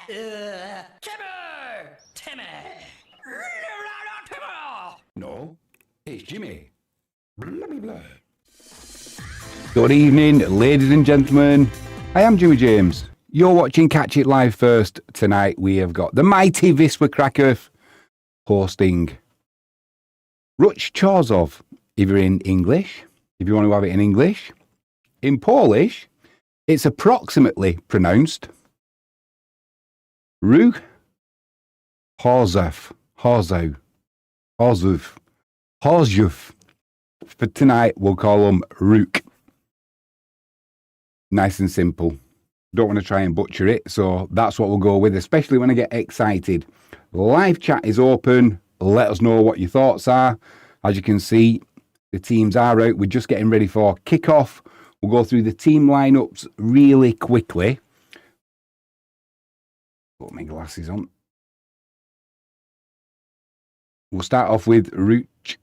Timmy! No, it's Jimmy. Blah, blah, blah. Good evening, ladies and gentlemen. I am Jimmy James. You're watching Catch It Live First. Tonight we have got the mighty Wisla Krakow hosting Ruch Chorzow. If you're in English, if you want to have it in English. In Polish, it's approximately pronounced Ruch Chorzow. For tonight, we'll call him Ruch. Nice and simple. Don't want to try and butcher it, so that's what we'll go with, especially when I get excited. Live chat is open. Let us know what your thoughts are. As you can see, the teams are out. We're just getting ready for kickoff. We'll go through the team lineups really quickly. Put my glasses on. We'll start off with Ruch,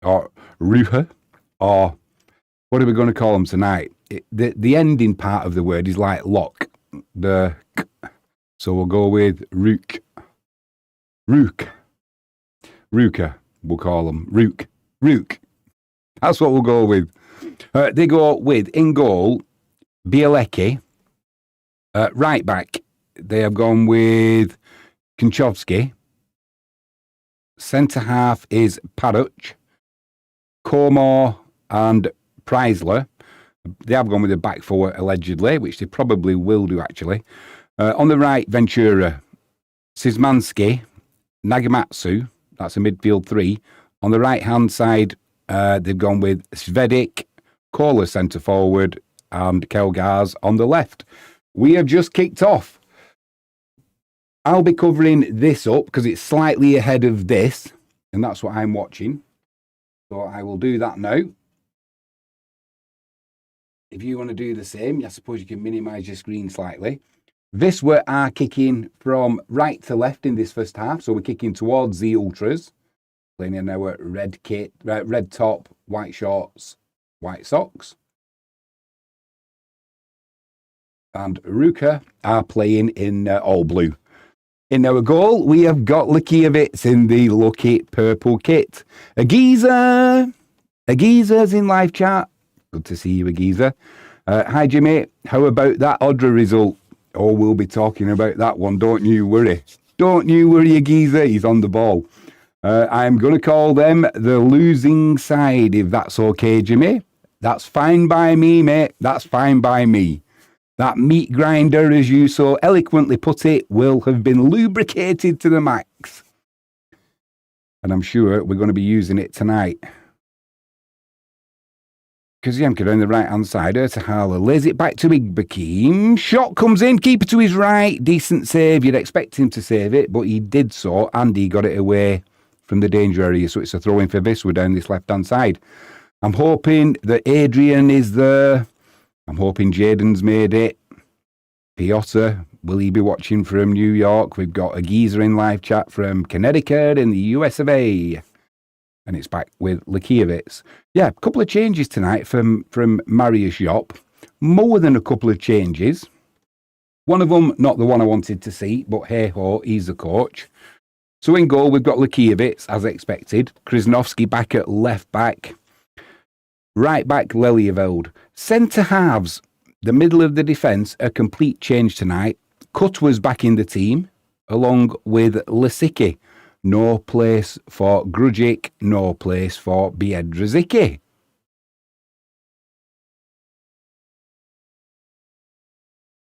or Rucha, or what are we going to call them tonight? The ending part of the word is like lock. So we'll go with Ruch. Rucha, we'll call them. Ruch. That's what we'll go with. They go with, in goal, Bielecki. Right back, they have gone with Konchowski. Centre half is Paruch, Komor and Preisler. They have gone with a back four allegedly, which they probably will do actually. On the right, Ventura, Szymanski, Nagamatsu. That's a midfield three. On the right hand side, they've gone with Svedik, Kohler centre forward, and Kelgars on the left. We have just kicked off. I'll be covering this up because it's slightly ahead of this, and that's what I'm watching. So I will do that now. If you want to do the same, I suppose you can minimise your screen slightly. Wisla are kicking from right to left in this first half, so we're kicking towards the Ultras. Playing in our red kit, red top, white shorts, white socks. And Rucha are playing in all blue. In our goal, we have got Likiewicz in the lucky purple kit. Agiza! Agiza's in live chat. Good to see you, Agiza. Hi, Jimmy. How about that Odra result? Oh, we'll be talking about that one. Don't you worry. Don't you worry, Agiza. He's on the ball. I'm going to call them the losing side, if that's okay, Jimmy. That's fine by me, mate. That's fine by me. That meat grinder, as you so eloquently put it, will have been lubricated to the max. And I'm sure we're going to be using it tonight. Kaziemka on the right-hand side. Ertahala lays it back to Igbakim. Shot comes in. Keeper to his right. Decent save. You'd expect him to save it, but he did so. And he got it away from the danger area. So it's a throw-in for Wisla down this left-hand side. I'm hoping that Adrian is there. I'm hoping Jaden's made it. Piotr, will he be watching from New York? We've got a geezer in live chat from Connecticut in the US of A. And it's back with Likiewicz. Yeah, a couple of changes tonight from Mariusz Jop. More than a couple of changes. One of them, not the one I wanted to see, but hey-ho, he's the coach. So in goal, we've got Likiewicz, as expected. Krasnowski back at left back. Right back, Lelieveld. Centre halves, the middle of the defence, a complete change tonight. Kut was back in the team, along with Lisicki. No place for Grujic, no place for Biedrzycki.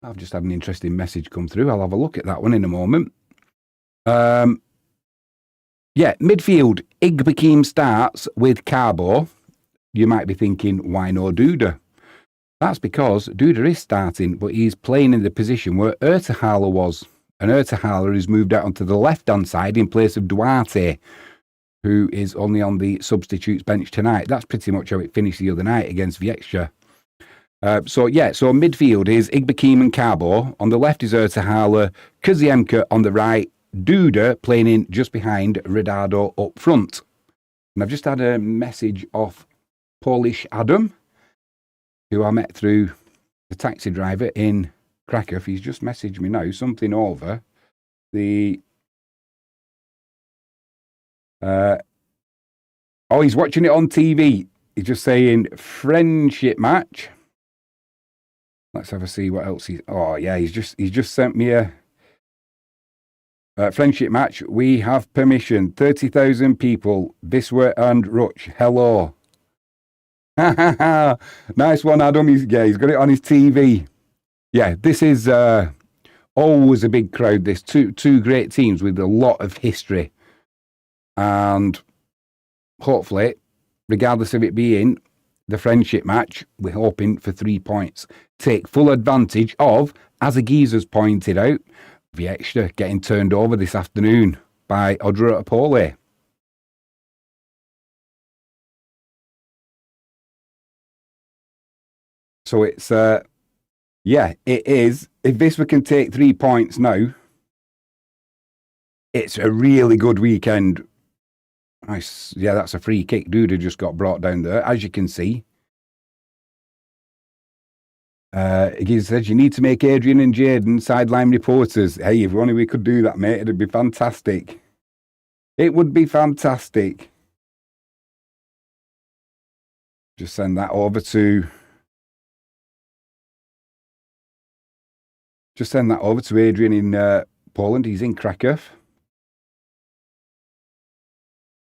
I've just had an interesting message come through. I'll have a look at that one in a moment. Yeah, midfield, Igbakim starts with Carbo. You might be thinking, why no Duda? That's because Duda is starting, but he's playing in the position where Ertahala was. And Ertahala has moved out onto the left-hand side in place of Duarte, who is only on the substitutes bench tonight. That's pretty much how it finished the other night against Wieczysta. So midfield is Igbakim and Carbo. On the left is Ertahala, Kaziemka on the right, Duda playing in just behind Redado up front. And I've just had a message off Polish Adam, who I met through the taxi driver in Krakow. He's just messaged me now, something over the... oh, he's watching it on TV. He's just saying, friendship match. Let's have a see what else he's... Oh, yeah, he's just sent me a... friendship match. We have permission. 30,000 people. Wisla and Ruch. Hello. Nice one, Adam. He's got it on his TV. Yeah, this is always a big crowd. There's two great teams with a lot of history. And hopefully, regardless of it being the friendship match, we're hoping for 3 points. Take full advantage of, as a geezer's pointed out, Wieczysta getting turned over this afternoon by Odra Apole. So it's, yeah, it is. If Wisla can take 3 points now, it's a really good weekend. Nice. Yeah, that's a free kick. Duda just got brought down there, as you can see. He says, you need to make Adrian and Jaden sideline reporters. Hey, if only we could do that, mate, it'd be fantastic. It would be fantastic. Just send that over to... Just send that over to Adrian in Poland. He's in Krakow.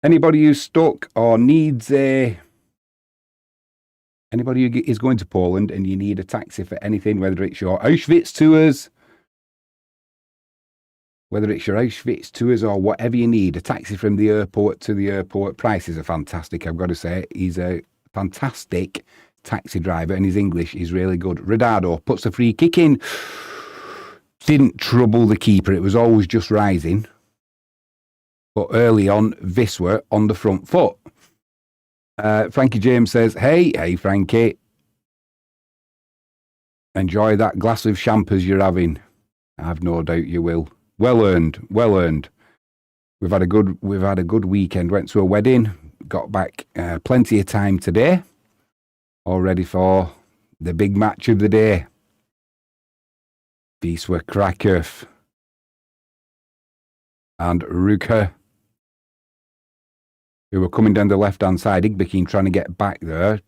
Anybody who's stuck or needs a... Anybody who is going to Poland and you need a taxi for anything, whether it's your Auschwitz tours, or whatever you need, a taxi from the airport to the airport, prices are fantastic, I've got to say. He's a fantastic taxi driver and his English is really good. Rodado puts a free kick in. Didn't trouble the keeper. It was always just rising. But early on, Wisla on the front foot. Frankie James says, hey, Frankie. Enjoy that glass of champers you're having. I've no doubt you will. Well earned. We've had a good weekend. Went to a wedding. Got back plenty of time today. All ready for the big match of the day. Wisla Krakow and Ruch, who were coming down the left-hand side. Igbekin trying to get back there.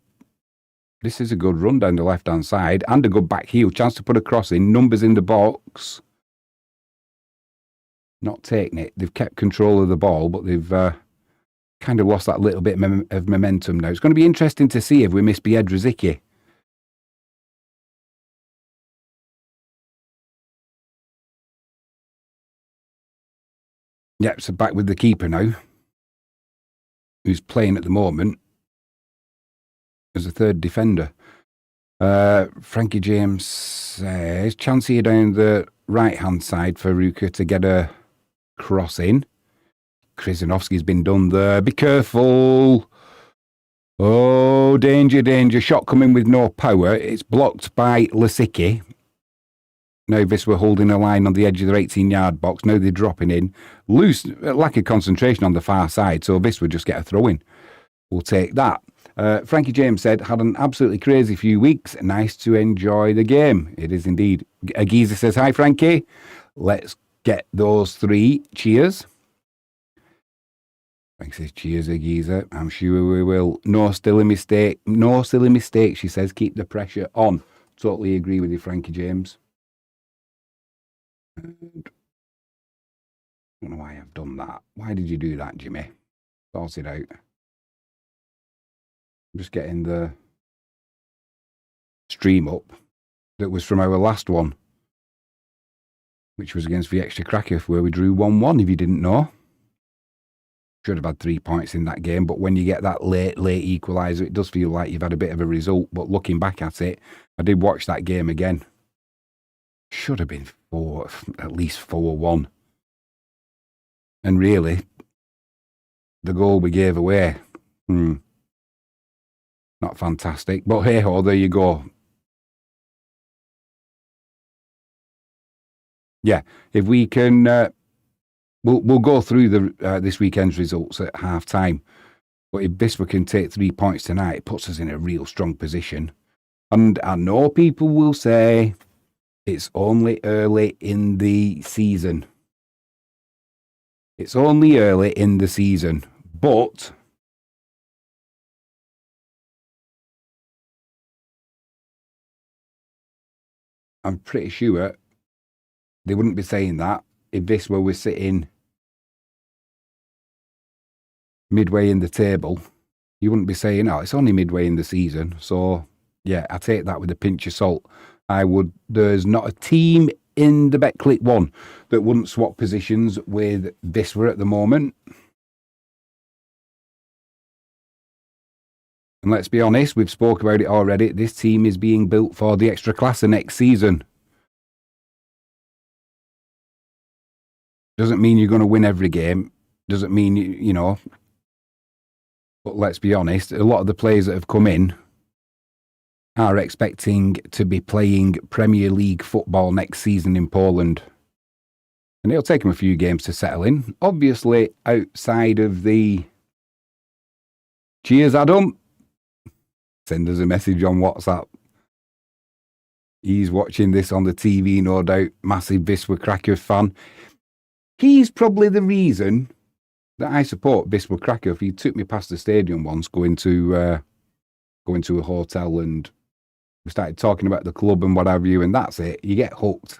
This is a good run down the left-hand side and a good back heel. Chance to put a cross in. Numbers in the box. Not taking it. They've kept control of the ball, but they've kind of lost that little bit of momentum now. It's going to be interesting to see if we miss Biedrzycki. Yep, so back with the keeper now, who's playing at the moment as a third defender. Frankie James says, chance here down the right-hand side for Ruch to get a cross in. Krzyzanowski's been done there. Be careful. Oh, danger. Shot coming with no power. It's blocked by Lisicki. Now Wisla holding a line on the edge of their 18-yard box. Now they're dropping in. Loose, lack of concentration on the far side, so Wisla just get a throw in. We'll take that. Frankie James said, had an absolutely crazy few weeks. Nice to enjoy the game. It is indeed. Agiza says, hi, Frankie. Let's get those 3. Cheers. Frankie says, cheers, Agiza. I'm sure we will. No silly mistake, she says. Keep the pressure on. Totally agree with you, Frankie James. I don't know why I've done that. Why did you do that, Jimmy? Sort it out. I'm just getting the stream up that was from our last one, which was against Wieczysta Krakow, where we drew 1-1, if you didn't know. Should have had 3 points in that game, but when you get that late equaliser, it does feel like you've had a bit of a result. But looking back at it, I did watch that game again. Should have been at least 4-1. And really, the goal we gave away, not fantastic. But hey ho, there you go. Yeah, if we can, we'll go through this weekend's results at half time. But if Wisla can take 3 points tonight, it puts us in a real strong position. And I know people will say, It's only early in the season. It's only early in the season, but I'm pretty sure they wouldn't be saying that if Wisla was sitting midway in the table. You wouldn't be saying, oh, it's only midway in the season. So, yeah, I take that with a pinch of salt. There's not a team in the Betclic 1 that wouldn't swap positions with Wisla at the moment. And let's be honest, we've spoke about it already. This team is being built for the extra class next season. Doesn't mean you're going to win every game. Doesn't mean, you know. But let's be honest, a lot of the players that have come in are expecting to be playing Premier League football next season in Poland. And it'll take them a few games to settle in. Obviously, outside of the... Cheers, Adam. Send us a message on WhatsApp. He's watching this on the TV, no doubt. Massive Wisla Krakow fan. He's probably the reason that I support Wisla Krakow. He took me past the stadium once, going to a hotel, and we started talking about the club and what have you, and that's it. You get hooked.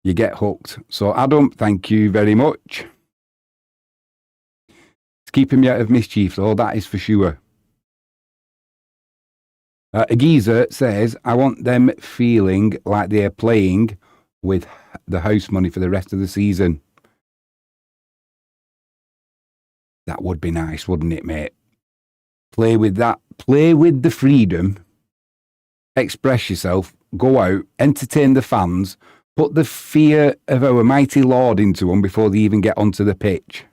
You get hooked. So, Adam, thank you very much. It's keeping me out of mischief, though, that is for sure. Agiza says, I want them feeling like they're playing with the house money for the rest of the season. That would be nice, wouldn't it, mate? Play with that. Play with the freedom. Express yourself. Go out. Entertain the fans. Put the fear of our mighty Lord into them before they even get onto the pitch.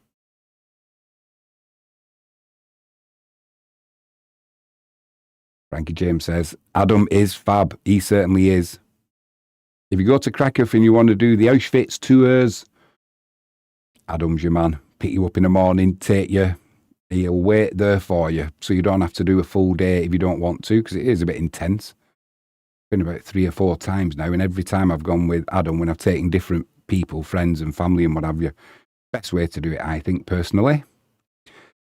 Frankie James says, Adam is fab. He certainly is. If you go to Krakow and you want to do the Auschwitz tours, Adam's your man. Pick you up in the morning, take you. He'll wait there for you. So you don't have to do a full day if you don't want to, because it is a bit intense. Been about 3 or 4 times now, and every time I've gone with Adam, when I've taken different people, friends and family and what have you, best way to do it, I think, personally.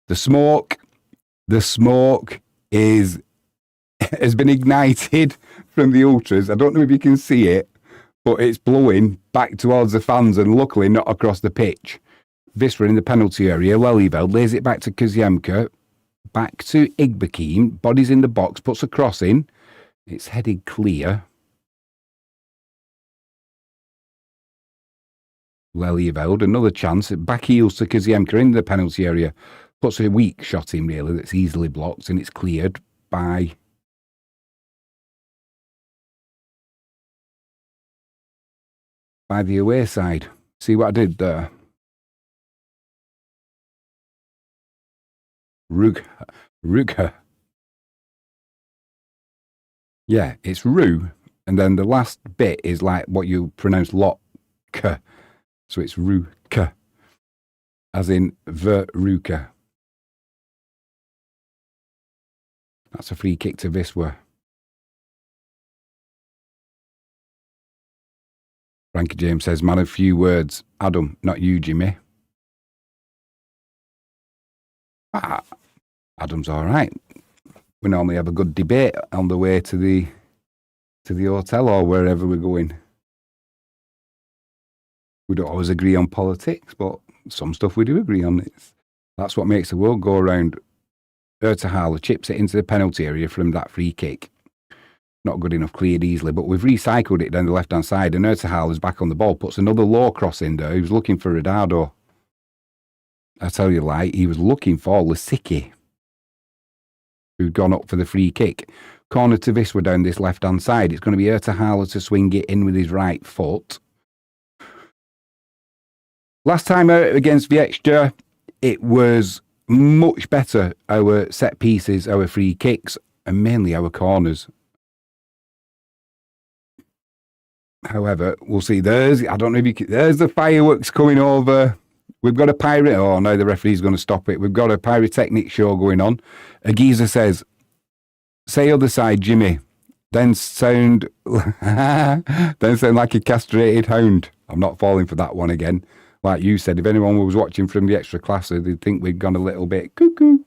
The smoke is... has been ignited from the ultras. I don't know if you can see it, but it's blowing back towards the fans and luckily not across the pitch. Wisla in the penalty area. Lelyveld lays it back to Kaziemka. Back to Igbekim. Body's in the box. Puts a cross in. It's headed clear. Lelyveld. Another chance. Back heels to Kaziemka in the penalty area. Puts a weak shot in, really, that's easily blocked, and it's cleared by... by the away side. See what I did there? Ruch. Yeah, it's Ru, and then the last bit is like what you pronounce lot. So it's Ruch, as in Veruca. That's a free kick to Wisla. Frankie James says, man of few words. Adam, not you, Jimmy. Adam's all right. We normally have a good debate on the way to the hotel or wherever we're going. We don't always agree on politics, but some stuff we do agree on. That's what makes the world go around. Ertahala chips it into the penalty area from that free kick. Not good enough, cleared easily, but we've recycled it down the left-hand side, and Ertahala is back on the ball, puts another low cross in there. He was looking for Ronaldo. I tell you, like, he was looking for Lisicki, who'd gone up for the free kick. Corner to Wisla down this left-hand side. It's going to be Ertahala to swing it in with his right foot. Last time out against Wieczysta, it was much better, our set pieces, our free kicks, and mainly our corners. However, we'll see. There's the fireworks coming over. We've got a pirate. Oh, now the referee's going to stop it. We've got a pyrotechnic show going on. Agiza says, say other side, Jimmy. then sound like a castrated hound. I'm not falling for that one again. Like you said, if anyone was watching from the extra class, they'd think we'd gone a little bit cuckoo.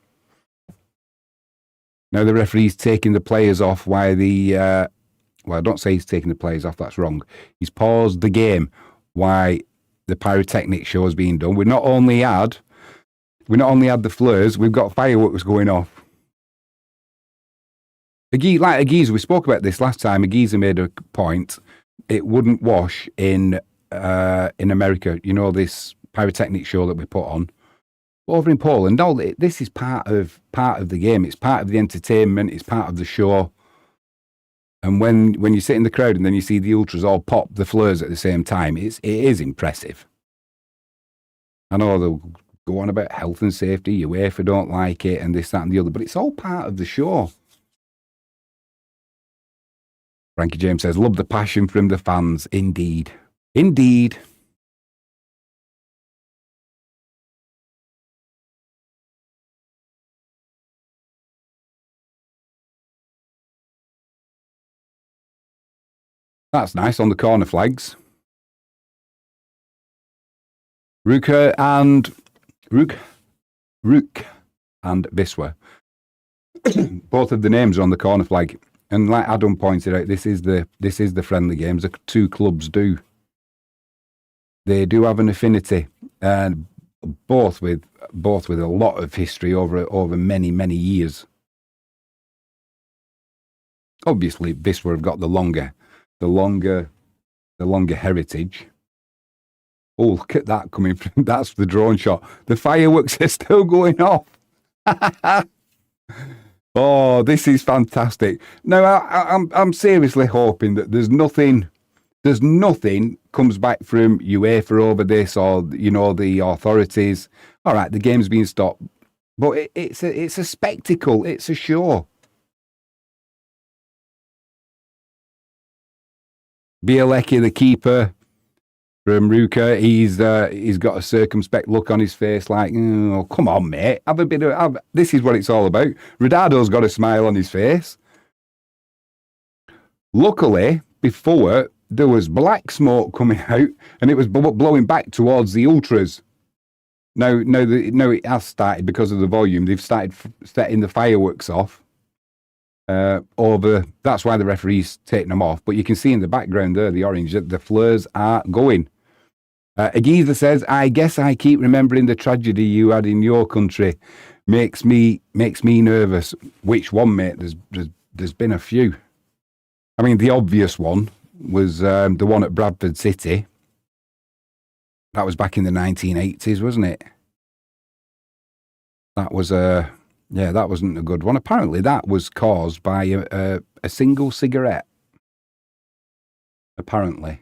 Now the referee's taking the players off while well, don't say he's taking the players off, that's wrong. He's paused the game while the pyrotechnic show is being done. We not only had the flares, we've got fireworks going off. Like Agiza, we spoke about this last time. Agiza made a point. It wouldn't wash in America. You know, this pyrotechnic show that we put on over in Poland. No, this is part of the game. It's part of the entertainment. It's part of the show. And when you sit in the crowd and then you see the ultras all pop the flares at the same time, it is impressive. I know they'll go on about health and safety. UEFA don't like it, and this, that, and the other, but it's all part of the show. Frankie James says, love the passion from the fans. Indeed. Indeed. That's nice on the corner flags. Ruch and Wisla. Both of the names are on the corner flag. And like Adam pointed out, this is the friendly games. The two clubs do. They do have an affinity, and both with a lot of history over many, many years. Obviously, Wisla have got the longer heritage. Oh, look at that coming from. That's the drone shot. The fireworks are still going off. Oh, this is fantastic. Now, I'm seriously hoping that there's nothing comes back from UEFA over this, or, you know, the authorities. All right, the game's being stopped, but it's a spectacle. It's a show. Bielecki, the keeper from Ruka, he's got a circumspect look on his face, like, oh, come on, mate, have a bit of. This is what it's all about. Ridardo's got a smile on his face. Luckily, before, there was black smoke coming out, and it was blowing back towards the ultras. No, it has started because of the volume. They've started setting the fireworks off. That's why the referee's taking them off. But you can see in the background there, the orange, that the flares are going. Agiza says, I guess I keep remembering the tragedy you had in your country. Makes me nervous. Which one, mate? There's been a few. I mean, the obvious one was the one at Bradford City. That was back in the 1980s, wasn't it? That was that wasn't a good one. Apparently, that was caused by a single cigarette. Apparently.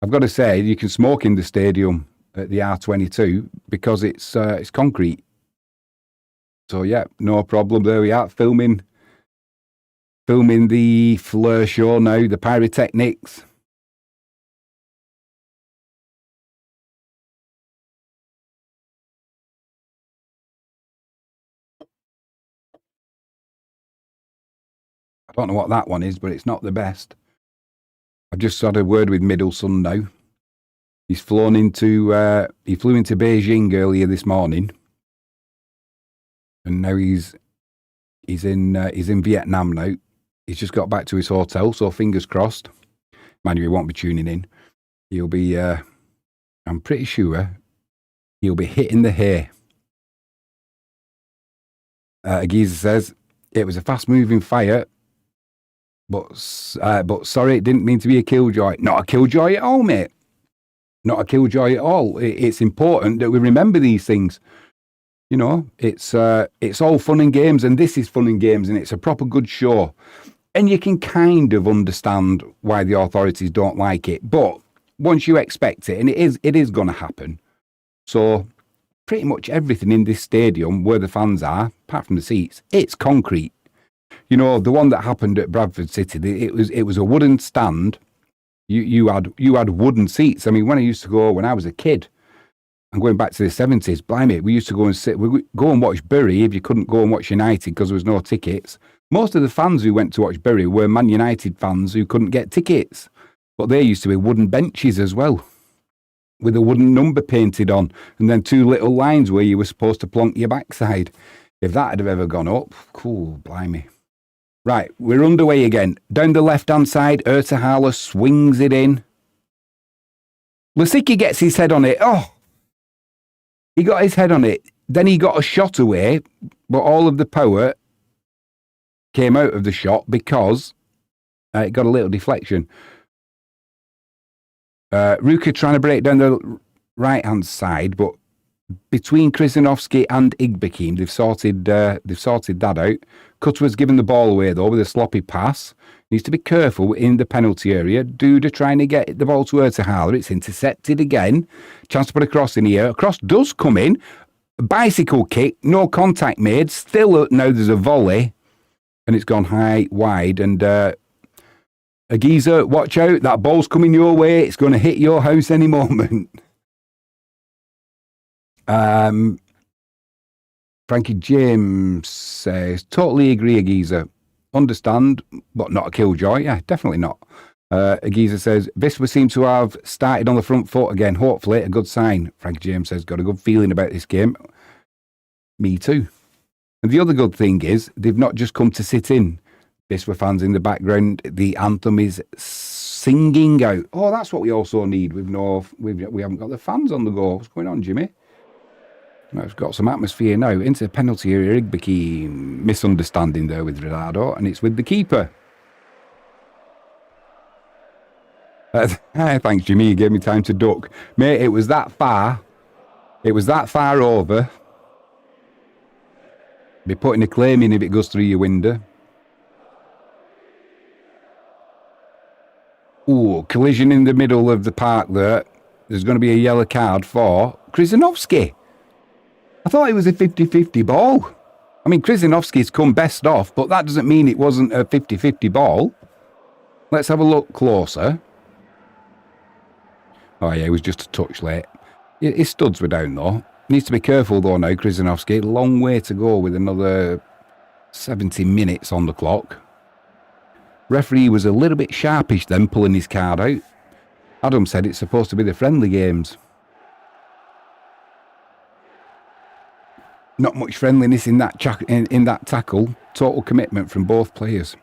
I've got to say, you can smoke in the stadium at the R22 because it's concrete. So, yeah, no problem. There we are, filming the Fleur show now, the pyrotechnics. I don't know what that one is, but it's not the best. I've just had a word with Middleson now. He flew into Beijing earlier this morning, and now he's in Vietnam now. He's just got back to his hotel, so fingers crossed. Mind you, he won't be tuning in. He'll be, I'm pretty sure, he'll be hitting the hay. Agiza says, it was a fast-moving fire, but sorry, it didn't mean to be a killjoy. Not a killjoy at all, mate. Not a killjoy at all. It's important that we remember these things. You know, it's all fun and games, and this is fun and games, and it's a proper good show. And you can kind of understand why the authorities don't like it. But once you expect it, and it is going to happen. So pretty much everything in this stadium where the fans are, apart from the seats, it's concrete. You know, the one that happened at Bradford City, it was a wooden stand. You had wooden seats. I mean, when I used to go when I was a kid, I'm going back to the 70s. Blimey, we used to go and watch Bury if you couldn't go and watch United because there was no tickets. Most of the fans who went to watch Bury were Man United fans who couldn't get tickets. But there used to be wooden benches as well, with a wooden number painted on, and then 2 little lines where you were supposed to plonk your backside. If that had ever gone up, cool, blimey. Right, we're underway again. Down the left-hand side, Ertahala swings it in. Lasicki gets his head on it. Oh! He got his head on it. Then he got a shot away, but all of the power came out of the shot because it got a little deflection. Ruka trying to break down the right-hand side, but between Krzyzanowski and Igbekim, they've sorted that out. Cutter's given the ball away, though, with a sloppy pass. Needs to be careful in the penalty area. Duda trying to get the ball to Ertahala. It's intercepted again. Chance to put a cross in here. A cross does come in. Bicycle kick. No contact made. Still, now there's a volley. And it's gone high, wide. And Agiza, watch out. That ball's coming your way. It's going to hit your house any moment. Frankie James says, totally agree, Agiza. Understand, but not a killjoy. Yeah, definitely not. Agiza says, Wisla seem to have started on the front foot again. Hopefully, a good sign. Frankie James says, got a good feeling about this game. Me too. And the other good thing is, they've not just come to sit in. Wisla fans in the background. The anthem is singing out. Oh, that's what we also need. We haven't got the fans on the go. What's going on, Jimmy? No, it's got some atmosphere now. Into the penalty area. Igbecky misunderstanding there with Ronaldo, and it's with the keeper. Thanks, Jimmy. You gave me time to duck. Mate, it was that far. It was that far over. Be putting a claim in if it goes through your window. Ooh, collision in the middle of the park there. There's going to be a yellow card for Krzyzanowski. I thought it was a 50-50 ball. I mean, Krzyzanowski's come best off, but that doesn't mean it wasn't a 50-50 ball. Let's have a look closer. Oh, yeah, it was just a touch late. His studs were down, though. Needs to be careful, though, now, Krzyzanowski. Long way to go with another 70 minutes on the clock. Referee was a little bit sharpish then, pulling his card out. Adam said it's supposed to be the friendly games. Not much friendliness in that tackle. Total commitment from both players.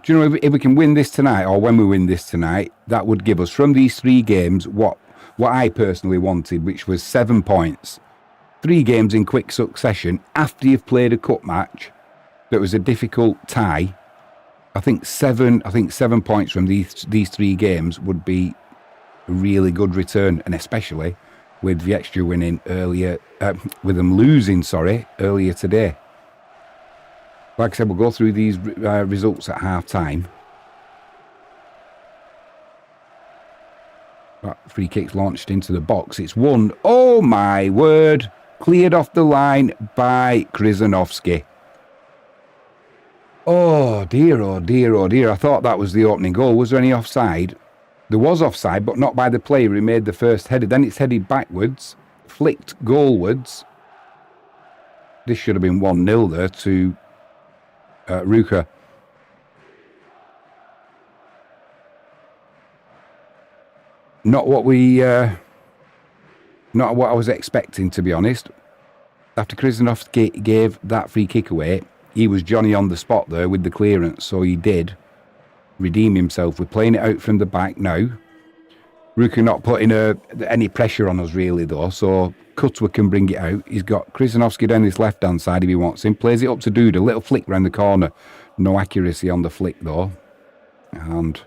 Do you know, if we can win this tonight, or when we win this tonight, that would give us, from these 3 games, what I personally wanted, which was 7 points. 3 games in quick succession after you've played a cup match that was a difficult tie. I think 7 points from these 3 games would be a really good return, and especially with Wieczysta winning earlier, with them losing, earlier today. Like I said, we'll go through these results at half time. That free kick's launched into the box. It's won. Oh my word! Cleared off the line by Krzyzanowski. Oh dear, oh dear, oh dear. I thought that was the opening goal. Was there any offside? There was offside, but not by the player who made the first header. Then it's headed backwards, flicked goalwards. This should have been 1-0 there to Ruka. Not what I was expecting, to be honest. After Krzyzanowski gave that free kick away, he was Johnny on the spot there with the clearance, so he did redeem himself. We're playing it out from the back now. Ruka not putting any pressure on us really, though, so Cutwa can bring it out. He's got Krzyzanowski down this left-hand side if he wants him. Plays it up to Duda. Little flick round the corner. No accuracy on the flick, though. And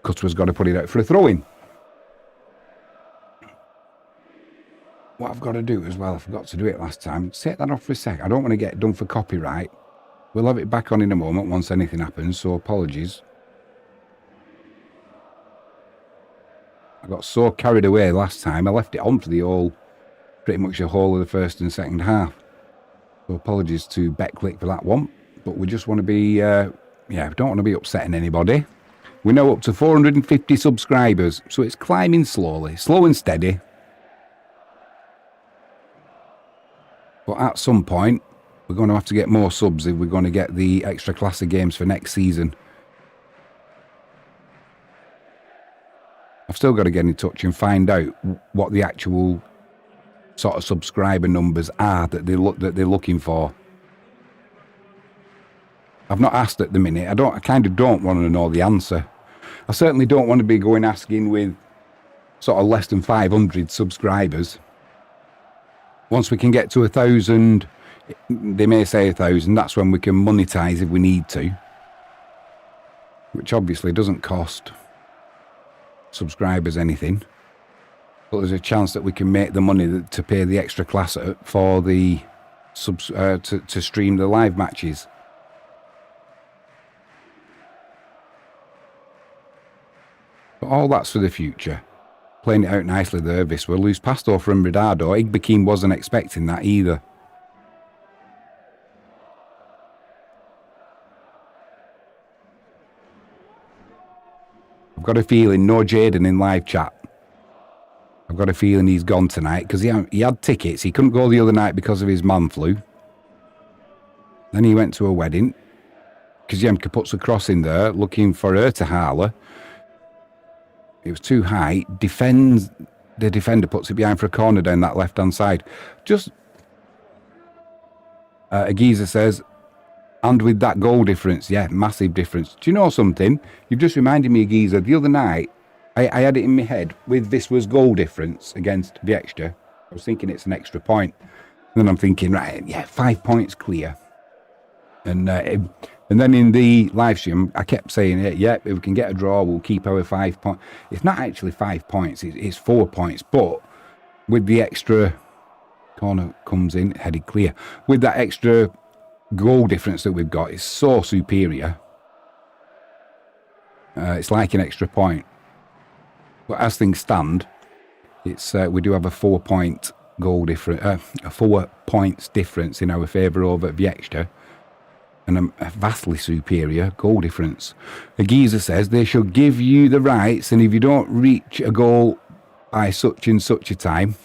Cutwa's got to put it out for a throw-in. What I've got to do as well, I forgot to do it last time. Set that off for a sec. I don't want to get done for copyright. We'll have it back on in a moment once anything happens, so apologies. I got so carried away last time, I left it on for pretty much the whole of the first and second half. So apologies to Betclic for that one. But we just want to be, we don't want to be upsetting anybody. We're now up to 450 subscribers, so it's climbing slowly, slow and steady. But at some point, we're going to have to get more subs if we're going to get the extra class of games for next season. I've still got to get in touch and find out what the actual sort of subscriber numbers are that they're looking for. I've not asked at the minute. I kind of don't want to know the answer. I certainly don't want to be going asking with sort of less than 500 subscribers. Once we can get to 1,000, they may say 1,000, that's when we can monetize if we need to. Which obviously doesn't cost subscribers anything. But there's a chance that we can make the money to pay the extra class for the to stream the live matches. But all that's for the future. Playing it out nicely there, Wisla. Loose pass though from Ridado. Igbekin wasn't expecting that either. I've got a feeling no Jaden in live chat. I've got a feeling he's gone tonight because he had tickets. He couldn't go the other night because of his man flu. Then he went to a wedding. Kaziemka puts a cross in there looking for her to Harler. It was too high. Defends. The defender puts it behind for a corner down that left-hand side. Just, Agiza says, and with that goal difference, yeah, massive difference. Do you know something? You've just reminded me, Agiza, the other night, I had it in my head with this was goal difference against Wieczysta. I was thinking it's an extra point. And then I'm thinking, right, yeah, 5 points clear. And then in the live stream, I kept saying, yeah, if we can get a draw, we'll keep our 5 points. It's not actually 5 points, it's 4 points. But with the extra corner comes in, headed clear. With that extra goal difference that we've got, it's so superior. It's like an extra point. But as things stand, it's we do have a 4 point goal difference, 4 points difference in our favour over Wieczysta. And a vastly superior goal difference. Agiza says they should give you the rights, and if you don't reach a goal by such and such a time,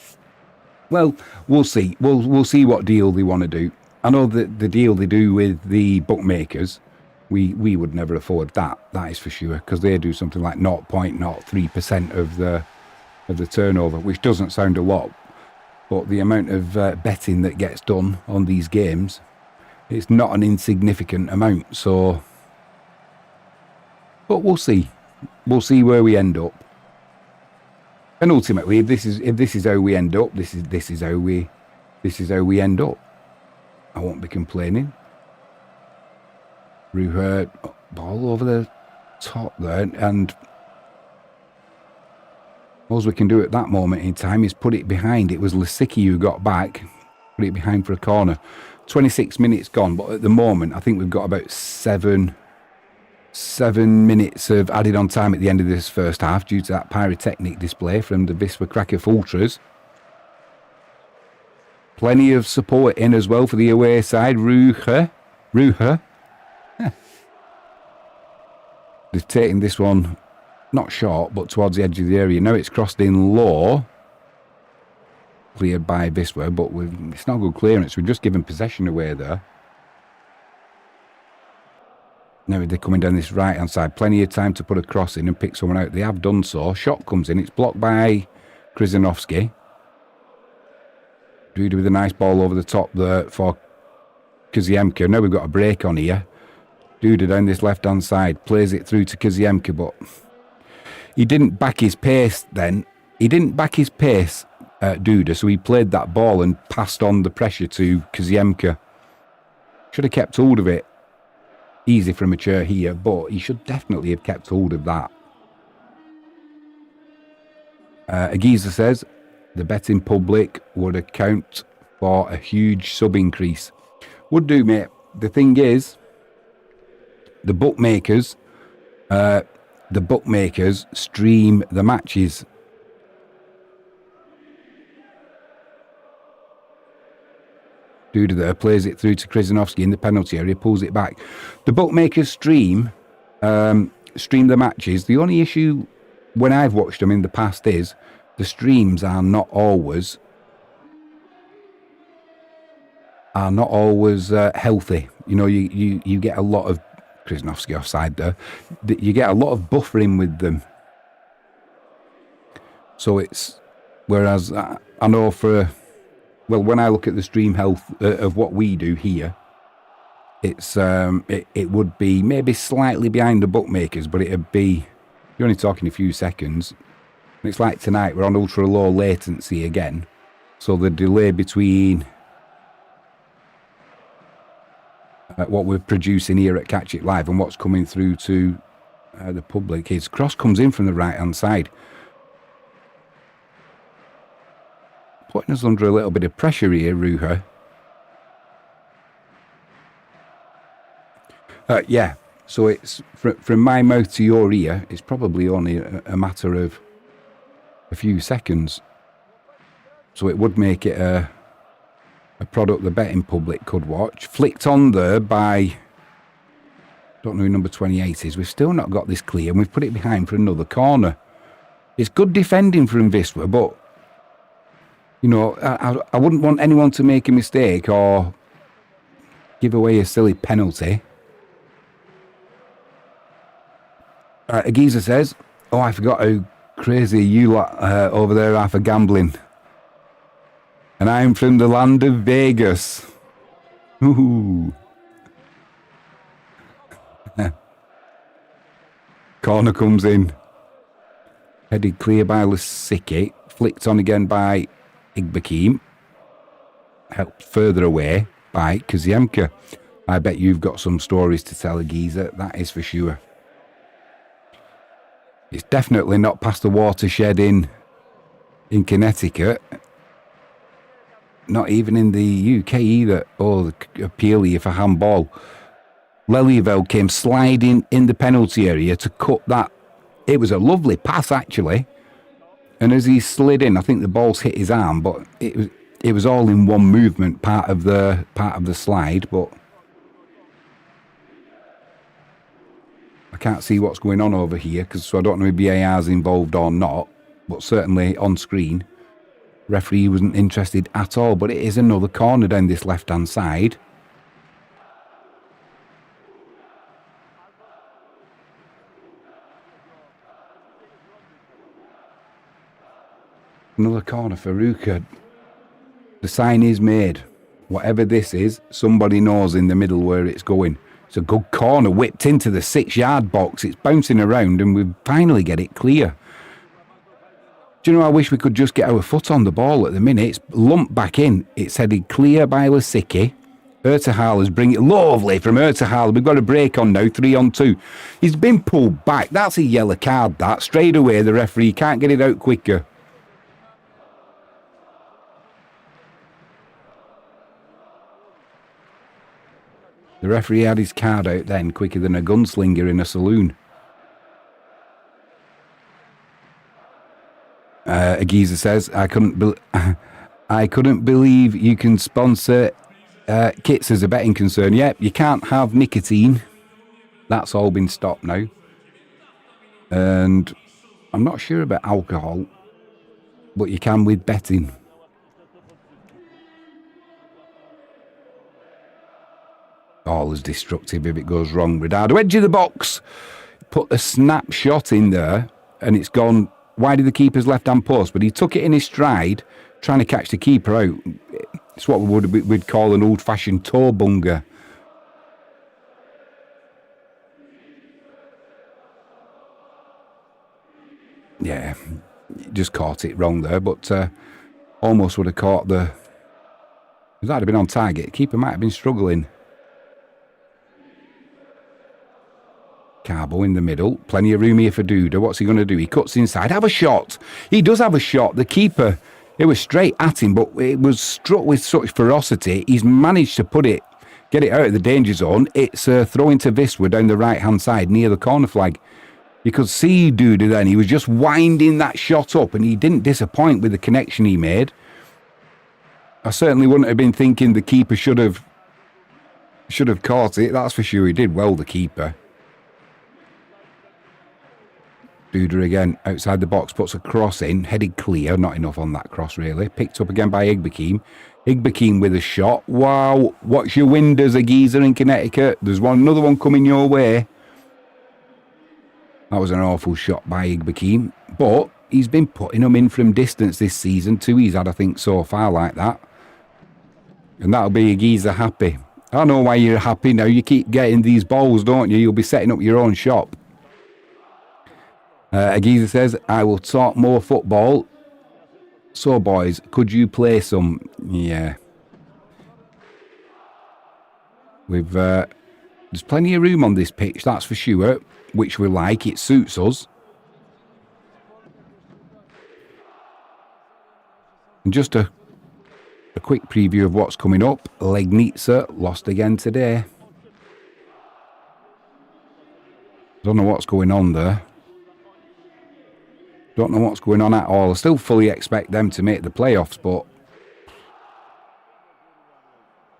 well, we'll see. We'll see what deal they want to do. I know that the deal they do with the bookmakers, we would never afford that. That is for sure, because they do something like 0.03% of the turnover, which doesn't sound a lot, but the amount of betting that gets done on these games. It's not an insignificant amount, so. But we'll see. We'll see where we end up. And ultimately, if this is how we end up, this is how we end up. I won't be complaining. Ruch ball over the top there, and all we can do at that moment in time is put it behind. It was Lisicki who got back, put it behind for a corner. 26 minutes gone, but at the moment I think we've got about seven minutes of added on time at the end of this first half due to that pyrotechnic display from the Wisla Krakow Ultras. Plenty of support in as well for the away side. Ruch. They've taken this one not short but towards the edge of the area. Now it's crossed in low. Cleared by Wisla, but it's not good clearance. We're just giving possession away there. Now they're coming down this right hand side. Plenty of time to put a cross in and pick someone out. They have done so. Shot comes in. It's blocked by Krzyzanowski. Duda with a nice ball over the top there for Kaziemka. Now we've got a break on here. Duda down this left hand side. Plays it through to Kaziemka, but he didn't back his pace then. He didn't back his pace. Duda, so he played that ball and passed on the pressure to Kaziemka. Should have kept hold of it. Easy for a mature here, but he should definitely have kept hold of that. Agiza says the betting public would account for a huge sub increase. Would do, mate. The thing is, the bookmakers stream the matches. Duda there plays it through to Krzyzanowski in the penalty area, pulls it back. The bookmakers stream stream the matches. The only issue when I've watched them in the past is the streams are not always healthy. You know, you get a lot of Krasnovsky offside there. You get a lot of buffering with them. So it's, whereas I know when I look at the stream health of what we do here, it's it would be maybe slightly behind the bookmakers, but it'd be, you're only talking a few seconds. And it's like tonight, we're on ultra low latency again. So the delay between what we're producing here at Catch It Live and what's coming through to the public, his cross comes in from the right hand side, putting us under a little bit of pressure here, Ruch. Yeah, so it's from my mouth to your ear, it's probably only a matter of a few seconds. So it would make it a product the betting public could watch. Flicked on there by, don't know who number 28 is. We've still not got this clear, and we've put it behind for another corner. It's good defending from Wisla, but, you know, I wouldn't want anyone to make a mistake or give away a silly penalty. Agiza says, oh, I forgot how crazy you lot over there are for gambling. And I'm from the land of Vegas. Ooh. Corner comes in. Headed clear by Lasicki. Flicked on again by Igbakim. Helped further away by Kaziemka. I bet you've got some stories to tell, Agiza. That is for sure. It's definitely not past the watershed in Connecticut. Not even in the UK either. Oh, the appeal here for handball. Lelyvel came sliding in the penalty area to cut that. It was a lovely pass, actually. And as he slid in, I think the ball's hit his arm, but it was all in one movement, part of the slide. But I can't see what's going on over here, so I don't know if VAR's involved or not. But certainly on screen, referee wasn't interested at all. But it is another corner down this left-hand side. Another corner for Ruch. The sign is made. Whatever this is, somebody knows in the middle where it's going. It's a good corner, whipped into the 6-yard box. It's bouncing around and we finally get it clear. Do you know, I wish we could just get our foot on the ball at the minute. It's lumped back in. It's headed clear by Lasicki. Ertehaler's bring it lovely from Ertehaler. We've got a break on now, 3-on-2. He's been pulled back. That's a yellow card, that. Straight away, the referee can't get it out quicker. The referee had his card out then quicker than a gunslinger in a saloon. Agiza says, I couldn't believe you can sponsor kits as a betting concern. Yep, you can't have nicotine. That's all been stopped now. And I'm not sure about alcohol, but you can with betting. All is destructive if it goes wrong. Ridado, edge of the box. Put a snapshot in there and it's gone wide of the keeper's left-hand post, but he took it in his stride, trying to catch the keeper out. It's what we'd call an old-fashioned toe bunger. Yeah, just caught it wrong there, but almost would have caught the... If that had been on target, keeper might have been struggling. Carbo in the middle. Plenty of room here for Duda. What's he going to do? He cuts inside. Have a shot. He does have a shot. The keeper, it was straight at him, but it was struck with such ferocity. He's managed to get it out of the danger zone. It's a throw into Wisla down the right-hand side near the corner flag. You could see Duda then. He was just winding that shot up and he didn't disappoint with the connection he made. I certainly wouldn't have been thinking the keeper should have caught it. That's for sure. He did well, the keeper. Duda again, outside the box, puts a cross in, headed clear, not enough on that cross really. Picked up again by Igbekim. Igbekim with a shot. Wow, watch your windows, a geezer in Connecticut. There's another one coming your way. That was an awful shot by Igbekim, but he's been putting them in from distance this season too. He's had, I think, so far like that. And that'll be a geezer happy. I know why you're happy now. You keep getting these balls, don't you? You'll be setting up your own shop. Agiza says, I will talk more football. So, boys, could you play some? Yeah. There's plenty of room on this pitch, that's for sure, which we like. It suits us. And just a quick preview of what's coming up. Legnica lost again today. Don't know what's going on there. Don't know what's going on at all. I still fully expect them to make the playoffs, but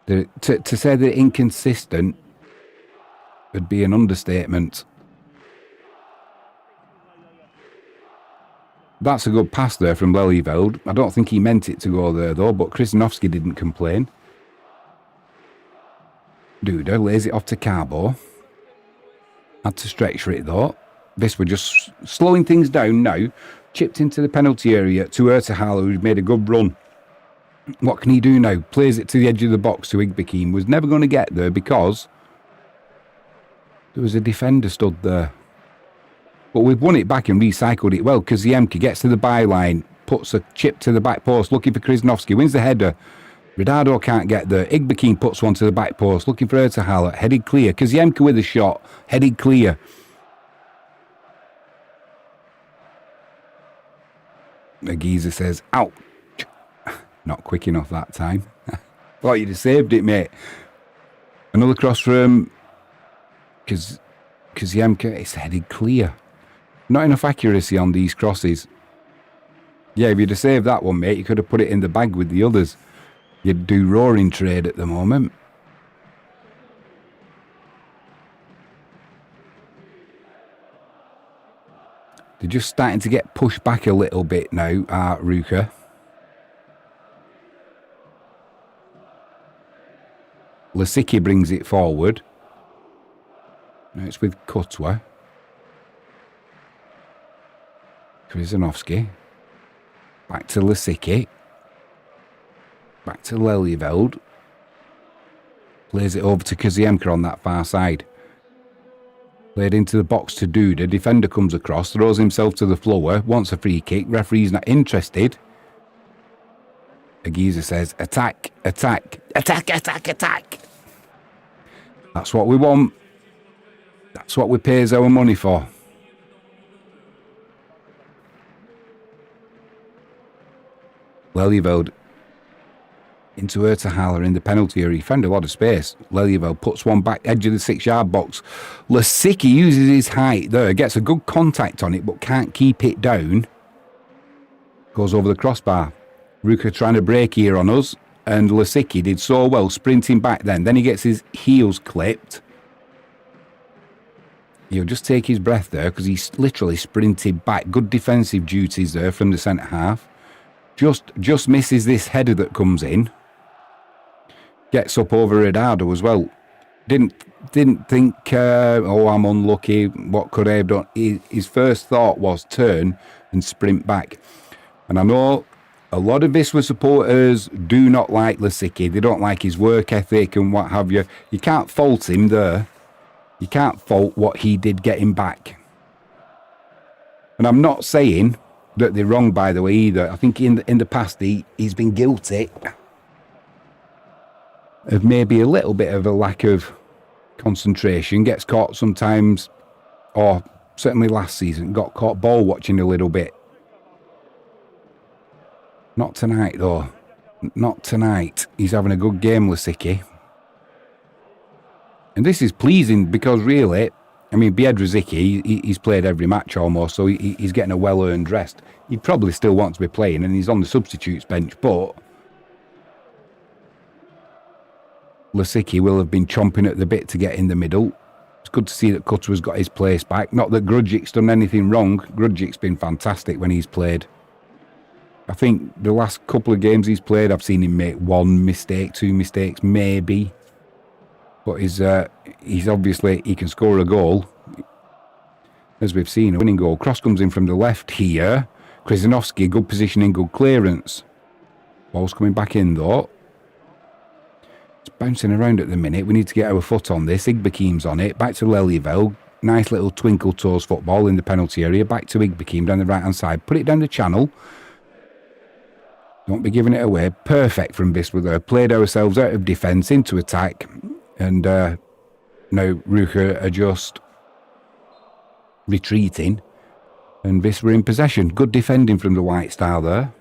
to say they're inconsistent would be an understatement. That's a good pass there from Lelyveld. I don't think he meant it to go there though, but Krzyzanowski didn't complain. Duda lays it off to Carbo. Had to stretch for it though. This were just slowing things down now. Chipped into the penalty area to Ertehala, who's made a good run. What can he do now? Plays it to the edge of the box to Igbekim. Was never going to get there because there was a defender stood there. But we've won it back and recycled it well. Kaziemka gets to the byline, puts a chip to the back post, looking for Krzyzanowski, wins the header. Ridardo can't get there. Igbekim puts one to the back post, looking for Ertehala, headed clear. Kaziemka with a shot, headed clear. Agiza says, ouch. Not quick enough that time. Thought you'd have saved it, mate. Another cross from Kaziemka. It's headed clear. Not enough accuracy on these crosses. Yeah, if you'd have saved that one, mate, you could have put it in the bag with the others. You'd do roaring trade at the moment. They're just starting to get pushed back a little bit now, Ruka. Lasicki brings it forward. Now it's with Kutwa. Krzyzanowski. Back to Lasicki. Back to Lelyveld. Plays it over to Kaziemka on that far side. Played into the box to Duda. Defender comes across, throws himself to the floor, wants a free kick. Referee's not interested. Agiza says, attack, attack, attack, attack, attack. That's what we want. That's what we pays our money for. Lelyveld into Ertehala in the penalty area. He found a lot of space. Lelyveld puts one back edge of the 6-yard box. Lasicki uses his height there, gets a good contact on it, but can't keep it down. Goes over the crossbar. Ruka trying to break here on us, and Lasicki did so well sprinting back then. Then he gets his heels clipped. He'll just take his breath there because he's literally sprinted back. Good defensive duties there from the centre half. Just misses this header that comes in. Gets up over Ridardo as well. Didn't think, oh, I'm unlucky. What could I have done? His first thought was turn and sprint back. And I know a lot of Wisla supporters do not like Lasicki. They don't like his work ethic and what have you. You can't fault him there. You can't fault what he did getting back. And I'm not saying that they're wrong, by the way, either. I think in the past he's been guilty of maybe a little bit of a lack of concentration. Gets caught sometimes, or certainly last season, got caught ball watching a little bit. Not tonight, though. Not tonight. He's having a good game, Lasicki. And this is pleasing because really, I mean, Biedrzycki, he's played every match almost, so he's getting a well-earned rest. He probably still wants to be playing, and he's on the substitutes bench, but Lasicki will have been chomping at the bit to get in the middle. It's good to see that Cutter's got his place back. Not that Grudgic's done anything wrong. Grudgic's been fantastic when he's played. I think the last couple of games he's played, I've seen him make 1 mistake, 2 mistakes, maybe. But he's obviously, he can score a goal. As we've seen, a winning goal. Cross comes in from the left here. Krzyzanowski, good positioning, good clearance. Ball's coming back in though. It's bouncing around at the minute. We need to get our foot on this. Igbekeem's on it. Back to Lelyveld. Nice little twinkle toes football in the penalty area. Back to Igbekeem down the right hand side. Put it down the channel. Don't be giving it away. Perfect from Wisla. Played ourselves out of defence into attack. And now Ruch are just retreating. And Wisla in possession. Good defending from the White Star there.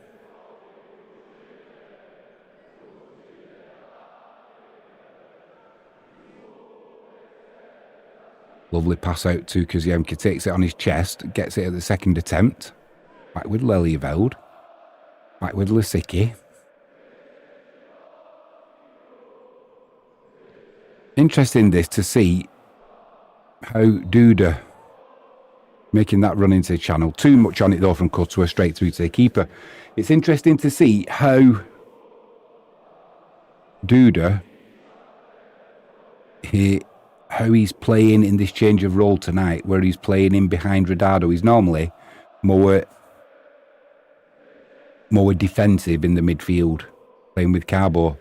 Lovely pass out to Koziemka. Takes it on his chest. Gets it at the second attempt. Back with Lelyveld. Back with Lisicki. Interesting this to see how Duda making that run into the channel. Too much on it though from Kutzwa straight through to the keeper. It's interesting to see how Duda how he's playing in this change of role tonight, where he's playing in behind Radado. He's normally more defensive in the midfield, playing with Carbo.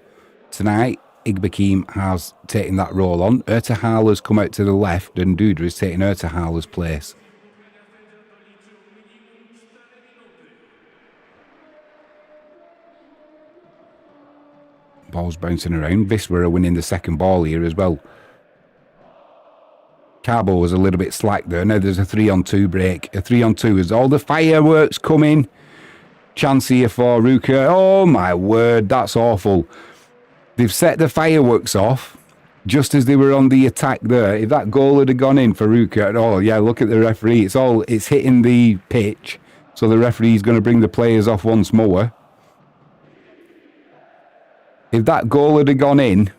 Tonight, Igbekeem has taken that role on. Ertehala's come out to the left, and Duda is taking Ertehala's place. Ball's bouncing around. Wisla are winning the second ball here as well. Carbo was a little bit slack there. Now there's a 3-on-2 break. A 3-on-2 as all the fireworks coming. Chance here for Ruch. Oh my word, that's awful. They've set the fireworks off just as they were on the attack there. If that goal had gone in for Ruch, oh yeah, look at the referee. It's hitting the pitch. So the referee's going to bring the players off once more. If that goal had gone in,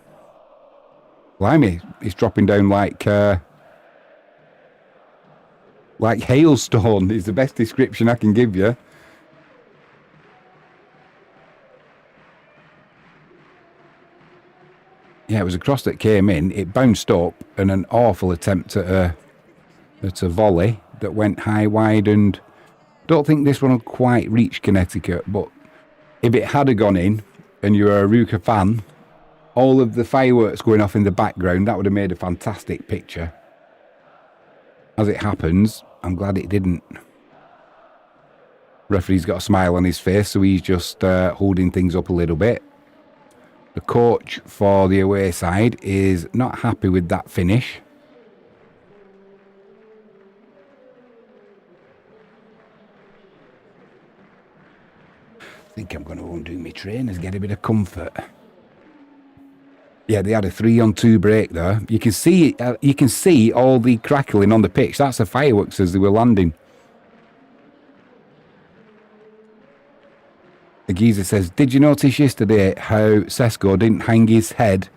blimey, it's dropping down like hailstone is the best description I can give you. Yeah, it was a cross that came in. It bounced up, and an awful attempt at a volley that went high, wide, and don't think this one will quite reach Connecticut. But if it had gone in, and you're a Ruch fan, all of the fireworks going off in the background, that would have made a fantastic picture. As it happens, I'm glad it didn't. Referee's got a smile on his face, so he's just holding things up a little bit. The coach for the away side is not happy with that finish. I think I'm going to undo my trainers, get a bit of comfort. Yeah, they had a 3-on-2 break there. You can see all the crackling on the pitch. That's the fireworks as they were landing. The geezer says, did you notice yesterday how Sesko didn't hang his head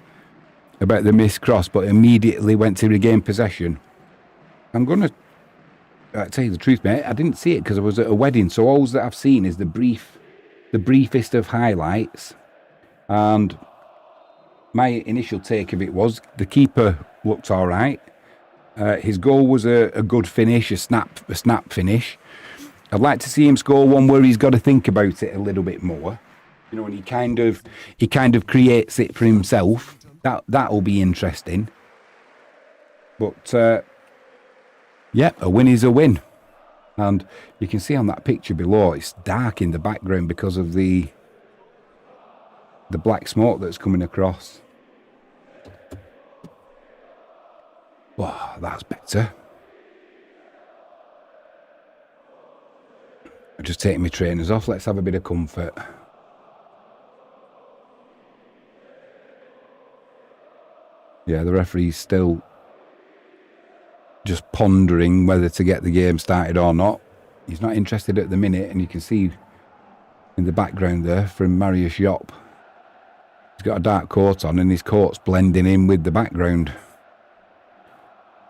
about the missed cross, but immediately went to regain possession? I'm going to tell you the truth, mate. I didn't see it because I was at a wedding, so all that I've seen is the briefest of highlights. And my initial take of it was the keeper looked all right. His goal was a good finish, a snap finish. I'd like to see him score one where he's got to think about it a little bit more. You know, and he kind of creates it for himself. That'll be interesting. But yeah, a win is a win. And you can see on that picture below, it's dark in the background because of the black smoke that's coming across. Wow, that's better. I'm just taking my trainers off. Let's have a bit of comfort. Yeah, the referee's still just pondering whether to get the game started or not. He's not interested at the minute, and you can see in the background there from Mariusz Jop. He's got a dark coat on, and his coat's blending in with the background.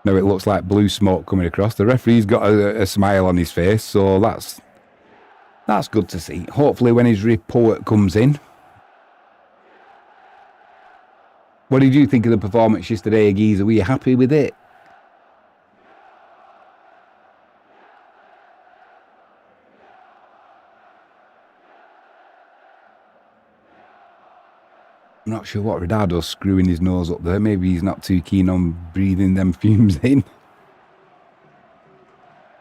Now it looks like blue smoke coming across. The referee's got a smile on his face, so that's good to see. Hopefully when his report comes in. What did you think of the performance yesterday, Geezer? Were you happy with it? I'm not sure what Ridardo's screwing his nose up there. Maybe he's not too keen on breathing them fumes in.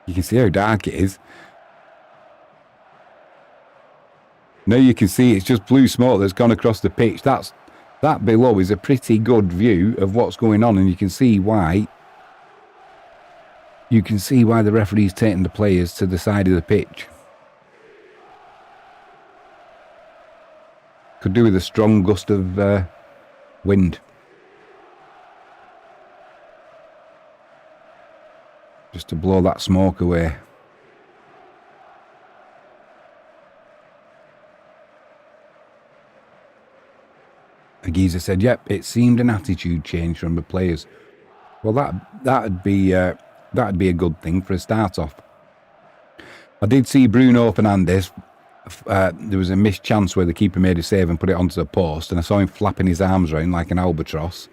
You can see how dark it is. Now you can see it's just blue smoke that's gone across the pitch. That below is a pretty good view of what's going on, and you can see why. You can see why the referee's taking the players to the side of the pitch. Could do with a strong gust of wind. Just to blow that smoke away. A geezer said, yep, it seemed an attitude change from the players. Well, that'd be a good thing for a start off. I did see Bruno Fernandes. There was a missed chance where the keeper made a save and put it onto the post, and I saw him flapping his arms around like an albatross.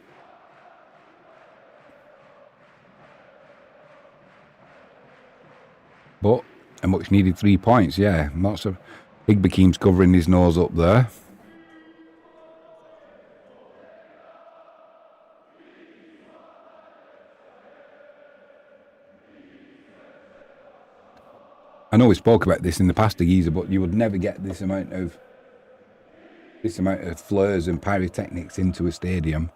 But a much needed 3 points, yeah. Lots of Big Bakim's covering his nose up there. I know we spoke about this in the past, Geezer, but you would never get this amount of flares and pyrotechnics into a stadium.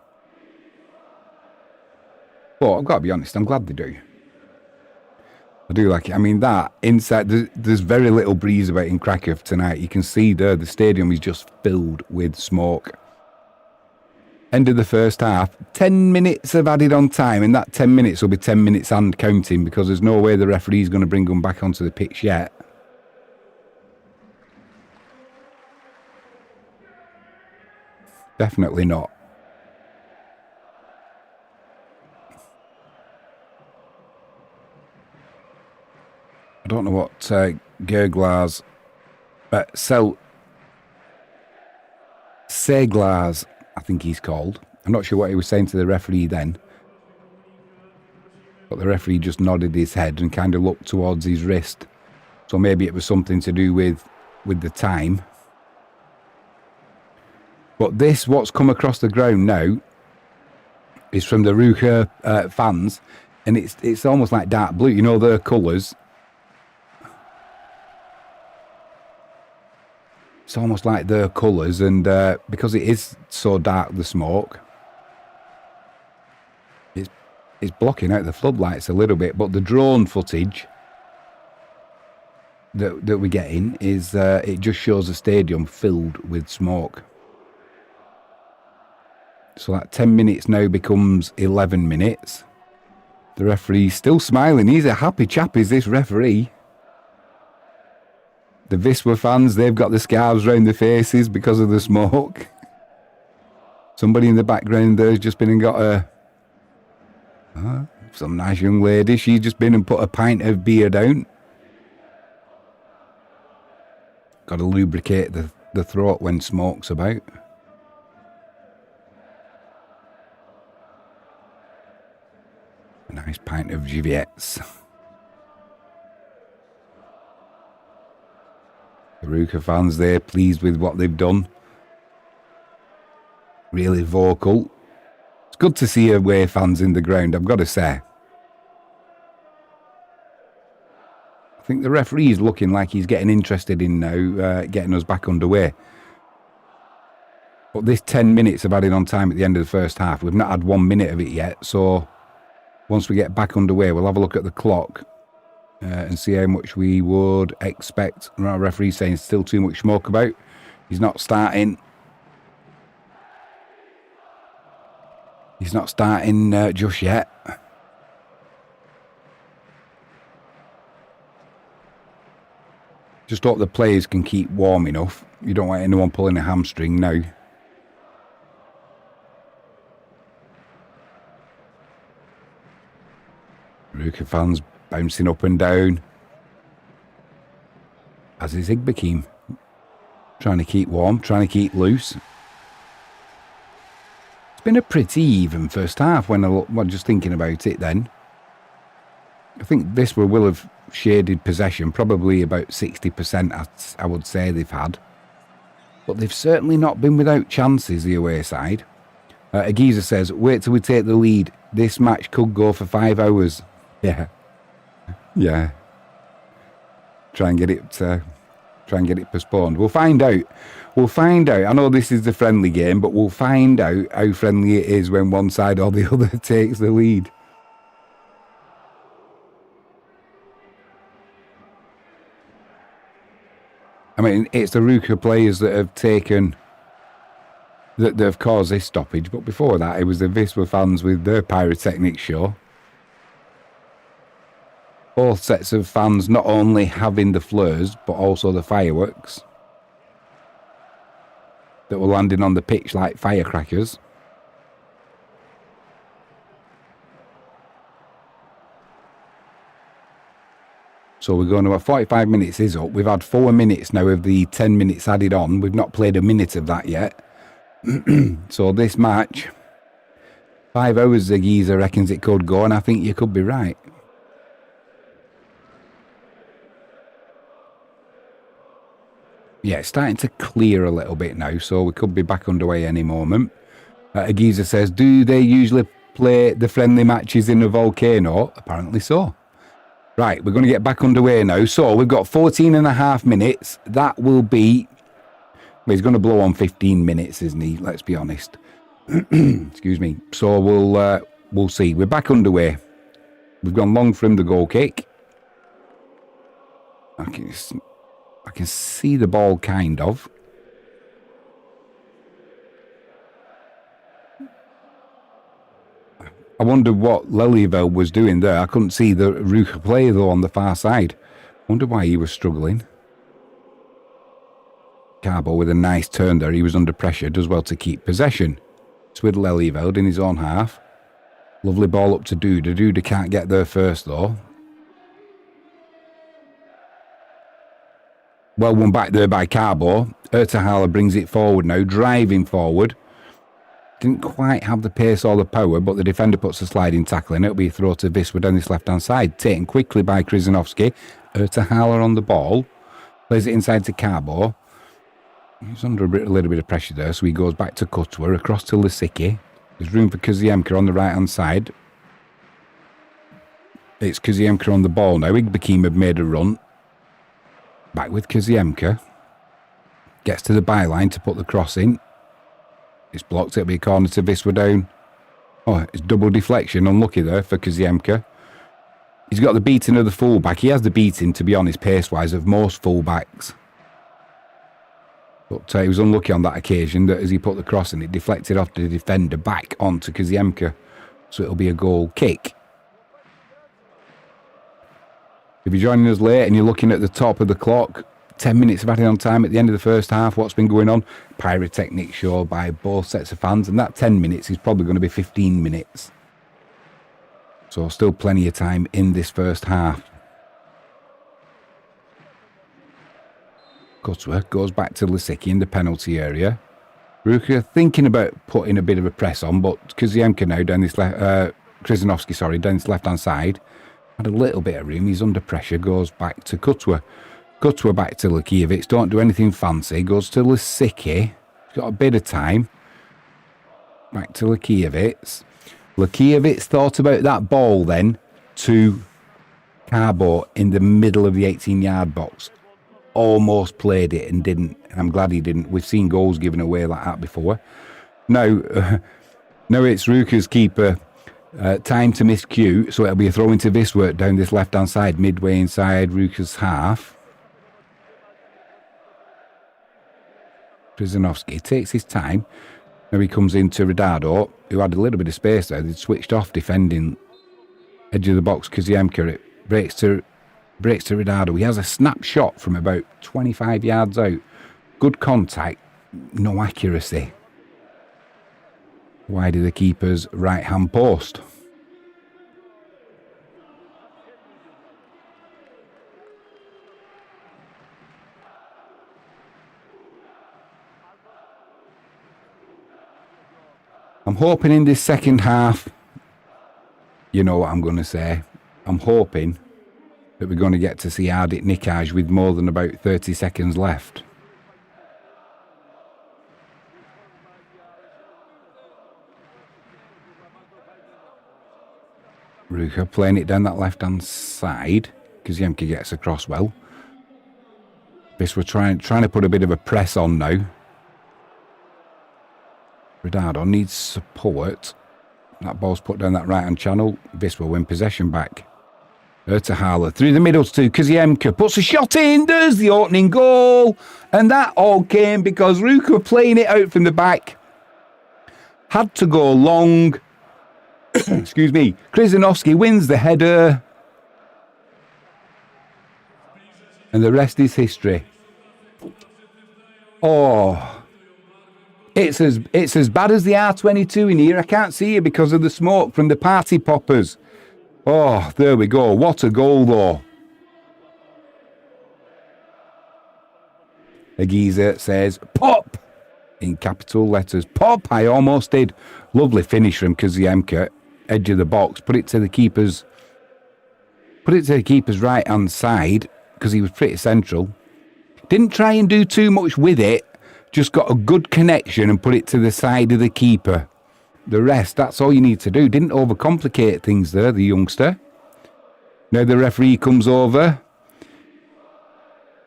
But I've got to be honest, I'm glad they do. I do like it. I mean, that inside, there's very little breeze about in Krakow tonight. You can see there, the stadium is just filled with smoke. End of the first half, 10 minutes of added on time, and that 10 minutes will be 10 minutes and counting, because there's no way the referee's going to bring them back onto the pitch yet. Definitely not. I don't know what Gerglas, Seglas, I think he's called. I'm not sure what he was saying to the referee then. But the referee just nodded his head and kind of looked towards his wrist. So maybe it was something to do with the time. But this, what's come across the ground now, is from the Ruch fans. And it's almost like dark blue. You know their colours. It's almost like their colours, and because it is so dark, the smoke, it's blocking out the floodlights a little bit. But the drone footage that we're getting is it just shows the stadium filled with smoke. So that 10 minutes now becomes 11 minutes. The referee's still smiling. He's a happy chap, is this referee. The Wisła fans, they've got the scarves round their faces because of the smoke. Somebody in the background there's just been and got some nice young lady. She's just been and put a pint of beer down. Got to lubricate the throat when smoke's about. A nice pint of Giviettes. The Ruka fans, they're pleased with what they've done. Really vocal. It's good to see away fans in the ground, I've got to say. I think the referee's looking like he's getting interested in now, getting us back underway. But this 10 minutes of adding on time at the end of the first half, we've not had 1 minute of it yet. So once we get back underway, we'll have a look at the clock. And see how much we would expect. Our referee's saying still too much smoke about. He's not starting. He's not starting just yet. Just hope the players can keep warm enough. You don't want anyone pulling a hamstring now. Ruka fans bouncing up and down. As is Igbekeem. Trying to keep warm, trying to keep loose. It's been a pretty even first half when I look, well, just thinking about it then. I think Wisla will have shaded possession, probably about 60% I would say they've had. But they've certainly not been without chances, the away side. Agiza says, wait till we take the lead. This match could go for 5 hours. Yeah. Yeah. Try and get it postponed. We'll find out. We'll find out. I know this is the friendly game, but we'll find out how friendly it is when one side or the other takes the lead. I mean, it's the Ruka players that have taken, that have caused this stoppage. But before that, it was the Wisla fans with their pyrotechnics show. Both sets of fans not only having the flares, but also the fireworks that were landing on the pitch like firecrackers. So we're going to 45 minutes is up. We've had 4 minutes now of the 10 minutes added on. We've not played a minute of that yet. So this match, 5 hours, the geezer reckons it could go, and I think you could be right. Yeah, it's starting to clear a little bit now, so we could be back underway any moment. Agiza says, do they usually play the friendly matches in a volcano? Apparently so. Right, we're going to get back underway now. So we've got 14 and a half minutes. That will be... Well, he's going to blow on 15 minutes, isn't he? Let's be honest. Excuse me. So we'll see. We're back underway. We've gone long from the goal kick. I can see the ball, kind of. I wonder what Lelyveld was doing there. I couldn't see the Ruka player, though, on the far side. I wonder why he was struggling. Carbo with a nice turn there. He was under pressure. Does well to keep possession. It's with Lelyveld in his own half. Lovely ball up to Duda. Duda can't get there first, though. Well won back there by Carbo. Ertahala brings it forward now, driving forward. Didn't quite have the pace or the power, but the defender puts a sliding tackle in. It'll be a throw to Wisla down this left-hand side. Taken quickly by Krzyzanowski. Ertahala on the ball. Plays it inside to Carbo. He's under a little bit of pressure there, so he goes back to Kutwa, across to Lisicki. There's room for Kaziemka on the right-hand side. It's Kaziemka on the ball now. Igbekeem have made a run. Back with Kaziemka. Gets to the byline to put the cross in. It's blocked. It'll be a corner to Wisla down. Oh, it's double deflection. Unlucky there for Kaziemka. He's got the beating of the fullback. He has the beating, to be honest, pace-wise, of most fullbacks. But he was unlucky on that occasion that as he put the cross in, it deflected off the defender back onto Kaziemka. So it'll be a goal kick. If you're joining us late and you're looking at the top of the clock, 10 minutes of added on time at the end of the first half. What's been going on? Pyrotechnic show by both sets of fans. And that 10 minutes is probably going to be 15 minutes. So still plenty of time in this first half. Kutwa goes back to Lisicki in the penalty area. Ruka thinking about putting a bit of a press on, but Kaziemka now down this Krzyzanowski, sorry, down this left-hand side. Had a little bit of room. He's under pressure. Goes back to Kutwa. Kutwa back to Lukiewicz. Don't do anything fancy. Goes to Lisicki. He's got a bit of time. Back to Lukiewicz. Lukiewicz thought about that ball then to Carbo in the middle of the 18-yard box. Almost played it and didn't. I'm glad he didn't. We've seen goals given away like that before. Now it's Ruka's keeper. Time to miss cue, so it'll be a throw into Wisla down this left-hand side, midway inside Ruka's half. Krzyzanowski takes his time. Now he comes into Radado, who had a little bit of space there. They'd switched off defending edge of the box. Kaziemka, it breaks to Radado. He has a snapshot from about 25 yards out. Good contact, no accuracy. Wide of the keeper's right-hand post. I'm hoping in this second half, you know what I'm going to say. I'm hoping that we're going to get to see Ardit Nikaj with more than about 30 seconds left. Rucha playing it down that left-hand side. Koziemka gets across well. Wisła trying to put a bit of a press on now. Ridardo needs support. That ball's put down that right-hand channel. Wisła win possession back. Ertahala through the middle to Koziemka. Puts a shot in. There's the opening goal. And that all came because Ruch were playing it out from the back. Had to go long. Excuse me. Krzyżanowski wins the header. And the rest is history. Oh. It's as bad as the R22 in here. I can't see it because of the smoke from the party poppers. Oh, there we go. What a goal, though. Agiza says, pop! In capital letters. Pop! I almost did. Lovely finish from Koziemka. Edge of the box. Put it to the keeper's right-hand side because he was pretty central. Didn't try and do too much with it. Just got a good connection and put it to the side of the keeper. The rest, that's all you need to do. Didn't overcomplicate things there, the youngster. Now the referee comes over.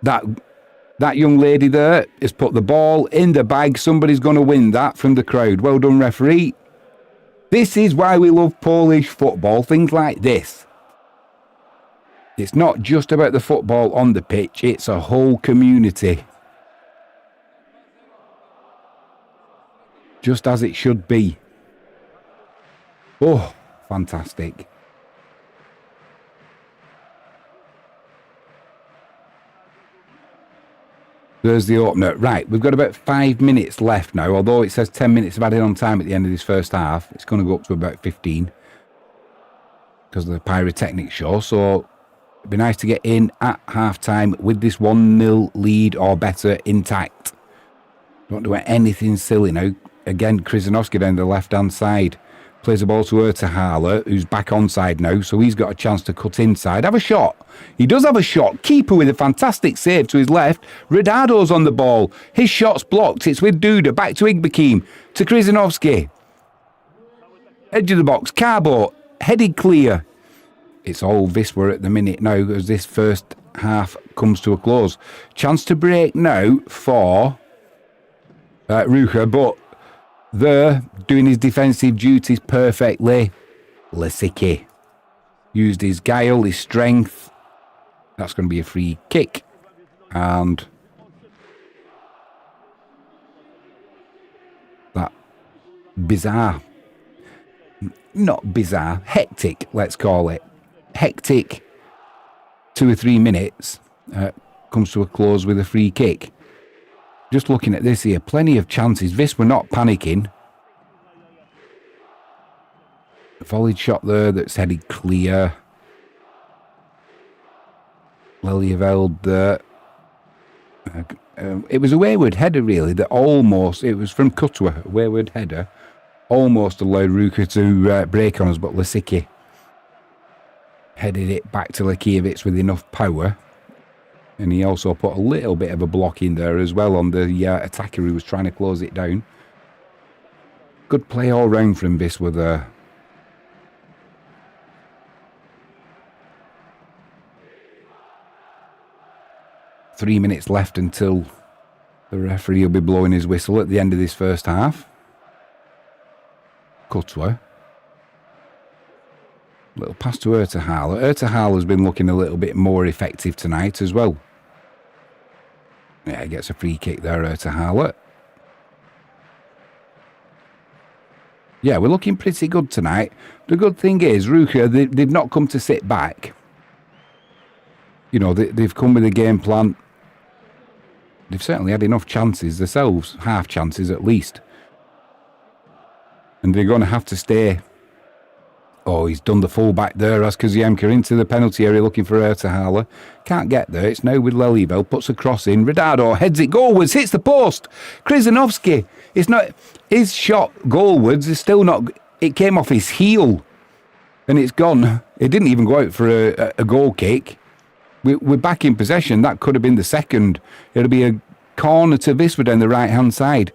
That young lady there has put the ball in the bag. Somebody's going to win that from the crowd. Well done, referee. This is why we love Polish football. Things like this. It's not just about the football on the pitch. It's a whole community. Just as it should be. Oh, fantastic. There's the opener. Right, we've got about 5 minutes left now. Although it says 10 minutes of added on time at the end of this first half. It's going to go up to about 15. Because of the pyrotechnic show. So, it'd be nice to get in at half-time with this 1-0 lead or better intact. Don't do anything silly now. Again, Krzyżanowski down the left-hand side. Plays the ball to Ertahala, who's back onside now, so he's got a chance to cut inside. Have a shot. He does have a shot. Keeper with a fantastic save to his left. Ridardo's on the ball. His shot's blocked. It's with Duda. Back to Igbekim. To Krzyżanowski. Edge of the box. Carbo. Headed clear. It's all Wisła at the minute now as this first half comes to a close. Chance to break now for Rucha, but there, doing his defensive duties perfectly, Lisicki used his guile, his strength. That's going to be a free kick. And that bizarre, not bizarre, hectic, let's call it. Hectic 2 or 3 minutes comes to a close with a free kick. Just looking at this here, plenty of chances. Wisła not panicking. A volleyed shot there that's headed clear. Lelyeveld there. It was a wayward header really that almost, it was from Kutwa, a wayward header. Almost allowed Rucha to break on us, but Lisicki headed it back to Lekiewicz with enough power. And he also put a little bit of a block in there as well on the attacker who was trying to close it down. Good play all round from Wisła there. Three minutes left until the referee will be blowing his whistle at the end of this first half. Kutwa. Little pass to Ertahala. Ertahala's been looking a little bit more effective tonight as well. Yeah, he gets a free kick there, Ertahala. Yeah, we're looking pretty good tonight. The good thing is, Rucha, they've not come to sit back. You know, they've come with a game plan. They've certainly had enough chances themselves, half chances at least. And they're going to have to stay Oh, he's done the full-back there as Koziemka into the penalty area looking for Ertahala. Can't get there. It's now with Lelivel. Puts a cross in. Radado heads it goalwards. Hits the post. Krizanovski. It's not... His shot goalwards is still not... It came off his heel. And it's gone. It didn't even go out for a goal kick. We're back in possession. That could have been the second. It'll be a corner to Wisła down the right-hand side.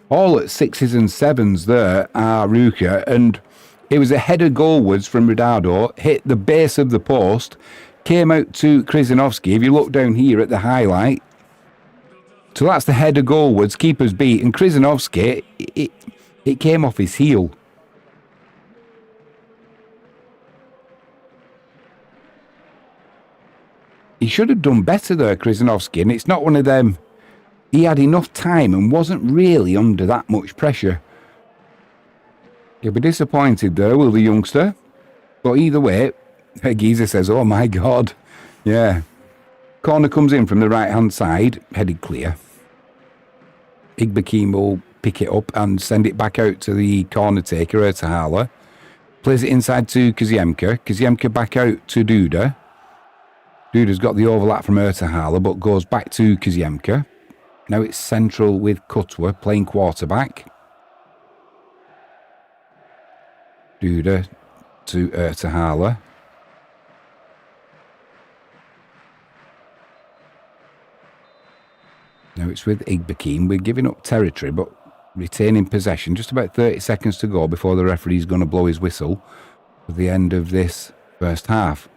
All at 6s and 7s there are Rucha. And... It was a header goalwards from Radado, hit the base of the post, came out to Krizanovski. If you look down here at the highlight, so that's the header goalwards, keeper's beat, and Krizanovski, it came off his heel. He should have done better there, Krizanovski, and it's not one of them. He had enough time and wasn't really under that much pressure. He'll be disappointed there, will the youngster? But either way, Giza says, oh my God. Yeah. Corner comes in from the right-hand side, headed clear. Igbekim will pick it up and send it back out to the corner taker, Ertahala. Plays it inside to Koziemka. Koziemka back out to Duda. Duda's got the overlap from Ertahala, but goes back to Koziemka. Now it's central with Kutwa playing quarterback. Duda to Ertahala. Now it's with Igbekim. We're giving up territory, but retaining possession. Just about 30 seconds to go before the referee's going to blow his whistle for the end of this first half.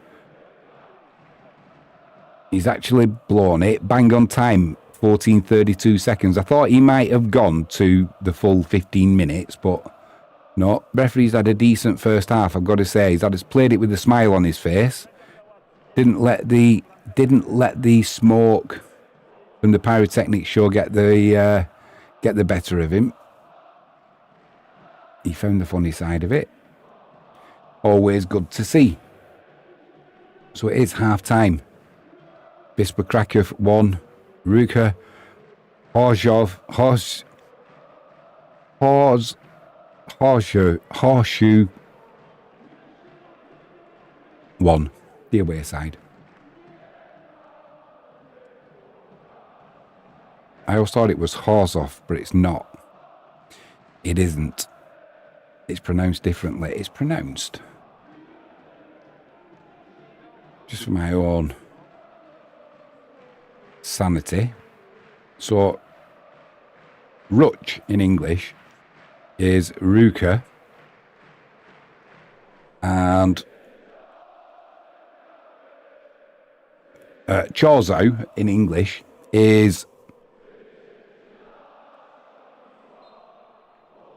He's actually blown it. Bang on time. 14:32 seconds. I thought he might have gone to the full 15 minutes, but... No, referee's had a decent first half, I've got to say. He's played it with a smile on his face. Didn't let the smoke from the pyrotechnic show get the better of him. He found the funny side of it. Always good to see. So it is half time. Wisla Krakow 1, Ruch Chorzow 1, the away side. I always thought it was Chorzow, but it's not. It isn't. It's pronounced differently. It's pronounced, just for my own sanity. So, Ruch in English is Rucha, and Chorzow in English is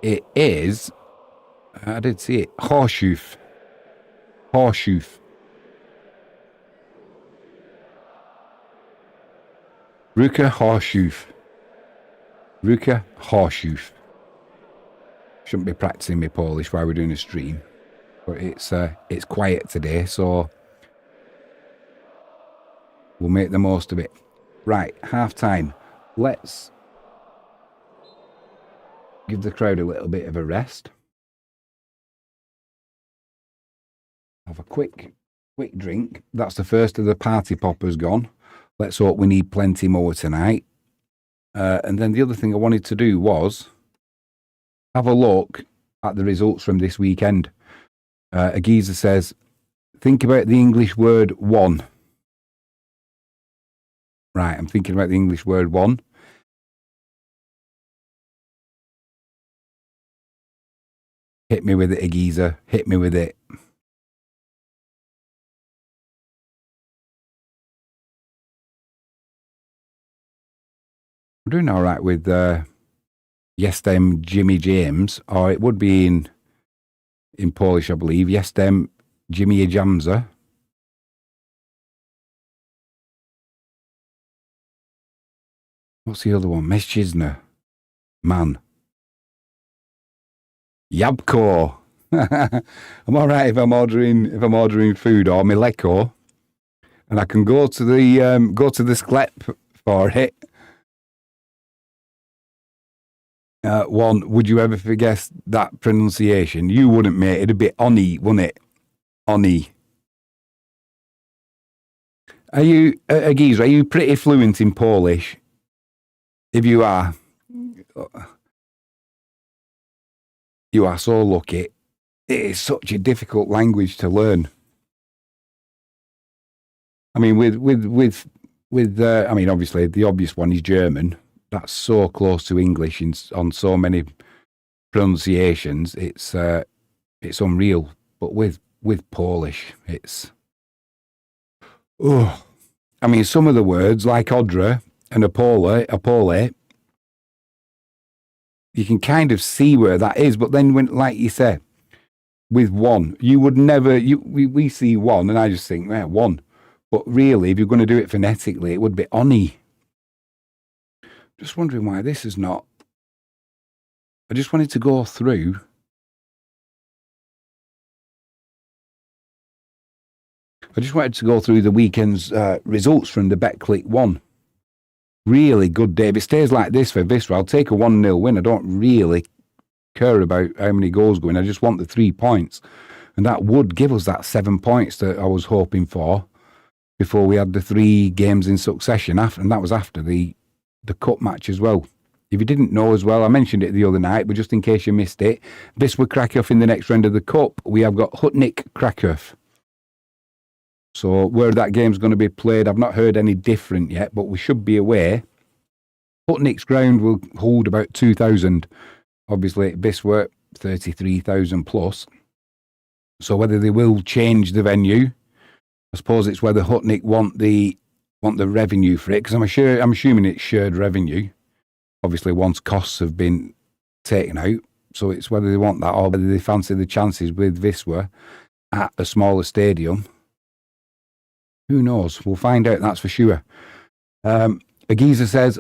I did see it, Chorzow. Ruch Chorzow. Shouldn't be practicing my Polish while we're doing a stream, but it's quiet today, so we'll make the most of it. Right, half time. Let's give the crowd a little bit of a rest. Have a quick drink. That's the first of the party poppers gone. Let's hope we need plenty more tonight. And then the other thing I wanted to do was have a look at the results from this weekend. Agiza says, think about the English word one. Right, I'm thinking about the English word one. Hit me with it, Agiza. Hit me with it. We're doing all right with Jestem Jimmy James, or it would be in Polish, I believe. Jestem Jimmy Jamza. What's the other one? Meszczyzna. Man. Jabko. I'm all right if I'm ordering food, or Mileko, and I can go to the sklep for it. One, would you ever forget that pronunciation? You wouldn't, mate. It'd be Oni, wouldn't it? Oni. Are you, Geezer, are you pretty fluent in Polish? If you are, you are so lucky. It is such a difficult language to learn. I mean, I mean, obviously the obvious one is German. That's so close to English on so many pronunciations. It's unreal. But with Polish, it's I mean, some of the words like Odra and Apole, you can kind of see where that is. But then, when, like you said, with one, you would never. We see one, and I just think, one. But really, if you're going to do it phonetically, it would be Oni. Just wondering why this is not. I just wanted to go through. I just wanted to go through the weekend's results from the Betclic 1. Really good day. If it stays like this for Wisla, I'll take a 1-0 win. I don't really care about how many goals go in. I just want the 3 points. And that would give us that 7 points that I was hoping for before we had the 3 games in succession. And that was after the cup match as well. If you didn't know as well, I mentioned it the other night, but just in case you missed it, Wisla Krakow in the next round of the cup, we have got Ruch Krakow. So where that game's going to be played, I've not heard any different yet, but we should be aware. Ruch's ground will hold about 2,000. Obviously, Wisla 33,000 plus. So whether they will change the venue, I suppose it's whether Ruch want the revenue for it, because I'm assuming it's shared revenue. Obviously, once costs have been taken out, so it's whether they want that or whether they fancy the chances with Wisla at a smaller stadium. Who knows? We'll find out, that's for sure. Agiza says,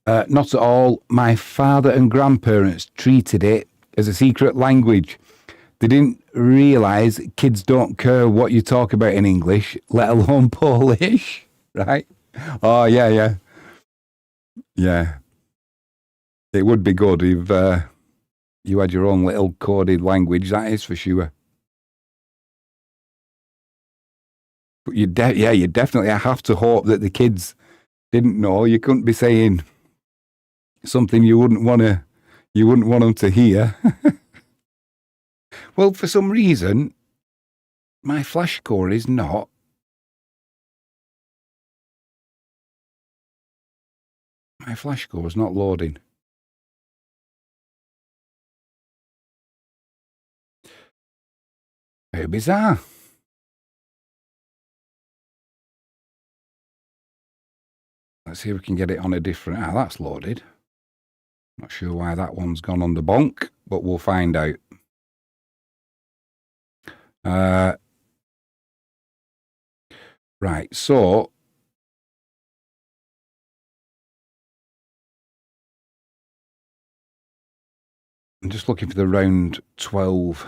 not at all. My father and grandparents treated it as a secret language. They didn't realise kids don't care what you talk about in English, let alone Polish, right? Oh, yeah. Yeah. It would be good if you had your own little coded language, that is for sure. But you definitely have to hope that the kids didn't know. You couldn't be saying something you wouldn't want them to hear. Well, for some reason, my Flashscore is not. My Flashscore is not loading. Very bizarre. Let's see if we can get it on a different. That's loaded. Not sure why that one's gone on the bonk, but we'll find out. Right, so I'm just looking for the round 12.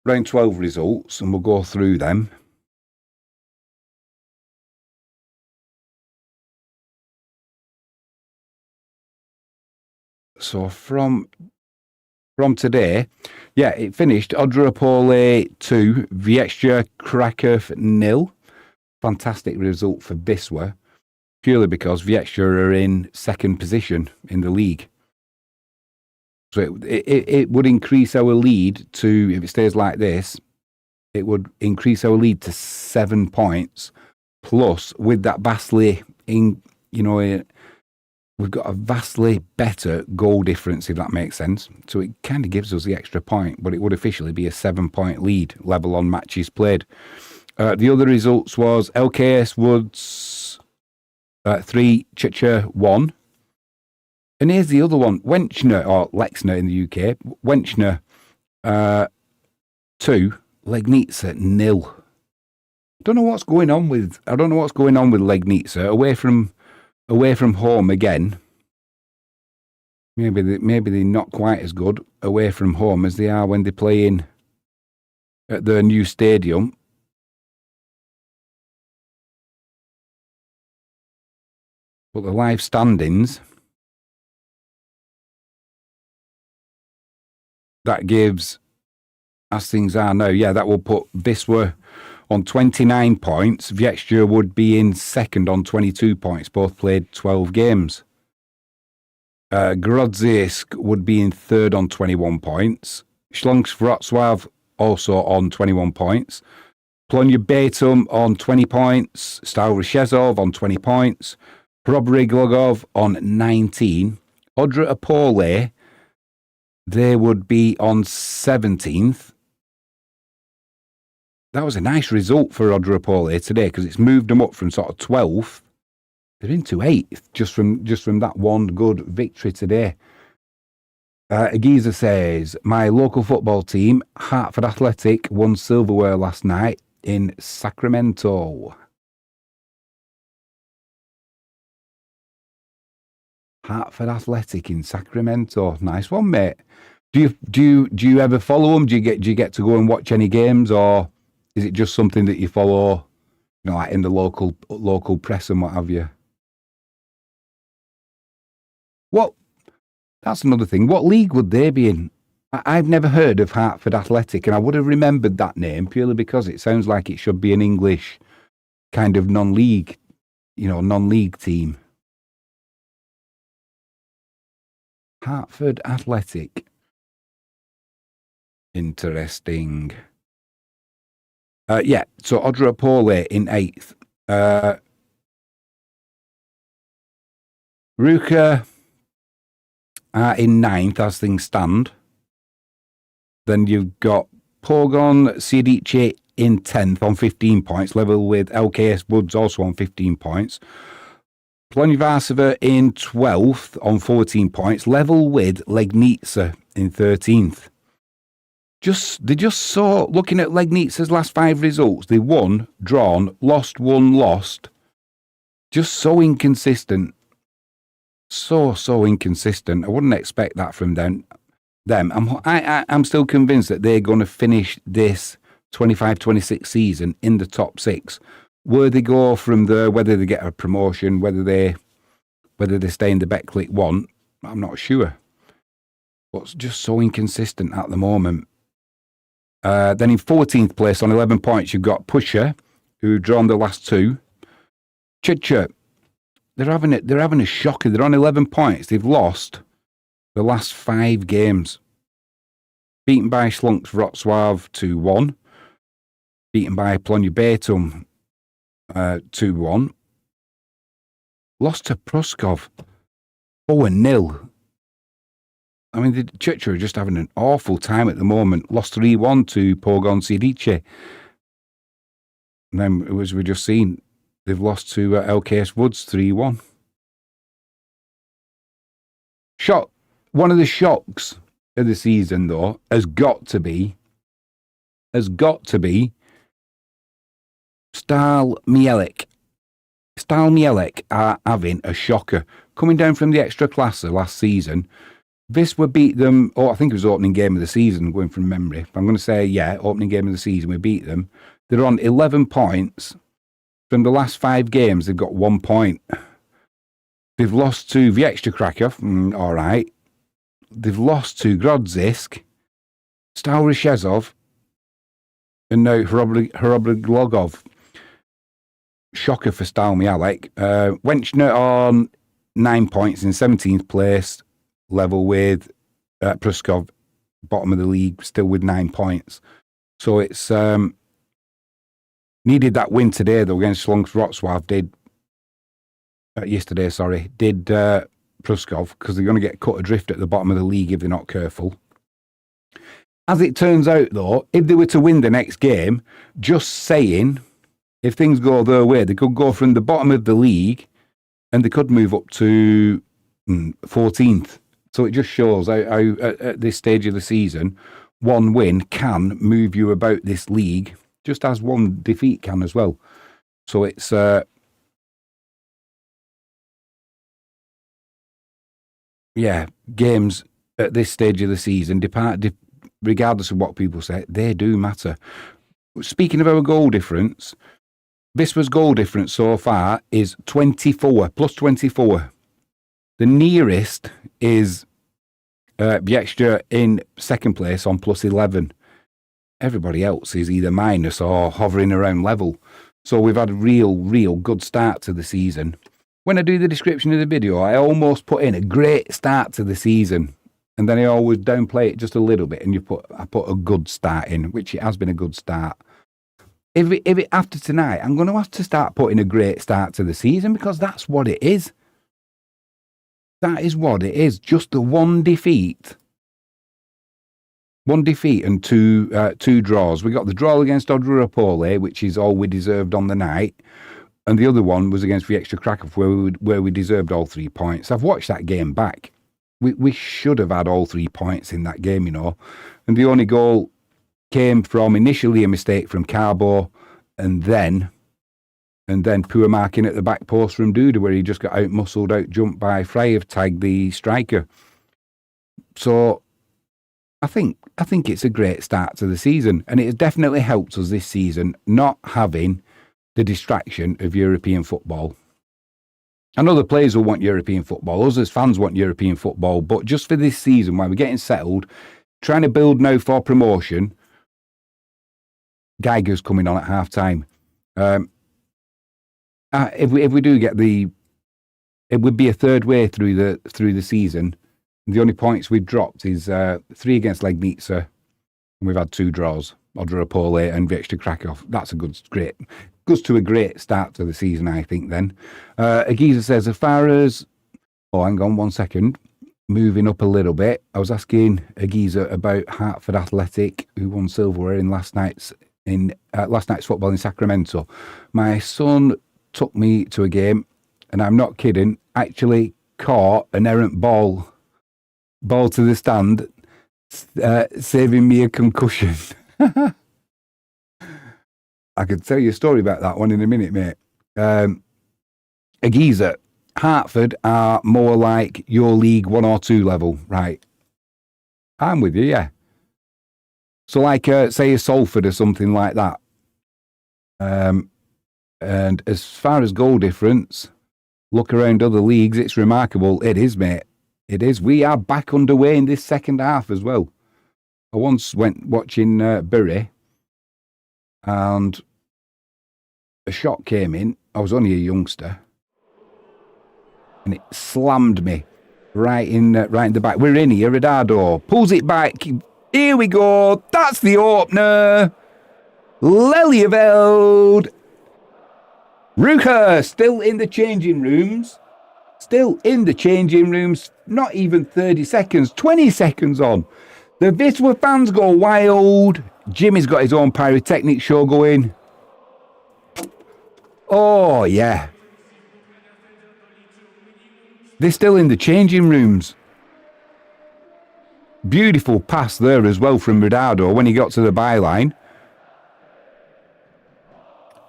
Round 12 results, and we'll go through them. So from today, it finished. Odra 2, Wieczysta Krakow 0. Fantastic result for Wisla, purely because Wieczysta are in second position in the league. So it would increase our lead to, if it stays like this, it would increase our lead to 7 points. Plus, with that we've got a vastly better goal difference, if that makes sense. So it kind of gives us the extra point, but it would officially be a 7-point lead, level on matches played. The other results was LKS Woods 3, Chicha 1. And here's the other one, Wenchner, or Lexner in the UK, Wenchner 2, Legnica 0. I don't know what's going on with Legnica away from home again. Maybe they're not quite as good away from home as they are when they're playing at their new stadium. But the live standings, that gives as things are now, yeah, that will put Wisła on 29 points. Wieczysta would be in second on 22 points. Both played 12 games. Grodzisk would be in third on 21 points. Śląsk Wrocław also on 21 points. Polonia Bytom on 20 points. Stal Rzeszów on 20 points. Chrobrý Głogów on 19. Odra Opole, they would be on 17th. That was a nice result for Odra Opole today because it's moved them up from sort of 12th. They're into 8th just from that one good victory today. Agiza says, my local football team, Hartford Athletic, won silverware last night in Sacramento. Hartford Athletic in Sacramento. Nice one, mate. Do you ever follow them? Do you get to go and watch any games, or is it just something that you follow, like in the local press and what have you? What? That's another thing. What league would they be in? I've never heard of Hartford Athletic, and I would have remembered that name purely because it sounds like it should be an English kind of non-league team. Hartford Athletic. Interesting. Yeah, so Odra Opole in 8th. Rucha are in 9th as things stand. Then you've got Pogoń Siedice in 10th on 15 points, level with LKS Woods also on 15 points. Polonia Varsova in 12th on 14 points, level with Legnica in 13th. Looking at Legnica's last 5 results, they won, drawn, lost, won, lost. Just so inconsistent. So inconsistent. I wouldn't expect that from them. I'm still convinced that they're going to finish this 25-26 season in the top 6. Where they go from there, whether they get a promotion, whether they stay in the Betclic 1, I'm not sure. But it's just so inconsistent at the moment. Then in 14th place on 11 points, you've got Pusher, who drawn the last 2. Chicha, they're having a shocker. They're on 11 points. They've lost the last 5 games. Beaten by Śląsk Wrocław 2-1. Beaten by Polonia Bytom 2-1. Lost to Pruszków 4-0. I mean, the Chicha are just having an awful time at the moment. Lost 3-1 to Pogoń Siedice. And then, as we just seen, they've lost to LKS Woods 3-1. One of the shocks of the season, though, has got to be Stal Mielec. Stal Mielec are having a shocker. Coming down from the Ekstraklasa last season, Wisła beat them, I think it was opening game of the season, going from memory. I'm going to say, yeah, opening game of the season, we beat them. They're on 11 points. From the last 5 games, they've got 1 point. They've lost to Wisla Krakow, all right. They've lost to Grodzisk, Stal Rzeszów, and now Chrobrý Głogów. Shocker for Stal Mielec. Wieczysta on 9 points in 17th place, level with Pruszków, bottom of the league, still with 9 points. So it's needed that win today, though, against Śląsk Wrocław. Did Pruszków, because they're going to get cut adrift at the bottom of the league if they're not careful. As it turns out, though, if they were to win the next game, just saying, if things go their way, they could go from the bottom of the league and they could move up to 14th. So it just shows how at this stage of the season, one win can move you about this league, just as one defeat can as well. So it's games at this stage of the season, regardless of what people say, they do matter. Speaking of our goal difference, Wisła's goal difference so far is 24, plus 24. The nearest is Wieczysta in second place on plus 11. Everybody else is either minus or hovering around level. So we've had a real good start to the season. When I do the description of the video, I almost put in a great start to the season. And then I always downplay it just a little bit, and I put a good start in, which it has been a good start. If it after tonight, I'm going to have to start putting a great start to the season, because that's what it is. That is what it is. Just the one defeat. One defeat and two draws. We got the draw against Odra, which is all we deserved on the night. And the other one was against Wieczysta Krakow, where we deserved all 3 points. I've watched that game back. We should have had all 3 points in that game, you know. And the only goal came from initially a mistake from Carbo, and then poor marking at the back post from Duda, where he just got out-muscled, out-jumped by Fryev, tagged the striker. So I think it's a great start to the season, and it has definitely helped us this season not having the distraction of European football. I know the players will want European football. Us as fans want European football, but just for this season, while we're getting settled, trying to build now for promotion, Geiger's coming on at half time. If we do get it would be a third way through the season. The only points we've dropped is 3 against Legnica, and we've had 2 draws, Odra and Wieczysta Krakow. That's goes to a great start to the season, I think. Then Agiza says, as far as hang on 1 second, moving up a little bit. I was asking Agiza about Hartford Athletic, who won silverware in last night's football in Sacramento. My son took me to a game, and I'm not kidding, actually caught an errant ball to the stand, saving me a concussion. I could tell you a story about that one in a minute, mate. Agiza, Hartford are more like your League 1 or 2 level, right? I'm with you, yeah. So like, say a Salford or something like that. And as far as goal difference, look around other leagues, it's remarkable. It is, mate. It is. We are back underway in this second half as well. I once went watching Bury, and a shot came in. I was only a youngster, and it slammed me right in the back. We're in here. Radado pulls it back. Here we go. That's the opener. Lelyveld. Rucher still in the changing rooms. Not even 30 seconds. 20 seconds on. The Wisla fans go wild. Jimmy's got his own pyrotechnic show going. Oh, yeah. They're still in the changing rooms. Beautiful pass there as well from Radado when he got to the byline.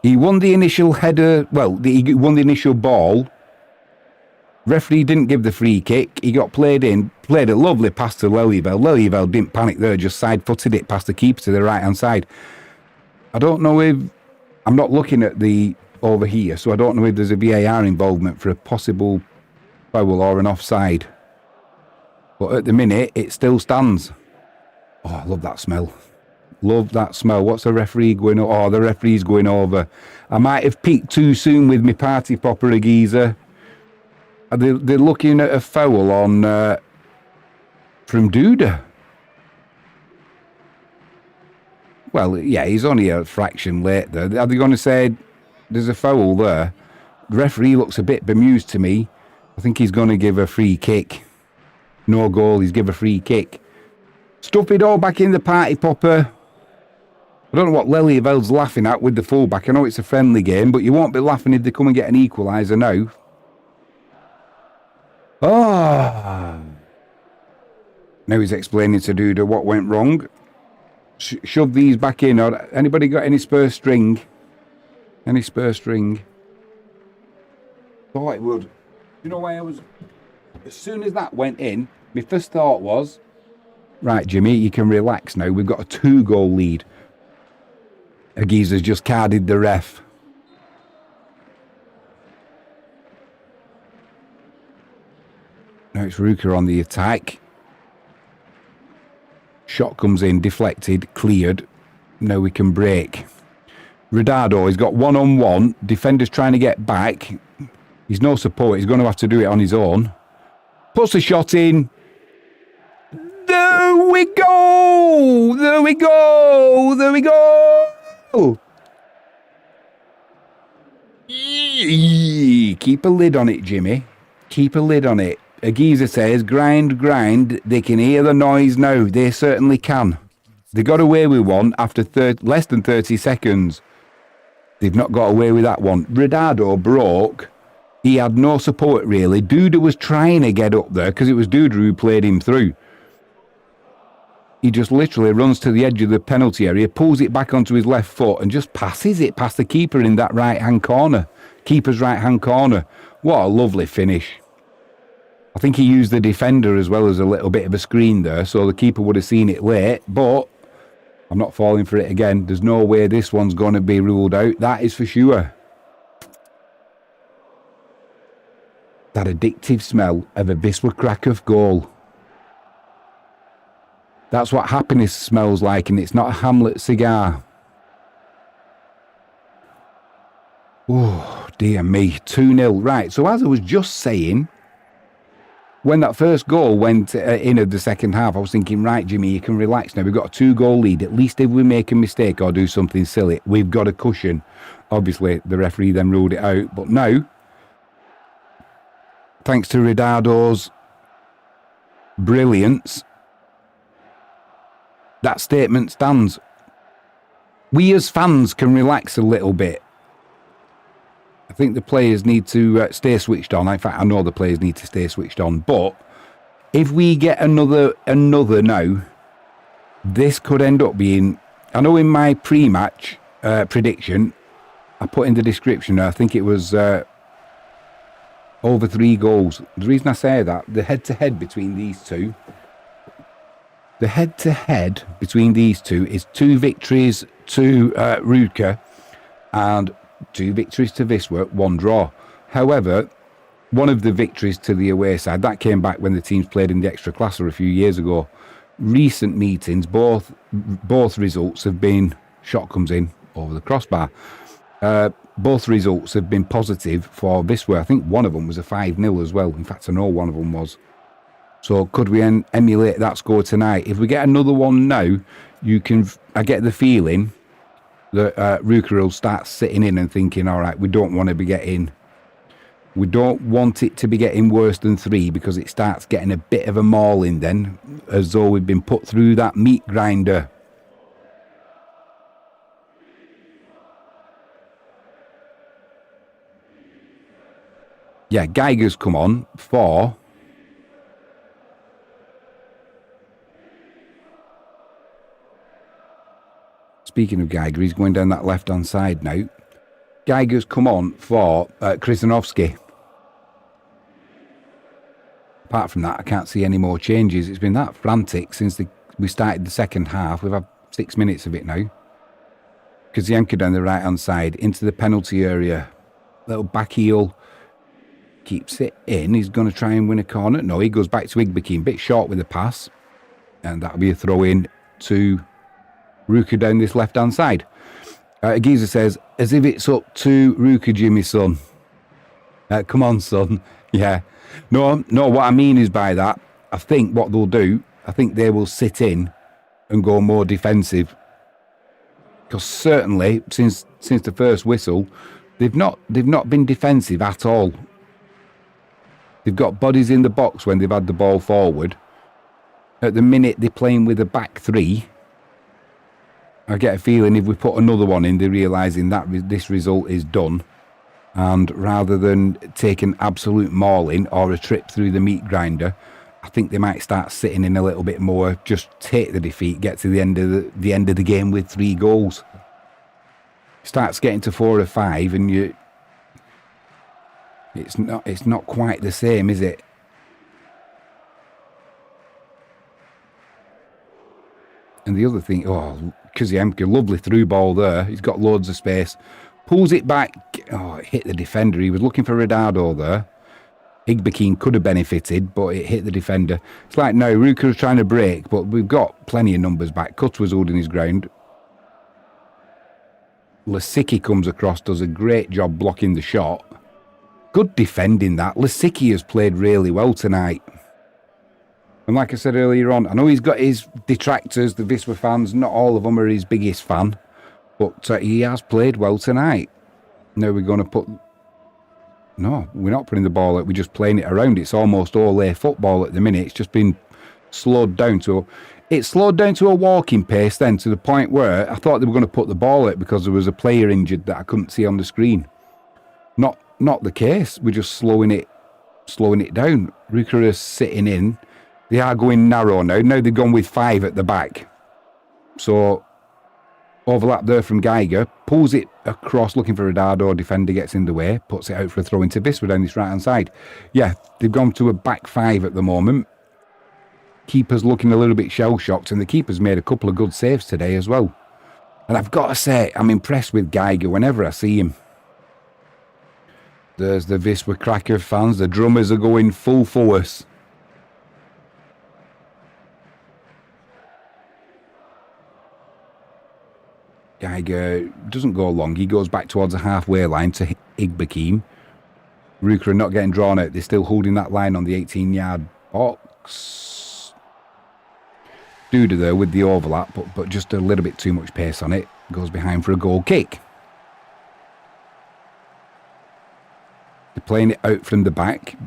He won the initial header. Well, he won the initial ball. Referee didn't give the free kick. He got played in. Played a lovely pass to Lelyveld. Lelyveld didn't panic there, just side-footed it past the keeper to the right-hand side. I don't know if... I'm not looking at the over here, so I don't know if there's a VAR involvement for a possible foul or an offside. But at the minute, it still stands. Oh, I love that smell. Love that smell. What's the referee going over? Oh, the referee's going over. I might have peaked too soon with my party popper, a geezer. They're looking at a foul on from Duda. Well, yeah, he's only a fraction late there. Are they going to say there's a foul there? The referee looks a bit bemused to me. I think he's going to give a free kick. No goal, he's give a free kick. Stuff it all back in the party popper. I don't know what Lelyveld's laughing at with the fullback. I know it's a friendly game, but you won't be laughing if they come and get an equaliser now. Oh. Now he's explaining to Duda what went wrong. Shove these back in. Or anybody got any spare string? Any spare string? Thought it would. You know why I was... As soon as that went in, my first thought was, right, Jimmy, you can relax now. We've got a 2-goal lead. Agizer's just carded the ref. Now it's Rucher on the attack. Shot comes in, deflected, cleared. Now we can break. Rodado, he's got one-on-one. Defender's trying to get back. He's no support. He's going to have to do it on his own. Puts the shot in. There we go! There we go! There we go! Keep a lid on it, Jimmy. Keep a lid on it. A geezer says, grind, grind. They can hear the noise now. They certainly can. They got away with one after less than 30 seconds. They've not got away with that one. Rodado broke. He had no support, really. Duda was trying to get up there because it was Duda who played him through. He just literally runs to the edge of the penalty area, pulls it back onto his left foot and just passes it past the keeper in that right-hand corner. Keeper's right-hand corner. What a lovely finish. I think he used the defender as well as a little bit of a screen there, so the keeper would have seen it late, but I'm not falling for it again. There's no way this one's going to be ruled out. That is for sure. That addictive smell of a Wisla Krakow goal. That's what happiness smells like, and it's not a Hamlet cigar. Oh, dear me. 2-0. Right, so as I was just saying, when that first goal went in of the second half, I was thinking, right, Jimmy, you can relax now. We've got a 2-goal lead. At least if we make a mistake or do something silly, we've got a cushion. Obviously, the referee then ruled it out. But now, thanks to Rodado's brilliance, that statement stands. We as fans can relax a little bit. I think the players need to stay switched on. In fact, I know the players need to stay switched on. But if we get another now, this could end up being... I know in my pre-match prediction, I put in the description, I think it was over 3 goals. The reason I say that, the head-to-head between these two... The head-to-head between these two is 2 victories to Ruch and 2 victories to Wisła, 1 draw. However, one of the victories to the away side, that came back when the teams played in the extra classer a few years ago. Recent meetings, both results have been... Shot comes in over the crossbar. Both results have been positive for Wisła. I think one of them was a 5-0 as well. In fact, I know one of them was. So could we emulate that score tonight? If we get another one now, I get the feeling that Ruch will start sitting in and thinking, all right, we don't want it to be getting worse than 3 because it starts getting a bit of a mauling then, as though we've been put through that meat grinder. Yeah, Geiger's come on for... Speaking of Geiger, he's going down that left-hand side now. Geiger's come on for Krzyzanowski. Apart from that, I can't see any more changes. It's been that frantic since we started the second half. We've had 6 minutes of it now. Kaziemka down the right-hand side into the penalty area. Little back heel. Keeps it in. He's going to try and win a corner. No, he goes back to Igbekin. Bit short with the pass. And that'll be a throw-in to... Ruch down this left-hand side. Geezer says, as if it's up to Ruch, Jimmy, son. Come on, son. Yeah. No, what I mean is by that, I think what they'll do, I think they will sit in and go more defensive. Because certainly, since the first whistle, they've not been defensive at all. They've got bodies in the box when they've had the ball forward. At the minute, they're playing with a back 3. I get a feeling if we put another one in, they're realising that this result is done. And rather than take an absolute mauling or a trip through the meat grinder, I think they might start sitting in a little bit more, just take the defeat, get to the end of the game with 3 goals. Starts getting to 4 or 5 and it's not quite the same, is it? And the other thing, Kaziemka, lovely through ball there. He's got loads of space. Pulls it back. Oh, it hit the defender. He was looking for Rodado there. Igbekin could have benefited, but it hit the defender. It's like, no, Ruch was trying to break, but we've got plenty of numbers back. Kut was holding his ground. Lisicky comes across, does a great job blocking the shot. Good defending that. Lisicky has played really well tonight. And like I said earlier on, I know he's got his detractors, the Wisła fans. Not all of them are his biggest fan. But he has played well tonight. Now we're going to put... No, we're not putting the ball out. We're just playing it around. It's almost all air football at the minute. It's just been slowed down to... It slowed down to a walking pace then, to the point where I thought they were going to put the ball out because there was a player injured that I couldn't see on the screen. Not the case. We're just slowing it down. Ruch is sitting in. They are going narrow now. Now they've gone with 5 at the back. So, overlap there from Geiger. Pulls it across, looking for a Dado. Defender gets in the way. Puts it out for a throw into Wisła down this right-hand side. Yeah, they've gone to a back 5 at the moment. Keeper's looking a little bit shell-shocked, and the keeper's made a couple of good saves today as well. And I've got to say, I'm impressed with Geiger whenever I see him. There's the Wisla Krakow fans. The drummers are going full force. Geiger doesn't go long. He goes back towards the halfway line to Igbekim. Ruch are not getting drawn out. They're still holding that line on the 18-yard box. Duda there with the overlap, but just a little bit too much pace on it. Goes behind for a goal kick. They're playing it out from the back.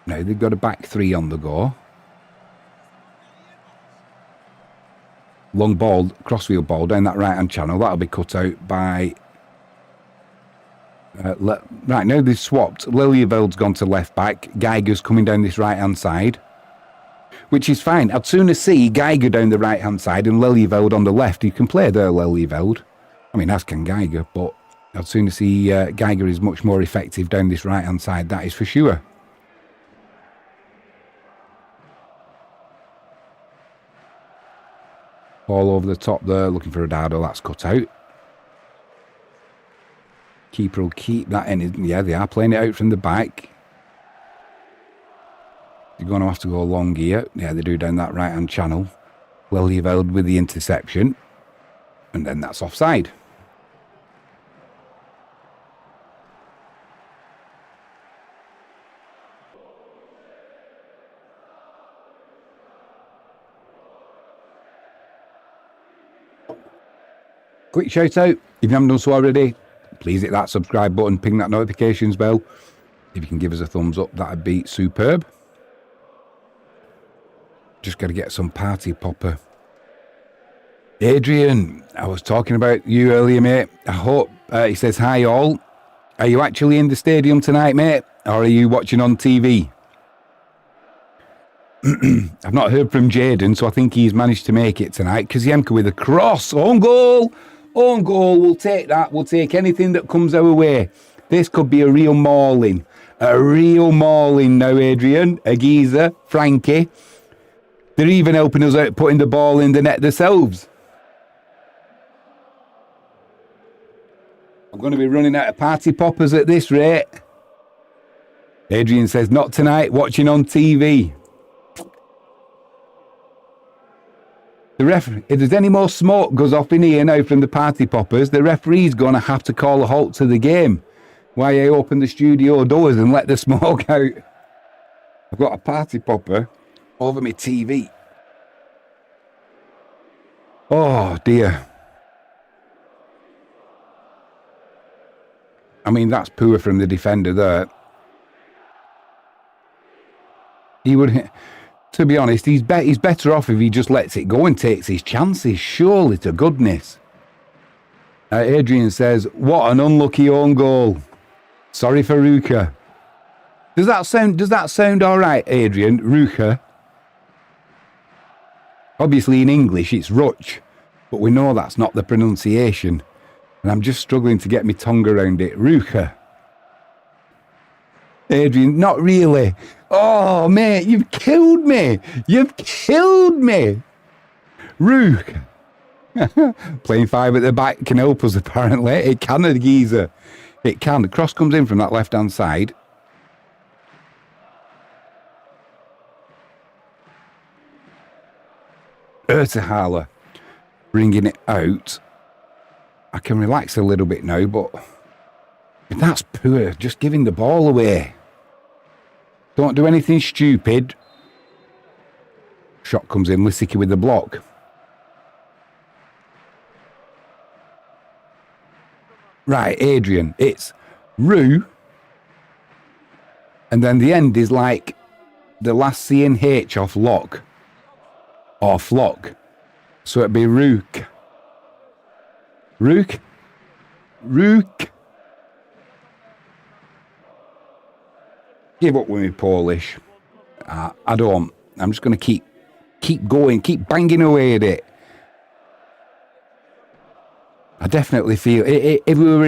Now they've got a back 3 on the go. Long ball, crossfield ball down that right-hand channel. That'll be cut out by... right, now they've swapped. Liljeveld's gone to left back. Geiger's coming down this right-hand side. Which is fine. I'd sooner see Geiger down the right-hand side and Liljeveld on the left. You can play there, Liljeveld. I mean, as can Geiger, but I'd sooner see Geiger is much more effective down this right-hand side. That is for sure. Ball over the top there, looking for a Dado. That's cut out. Keeper will keep that in. Yeah, they are playing it out from the back. They're going to have to go long here. Yeah, they do down that right-hand channel. Liljeveld with the interception. And then that's offside. Quick shout out, if you haven't done so already, please hit that subscribe button, ping that notifications bell. If you can give us a thumbs up, that'd be superb. Just got to get some party popper. Adrian, I was talking about you earlier, mate. I hope, he says, hi all. Are you actually in the stadium tonight, mate? Or are you watching on TV? I've not heard from Jaden, so I think he's managed to make it tonight. Kaziemka with a cross. Own goal. Own goal. We'll take that. We'll take anything that comes our way. This could be a real mauling. A real mauling now, Adrian. Agiza, Frankie. They're even helping us out putting the ball in the net themselves. I'm going to be running out of party poppers at this rate. Adrian says, not tonight, watching on TV. The referee, if there's any more smoke goes off in here now from the party poppers, the referee's going to have to call a halt to the game while I open the studio doors and let the smoke out. I've got a party popper over my TV. Oh, dear. I mean, that's poor from the defender there. He would... To be honest, he's better off if he just lets it go and takes his chances, surely to goodness. Adrian says, what an unlucky own goal. Sorry for Ruch. Does that sound all right, Adrian? Ruch? Obviously in English it's Ruch, but we know that's not the pronunciation. And I'm just struggling to get my tongue around it. Ruch. Adrian, not really. Oh, mate, you've killed me. You've killed me. Ruch. Playing 5 at the back can help us, apparently. It can, a geezer. It can. The cross comes in from that left-hand side. Ertehala bringing it out. I can relax a little bit now, but that's poor. Just giving the ball away. Don't do anything stupid. Shot comes in, Lisicki with the block. Right, Adrian, it's Rue. And then the end is like the last C&H off lock. Or flock. So it'd be Ruch. Ruch. Ruch. Give up with me, Polish. I don't. I'm just going to keep going, keep banging away at it. I definitely feel if we were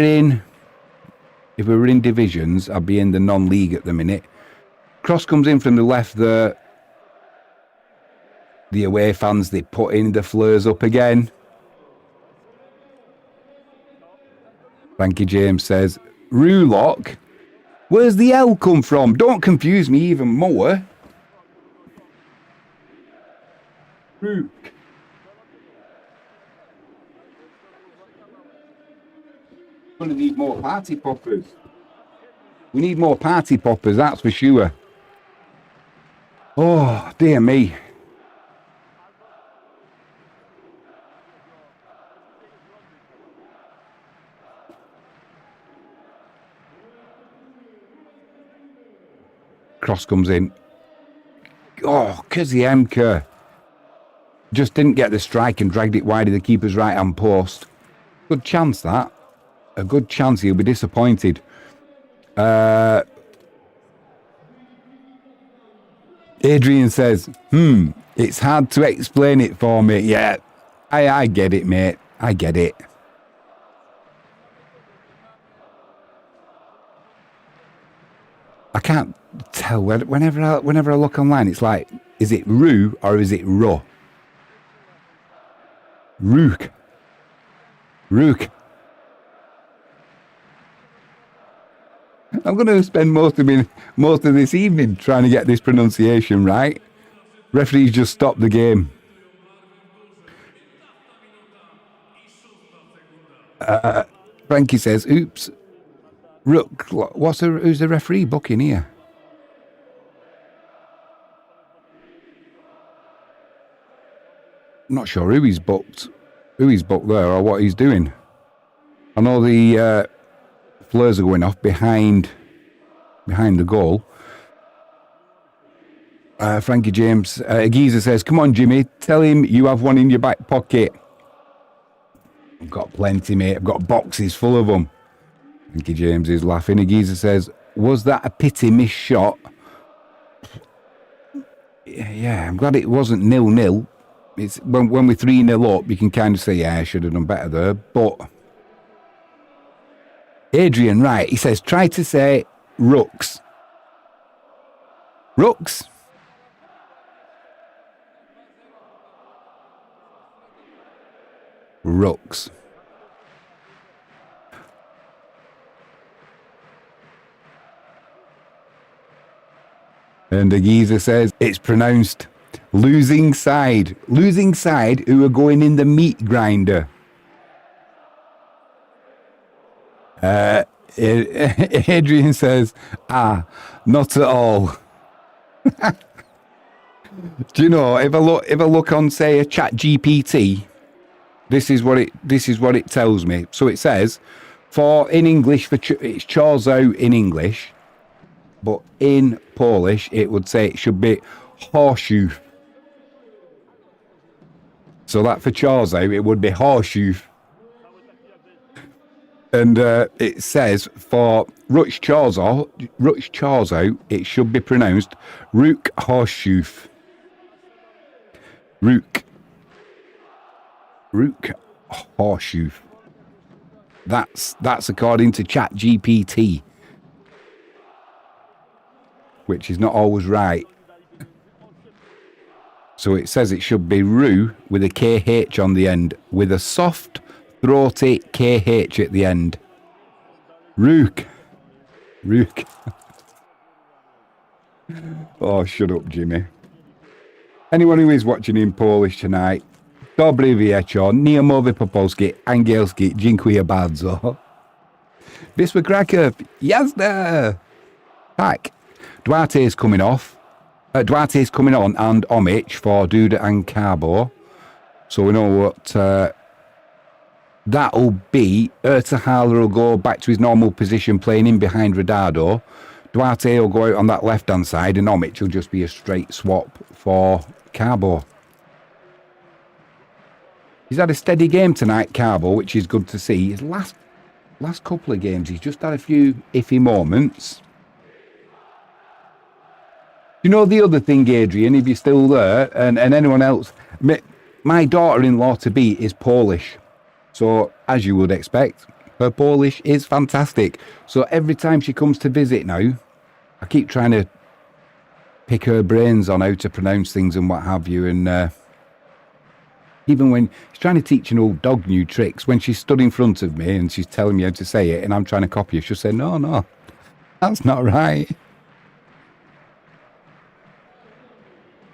in divisions, I'd be in the non-league at the minute. Cross comes in from the left. The away fans, they put in the flares up again. Frankie James says, Rulock, where's the L come from? Don't confuse me even more. Rook. Gonna need more party poppers. We need more party poppers, that's for sure. Oh, dear me. Cross comes in. Oh, Kaziemka. Just didn't get the strike and dragged it wide of the keeper's right-hand post. Good chance, that. A good chance. He'll be disappointed. Adrian says, it's hard to explain it for me. Yeah, I get it, mate. I get it. I can't tell. Whenever I look online, it's like, is it Rue or is it Ro? Ruch. Ruch. I'm going to spend most of this evening trying to get this pronunciation right. Referees just stopped the game. Frankie says, oops. Ruch, who's the referee booking here? I'm not sure who he's booked there or what he's doing. I know the flares are going off behind the goal. Frankie James, Geezer says, come on, Jimmy, tell him you have one in your back pocket. I've got plenty, mate. I've got boxes full of them. Frankie James is laughing. Geezer says, was that a pity missed shot? Yeah, I'm glad it wasn't 0-0. It's when we're 3-0 up, you can kind of say, yeah, I should have done better there. But Adrian, right, he says, try to say Rux. Rux? Rux. And the geezer says, it's pronounced losing side. Losing side who are going in the meat grinder. Adrian says, not at all. Do you know, if I look on, say, a chat GPT, this is what it tells me. So it says, in English, it's Chorzow in English, but in Polish, it would say it should be horseshoe. So that for Chorzow, it would be horseshoe. And it says for Ruch Chorzow, it should be pronounced Ruch Horseshoe. Ruch Horseshoe. That's according to Chat GPT, which is not always right. So it says it should be Rue with a KH on the end, with a soft, throaty KH at the end. Ruch. Oh, shut up, Jimmy. Anyone who is watching in Polish tonight, Dobry wieczór, nie mówię po polski, angielski, dziękuję bardzo. Wisla Krakow, jazda! Tak, Duarte's coming off. Duarte's coming on and Omic for Duda and Carbo. So we know what that'll be. Ertahala will go back to his normal position playing in behind Rodado. Duarte will go out on that left-hand side and Omic will just be a straight swap for Carbo. He's had a steady game tonight, Carbo, which is good to see. His last couple of games, he's just had a few iffy moments. You know the other thing, Adrian, if you're still there, and anyone else, my daughter-in-law-to-be is Polish. So, as you would expect, her Polish is fantastic. So every time she comes to visit now, I keep trying to pick her brains on how to pronounce things and what have you, and even when she's trying to teach an old dog new tricks, when she's stood in front of me and she's telling me how to say it and I'm trying to copy her, she'll say, no, that's not right.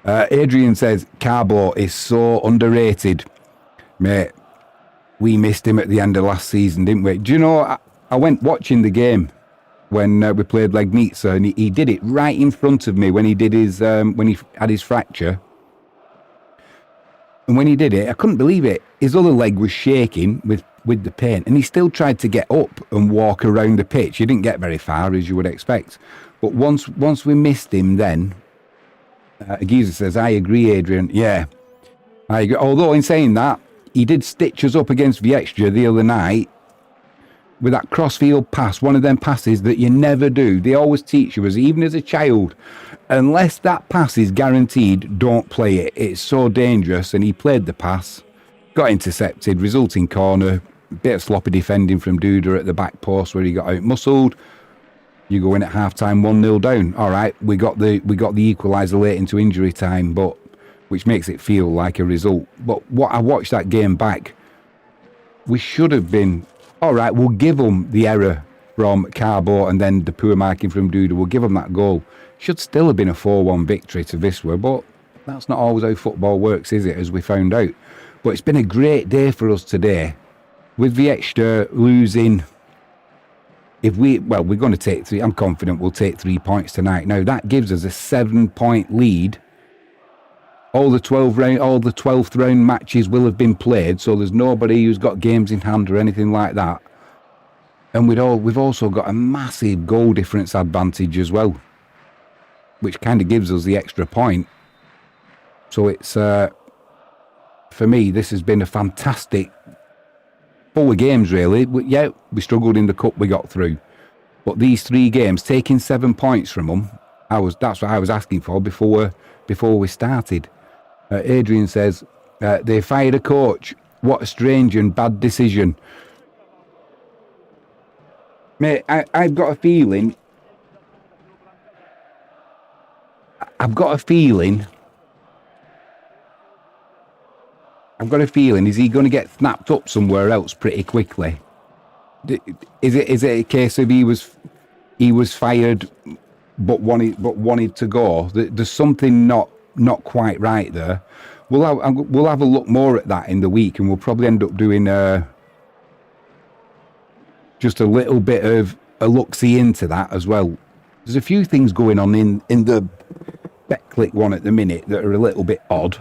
Adrian says, Carbo is so underrated. Mate, we missed him at the end of last season, didn't we? Do you know, I went watching the game when we played Legnica and he did it right in front of me when he did his, when he had his fracture. And when he did it, I couldn't believe it. His other leg was shaking with the pain, and he still tried to get up and walk around the pitch. He didn't get very far, as you would expect. But once we missed him then, Geezer says, I agree, Adrian. Yeah, I agree. Although in saying that, he did stitch us up against Wieczysta the other night with that crossfield pass, one of them passes that you never do. They always teach you, even as a child, unless that pass is guaranteed, don't play it. It's so dangerous. And he played the pass, got intercepted, resulting corner, bit of sloppy defending from Duda at the back post where he got out-muscled. You go in at half-time 1-0 down. All right, we got the equaliser late into injury time, but which makes it feel like a result. But what I watched that game back, we should have been, all right, we'll give them the error from Carbo and then the poor marking from Duda. We'll give them that goal. Should still have been a 4-1 victory to Wisla, but that's not always how football works, is it, as we found out. But it's been a great day for us today. With Wieczysta losing, we're going to take 3. I'm confident we'll take 3 points tonight. Now, that gives us a 7-point lead. All the 12th round matches will have been played, so there's nobody who's got games in hand or anything like that. And we've also got a massive goal difference advantage as well, which kind of gives us the extra point. So it's, for me, this has been a fantastic full of games, really. Yeah, we struggled in the cup, we got through. But these 3 games, taking 7 points from them, that's what I was asking for before we started. Adrian says, they fired a coach. What a strange and bad decision. Mate, I've got a feeling is he going to get snapped up somewhere else pretty quickly? Is it a case of he was fired but wanted to go? There's something not quite right there. We'll have a look more at that in the week, and we'll probably end up doing just a little bit of a look-see into that as well. There's a few things going on in the Betclic one at the minute that are a little bit odd.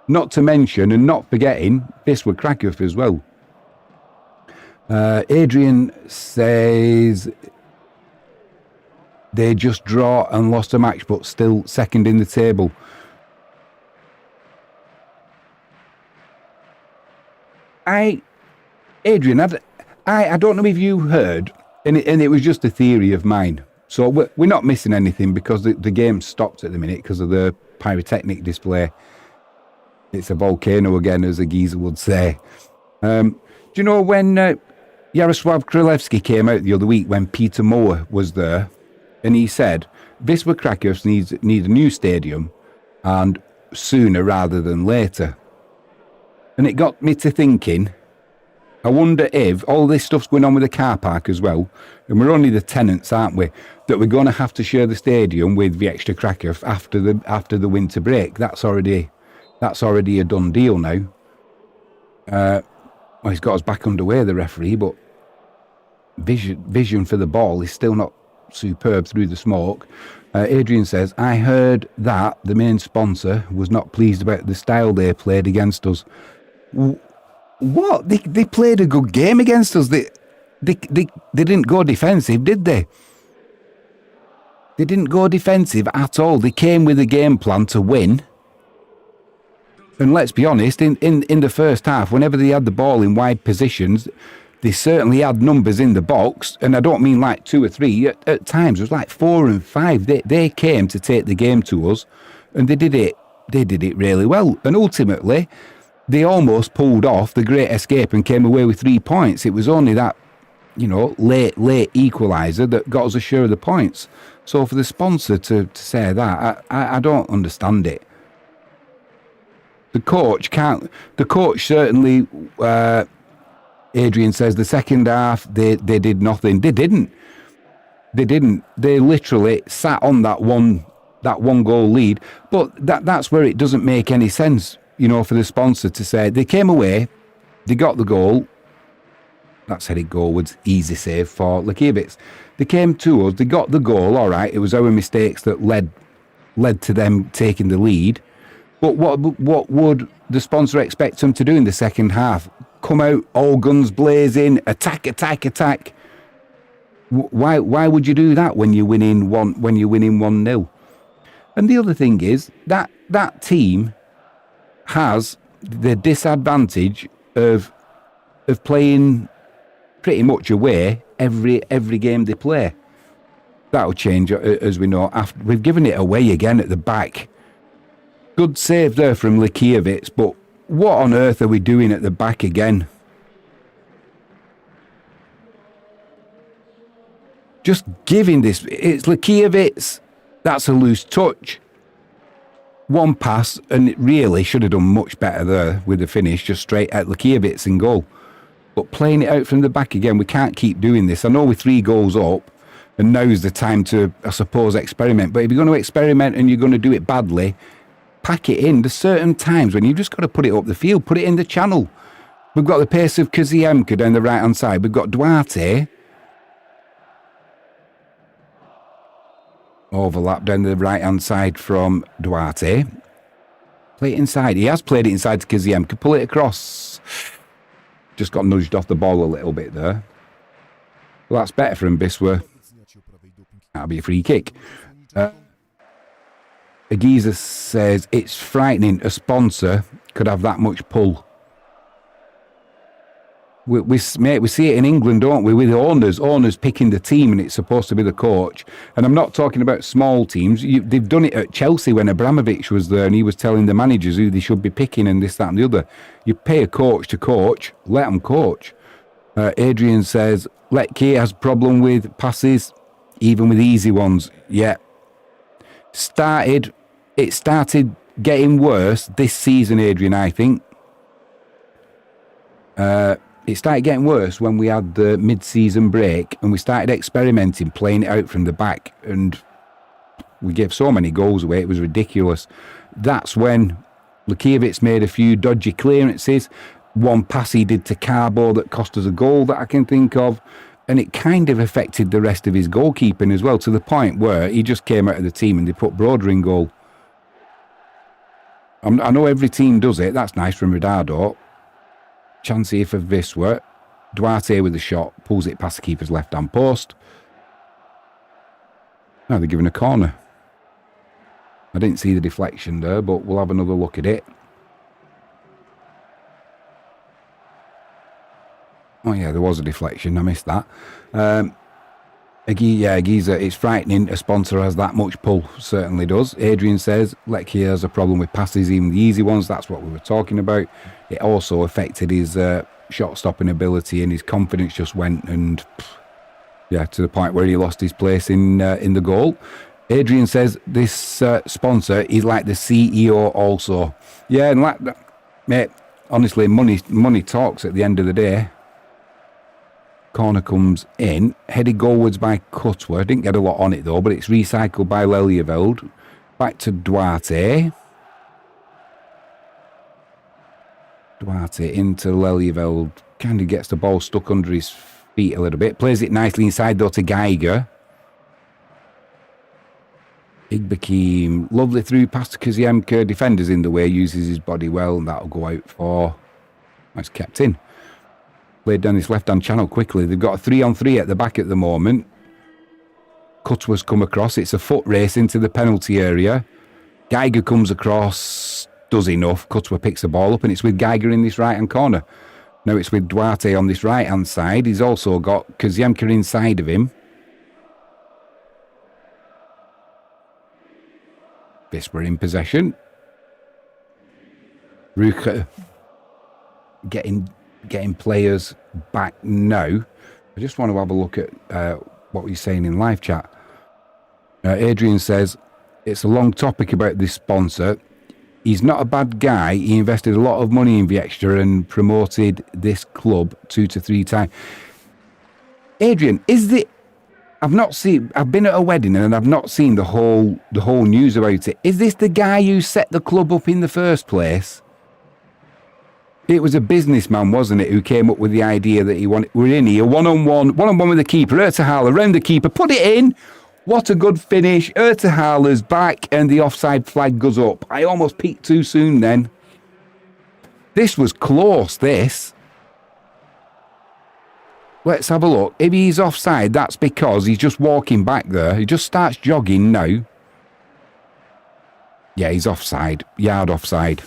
Not to mention, and not forgetting, Wisla Krakow as well. Adrian says they just draw and lost a match, but still second in the table. Adrian, I don't know if you heard, and it was just a theory of mine. So we're not missing anything because the game stopped at the minute because of the pyrotechnic display. It's a volcano again, as a geezer would say. Do you know when Yaroslav Krylewski came out the other week when Peter Moore was there, and he said Wisla Krakow needs a new stadium, and sooner rather than later. And it got me to thinking, I wonder if all this stuff's going on with the car park as well, and we're only the tenants, aren't we, that we're going to have to share the stadium with Wieczysta Krakow after the winter break. That's already That's already a done deal now. Well, he's got us back underway, the referee, but vision for the ball is still not superb through the smoke. Adrian says, I heard that the main sponsor was not pleased about the style they played against us. What? They played a good game against us. They didn't go defensive, did they? They didn't go defensive at all. They came with a game plan to win. And let's be honest, in the first half, whenever they had the ball in wide positions, they certainly had numbers in the box. And I don't mean like 2 or 3. At times, it was like 4 and 5. They came to take the game to us, and they did it. They did it really well. And ultimately, they almost pulled off the great escape and came away with 3 points. It was only that, late equaliser that got us a share of the points. So for the sponsor to say that, I don't understand it. The coach certainly, Adrian says, the second half, they did nothing. They didn't. They literally sat on that one goal lead. But that's where it doesn't make any sense, for the sponsor to say, they came away, they got the goal. That's headed goalwards, easy save for Lakiewicz. They came to us, they got the goal, all right, it was our mistakes that led to them taking the lead. But what would the sponsor expect them to do in the second half? Come out, all guns blazing, attack. Why would you do that when you're winning 1-0? And the other thing is that team has the disadvantage of playing pretty much away every game they play. That'll change, as we know. After we've given it away again at the back. Good save there from Lakiewicz, but what on earth are we doing at the back again? Just giving this... It's Lakiewicz. That's a loose touch. One pass, and it really should have done much better there with the finish, just straight at Lakiewicz in goal. But playing it out from the back again, we can't keep doing this. I know we're 3 goals up, and now's the time to, I suppose, experiment. But if you're going to experiment and you're going to do it badly... pack it in. There's certain times when you've just got to put it up the field, put it in the channel. We've got the pace of Kaziemka down the right-hand side. We've got Duarte. Overlap down the right-hand side from Duarte. Play it inside. He has played it inside to Kaziemka. Pull it across. Just got nudged off the ball a little bit there. Well, that's better for Mbiswa. That'll be a free kick. Agiza says, it's frightening a sponsor could have that much pull. We see it in England, don't we, with owners picking the team, and it's supposed to be the coach. And I'm not talking about small teams. They've done it at Chelsea when Abramovich was there, and he was telling the managers who they should be picking and this, that and the other. You pay a coach to coach, let them coach. Adrian says, Letke has problem with passes, even with easy ones. Yeah. It started getting worse this season, Adrian, I think. It started getting worse when we had the mid-season break and we started experimenting, playing it out from the back, and we gave so many goals away, it was ridiculous. That's when Lakiewicz made a few dodgy clearances. One pass he did to Carbo that cost us a goal that I can think of, and it kind of affected the rest of his goalkeeping as well, to the point where he just came out of the team and they put Broder in goal. I know every team does it. That's nice from Ridado. Chance here for Wisła. Duarte with a shot. Pulls it past the keeper's left-hand post. Now they're giving a corner. I didn't see the deflection there, but we'll have another look at it. Oh yeah, there was a deflection. I missed that. Giza, it's frightening a sponsor has that much pull. Certainly does. Adrian says Leckie has a problem with passes, even the easy ones. That's what we were talking about. It also affected his shot stopping ability, and his confidence just went, and yeah, to the point where he lost his place in the goal. Adrian says this sponsor is like the CEO also. Yeah, and like that, mate, honestly, money talks at the end of the day. Corner comes in, headed goalwards by Cutwer. Didn't get a lot on it though, but it's recycled by Lelyeveld. Back to Duarte. Duarte into Lelyveld. Kind of gets the ball stuck under his feet a little bit. Plays it nicely inside though to Geiger. Igbekim, lovely through pass to Kaziemka. Defender's in the way, uses his body well, and that'll go out for... It's kept in. Played down this left-hand channel quickly. They've got a 3-on-3 at the back at the moment. Cutwa's come across. It's a foot race into the penalty area. Geiger comes across, does enough. Cutwa picks the ball up, and it's with Geiger in this right-hand corner. Now it's with Duarte on this right-hand side. He's also got Kaziemka inside of him. Wisła in possession. Ruch getting players back now. I just want to have a look at what he's saying in live chat. Adrian says, it's a long topic about this sponsor. He's not a bad guy. He invested a lot of money in Wieczysta and promoted this club 2 to 3 times. Adrian, I've been at a wedding and I've not seen the whole news about it. Is this the guy who set the club up in the first place? It was a businessman, wasn't it, who came up with the idea that we're in here, one-on-one with the keeper, Ertehaler around the keeper, put it in. What a good finish. Ertehaler's back and the offside flag goes up. I almost peeked too soon then. This was close, this. Let's have a look. If he's offside, that's because he's just walking back there. He just starts jogging now. Yeah, he's offside. Yard offside.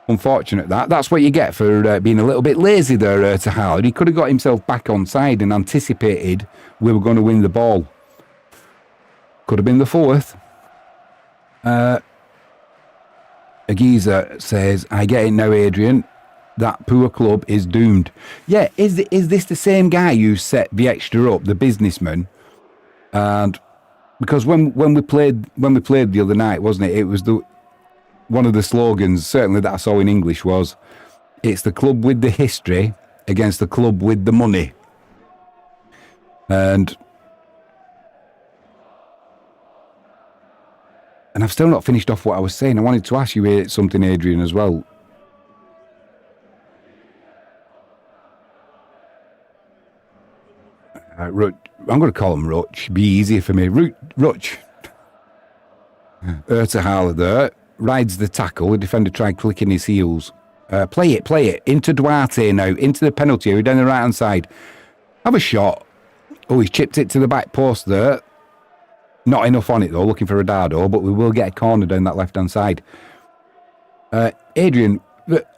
Unfortunate that. That's what you get for being a little bit lazy there, Ertehaler. He could have got himself back onside and anticipated we were going to win the ball. Could have been the fourth. Agiza says, I get it now, Adrian. That poor club is doomed. Yeah, is this the same guy who set Wieczysta up, the businessman? And because when we played the other night, wasn't it? It was one of the slogans, certainly that I saw in English, was, it's the club with the history against the club with the money. And I've still not finished off what I was saying. I wanted to ask you something, Adrian, as well. I'm going to call him Ruch. Be easier for me. Ruch. Ertehaler there. Rides the tackle. The defender tried clicking his heels. Play it. Into Duarte now. Into the penalty area down the right-hand side. Have a shot. Oh, he's chipped it to the back post there. Not enough on it, though. Looking for Radado, but we will get a corner down that left-hand side. Adrian,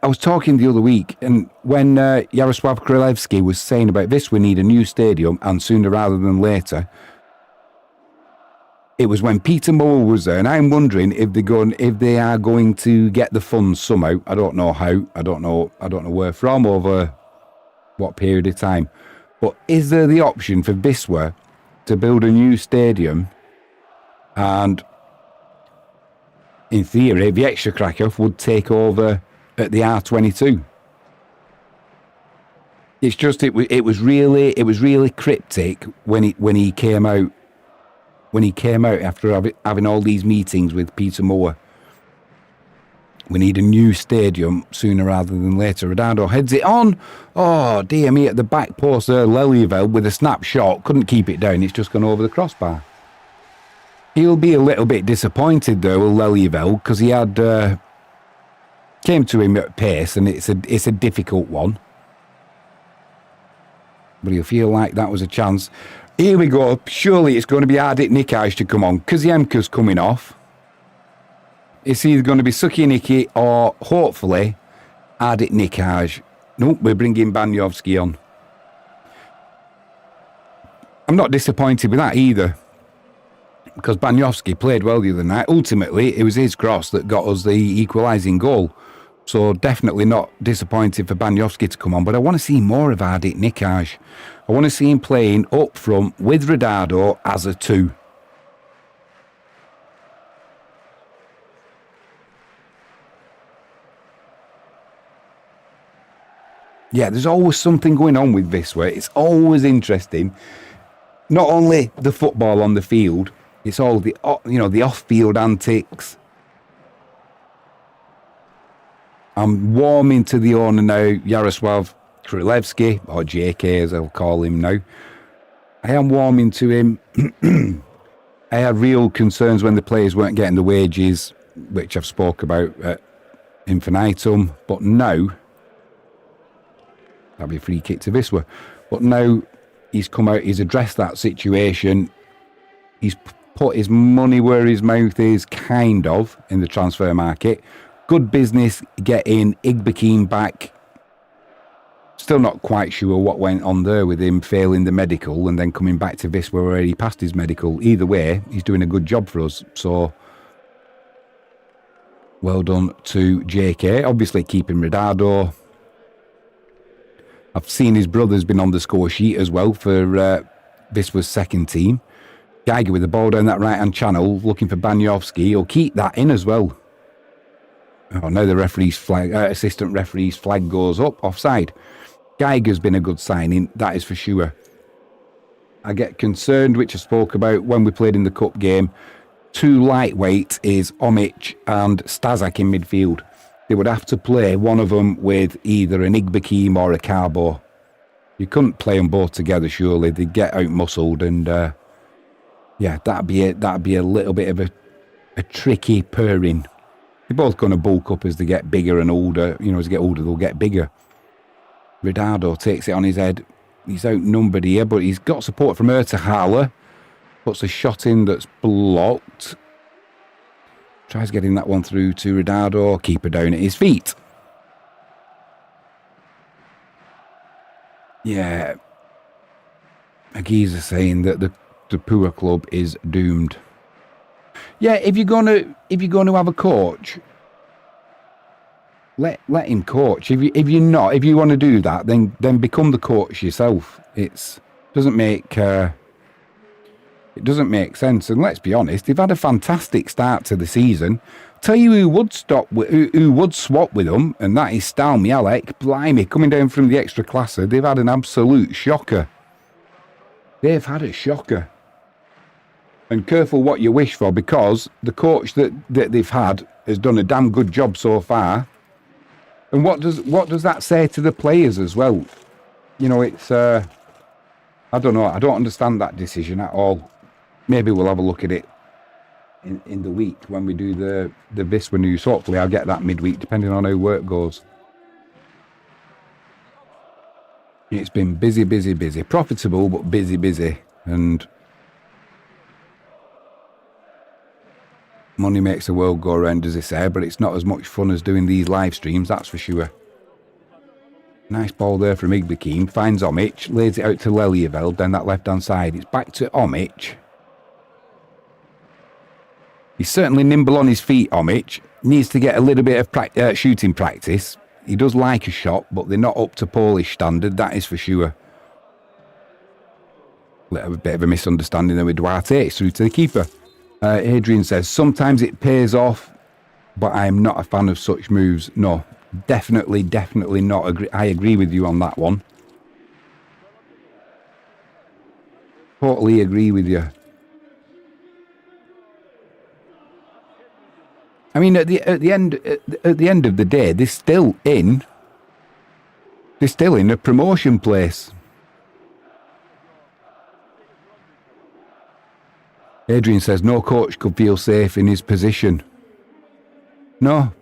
I was talking the other week, and when Jarosław Krylewski was saying about this, we need a new stadium, and sooner rather than later, it was when Peter Moore was there, and I'm wondering if they are going to get the funds somehow. I don't know how. I don't know where from, over what period of time. But is there the option for Wisła to build a new stadium, and in theory, Wisla Krakow would take over at the R22? It's just it was really cryptic when he came out. When he came out after having all these meetings with Peter Moore. We need a new stadium sooner rather than later. Radado heads it on. Oh, dear me, at the back post there, Lelyveld with a snapshot. Couldn't keep it down. It's just gone over the crossbar. He'll be a little bit disappointed, though, with Lelyveld, because he had... came to him at pace, and it's a difficult one. But he'll feel like that was a chance. Here we go. Surely it's going to be Ardit Nikaj to come on. Kaziemka's coming off. It's either going to be Suki Niki or, hopefully, Ardit Nikaj. Nope, we're bringing Banyovsky on. I'm not disappointed with that either, because Banyovsky played well the other night. Ultimately, it was his cross that got us the equalising goal. So definitely not disappointed for Banyovsky to come on. But I want to see more of Ardit Nikaj. I want to see him playing up front with Radado as a 2. Yeah, there's always something going on with Wisła. It's always interesting. Not only the football on the field, it's all the off-field antics. I'm warming to the owner now, Yaroslav Krylevsky, or JK as I'll call him now. I am warming to him. I had real concerns when the players weren't getting the wages, which I've spoke about at infinitum, but now, that'll be a free kick to Wisla, but now he's come out, he's addressed that situation, he's put his money where his mouth is, kind of, in the transfer market. Good business getting Igbekin back. Still not quite sure what went on there with him failing the medical and then coming back to Wisla where he passed his medical. Either way, he's doing a good job for us. So, well done to JK. Obviously keeping Ridado. I've seen his brother's been on the score sheet as well for Wisla's second team. Geiger with the ball down that right-hand channel, looking for Banyovsky. He'll keep that in as well. Oh, now the referee's flag, assistant referee's flag goes up, offside. Geiger's been a good signing, that is for sure. I get concerned, which I spoke about when we played in the cup game. Two lightweight is Omic and Stazak in midfield. They would have to play one of them with either an Igbekim or a Carbo. You couldn't play them both together, surely. They'd get out-muscled and, yeah, that'd be a little bit of a tricky pairing. They're both going to bulk up as they get bigger and older. You know, as they get older, they'll get bigger. Ridado takes it on his head. He's outnumbered here, but he's got support from Ertahala. Puts a shot in that's blocked. Tries getting that one through to Ridado. Keeper down at his feet. Yeah. Aguiza saying that the poor club is doomed. Yeah, if you're gonna have a coach, let him coach. If you want to do that, then become the coach yourself. It doesn't make sense. And let's be honest, they've had a fantastic start to the season. Tell you who would swap with them, and that is Stal Mielek. Blimey, coming down from the extra classer, they've had an absolute shocker. They've had a shocker. And careful what you wish for, because the coach that they've had has done a damn good job so far. And what does that say to the players as well? You know, it's I don't know. I don't understand that decision at all. Maybe we'll have a look at it in the week when we do the Wisla news. Hopefully I'll get that midweek, depending on how work goes. It's been busy. Profitable, but busy. And money makes the world go round, as they say, but it's not as much fun as doing these live streams, that's for sure. Nice ball there from Igbekin. Finds Omic, lays it out to Lelyeveld down that left-hand side. It's back to Omic. He's certainly nimble on his feet, Omic. Needs to get a little bit of shooting practice. He does like a shot, but they're not up to Polish standard, that is for sure. A little bit of a misunderstanding there with Duarte. It's through to the keeper. Adrian says, sometimes it pays off, but I am not a fan of such moves. No, definitely not. I agree with you on that one. Totally agree with you. I mean, at the end of the day, they're still in a promotion place. Adrian says no coach could feel safe in his position. No.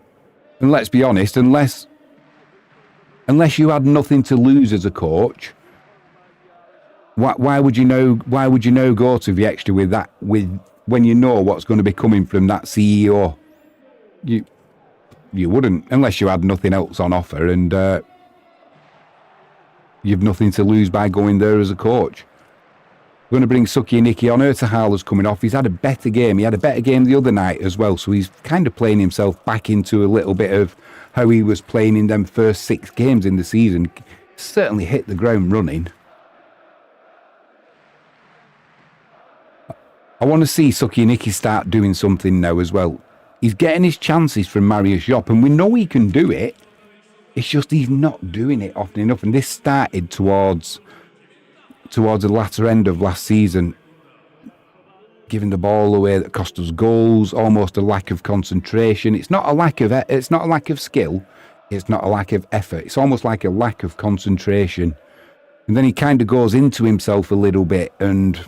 And let's be honest, unless you had nothing to lose as a coach, why would you know go to the extra with when you know what's going to be coming from that CEO? You wouldn't, unless you had nothing else on offer and you've nothing to lose by going there as a coach. We're going to bring Suki and Nicky on. Ertahala's coming off. He's had a better game. He had a better game the other night as well. So he's kind of playing himself back into a little bit of how he was playing in them first 6 games in the season. Certainly hit the ground running. I want to see Suki and Nicky start doing something now as well. He's getting his chances from Marius Jopp, and we know he can do it. It's just he's not doing it often enough. And this started towards the latter end of last season, giving the ball away that cost us goals, almost a lack of concentration. It's not a lack of skill. It's not a lack of effort. It's almost like a lack of concentration. And then he kind of goes into himself a little bit, and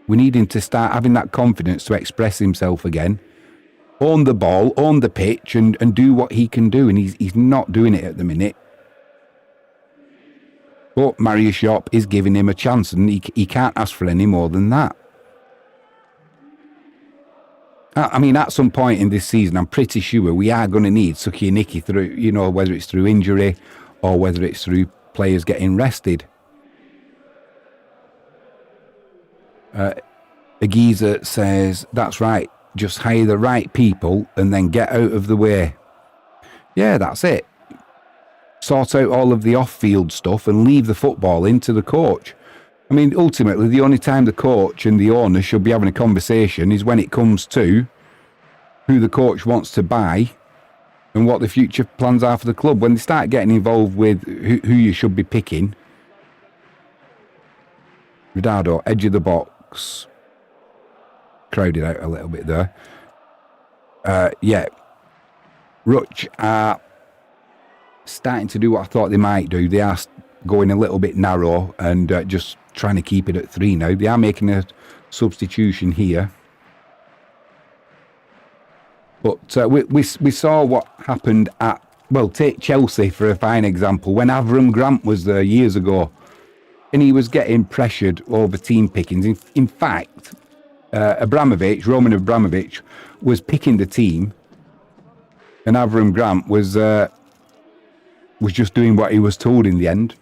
we need him to start having that confidence to express himself again, own the ball, own the pitch, and do what he can do. And he's not doing it at the minute. But Marius Shop is giving him a chance, and he can't ask for any more than that. I mean, at some point in this season, I'm pretty sure we are going to need Suki and Nicky through, you know, whether it's through injury or whether it's through players getting rested. Agiza says, that's right, just hire the right people and then get out of the way. Yeah, that's it. Sort out all of the off-field stuff and leave the football into the coach. I mean, ultimately, the only time the coach and the owner should be having a conversation is when it comes to who the coach wants to buy and what the future plans are for the club. When they start getting involved with who you should be picking. Ridado, edge of the box. Crowded out a little bit there. Yeah. Ruch are starting to do what I thought they might do. They are going a little bit narrow and just trying to keep it at 3 now. They are making a substitution here. But we saw what happened at, well, take Chelsea for a fine example. When Avram Grant was there years ago and he was getting pressured over team pickings. In fact, Roman Abramovich was picking the team and Avram Grant was just doing what he was told in the end.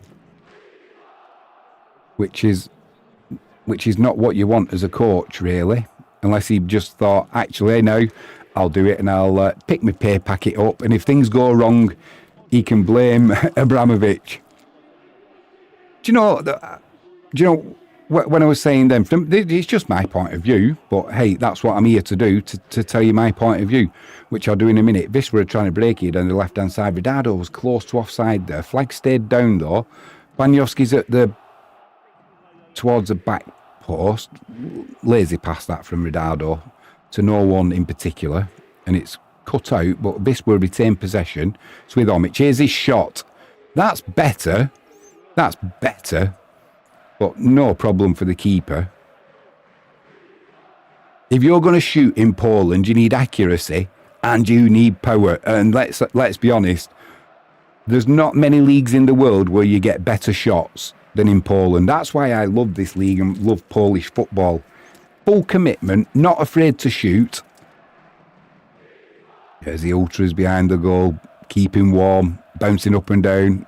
Which is not what you want as a coach, really. Unless he just thought, actually, no, I'll do it and I'll pick my pay packet up. And if things go wrong, he can blame Abramovich. Do you know, when I was saying them, it's just my point of view. But hey, that's what I'm here to do, to tell you my point of view, which I'll do in a minute. Wisla are trying to break it on the left-hand side. Ridado was close to offside there. Flag stayed down, though. Banyowski's towards the back post. Lazy pass that from Ridado to no one in particular. And it's cut out, but this will retain possession. It's with Omic. Here's his shot. That's better. That's better. But no problem for the keeper. If you're going to shoot in Poland, you need accuracy and you need power. And let's be honest, there's not many leagues in the world where you get better shots than in Poland. That's why I love this league and love Polish football. Full commitment, not afraid to shoot. There's the ultras behind the goal, keeping warm, bouncing up and down.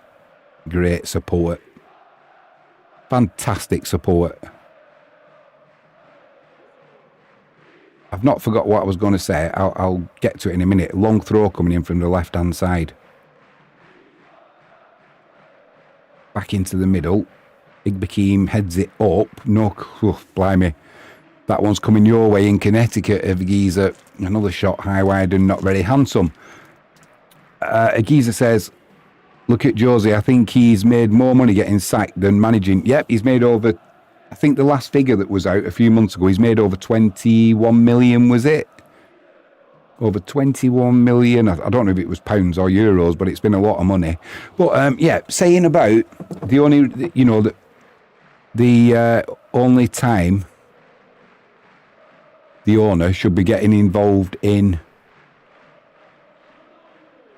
Great support. Fantastic support. I've not forgot what I was going to say. I'll get to it in a minute. Long throw coming in from the left-hand side. Back into the middle. Igbekim heads it up. No, blimey. That one's coming your way in Connecticut, Agiza. Another shot high wide and not very handsome. Agiza says, look at Josie. I think he's made more money getting sacked than managing. Yep, he's made over, I think the last figure that was out a few months ago, he's made over 21 million, was it? Over 21 million. I don't know if it was pounds or euros, but it's been a lot of money. But yeah, saying about the only, you know, the only time the owner should be getting involved in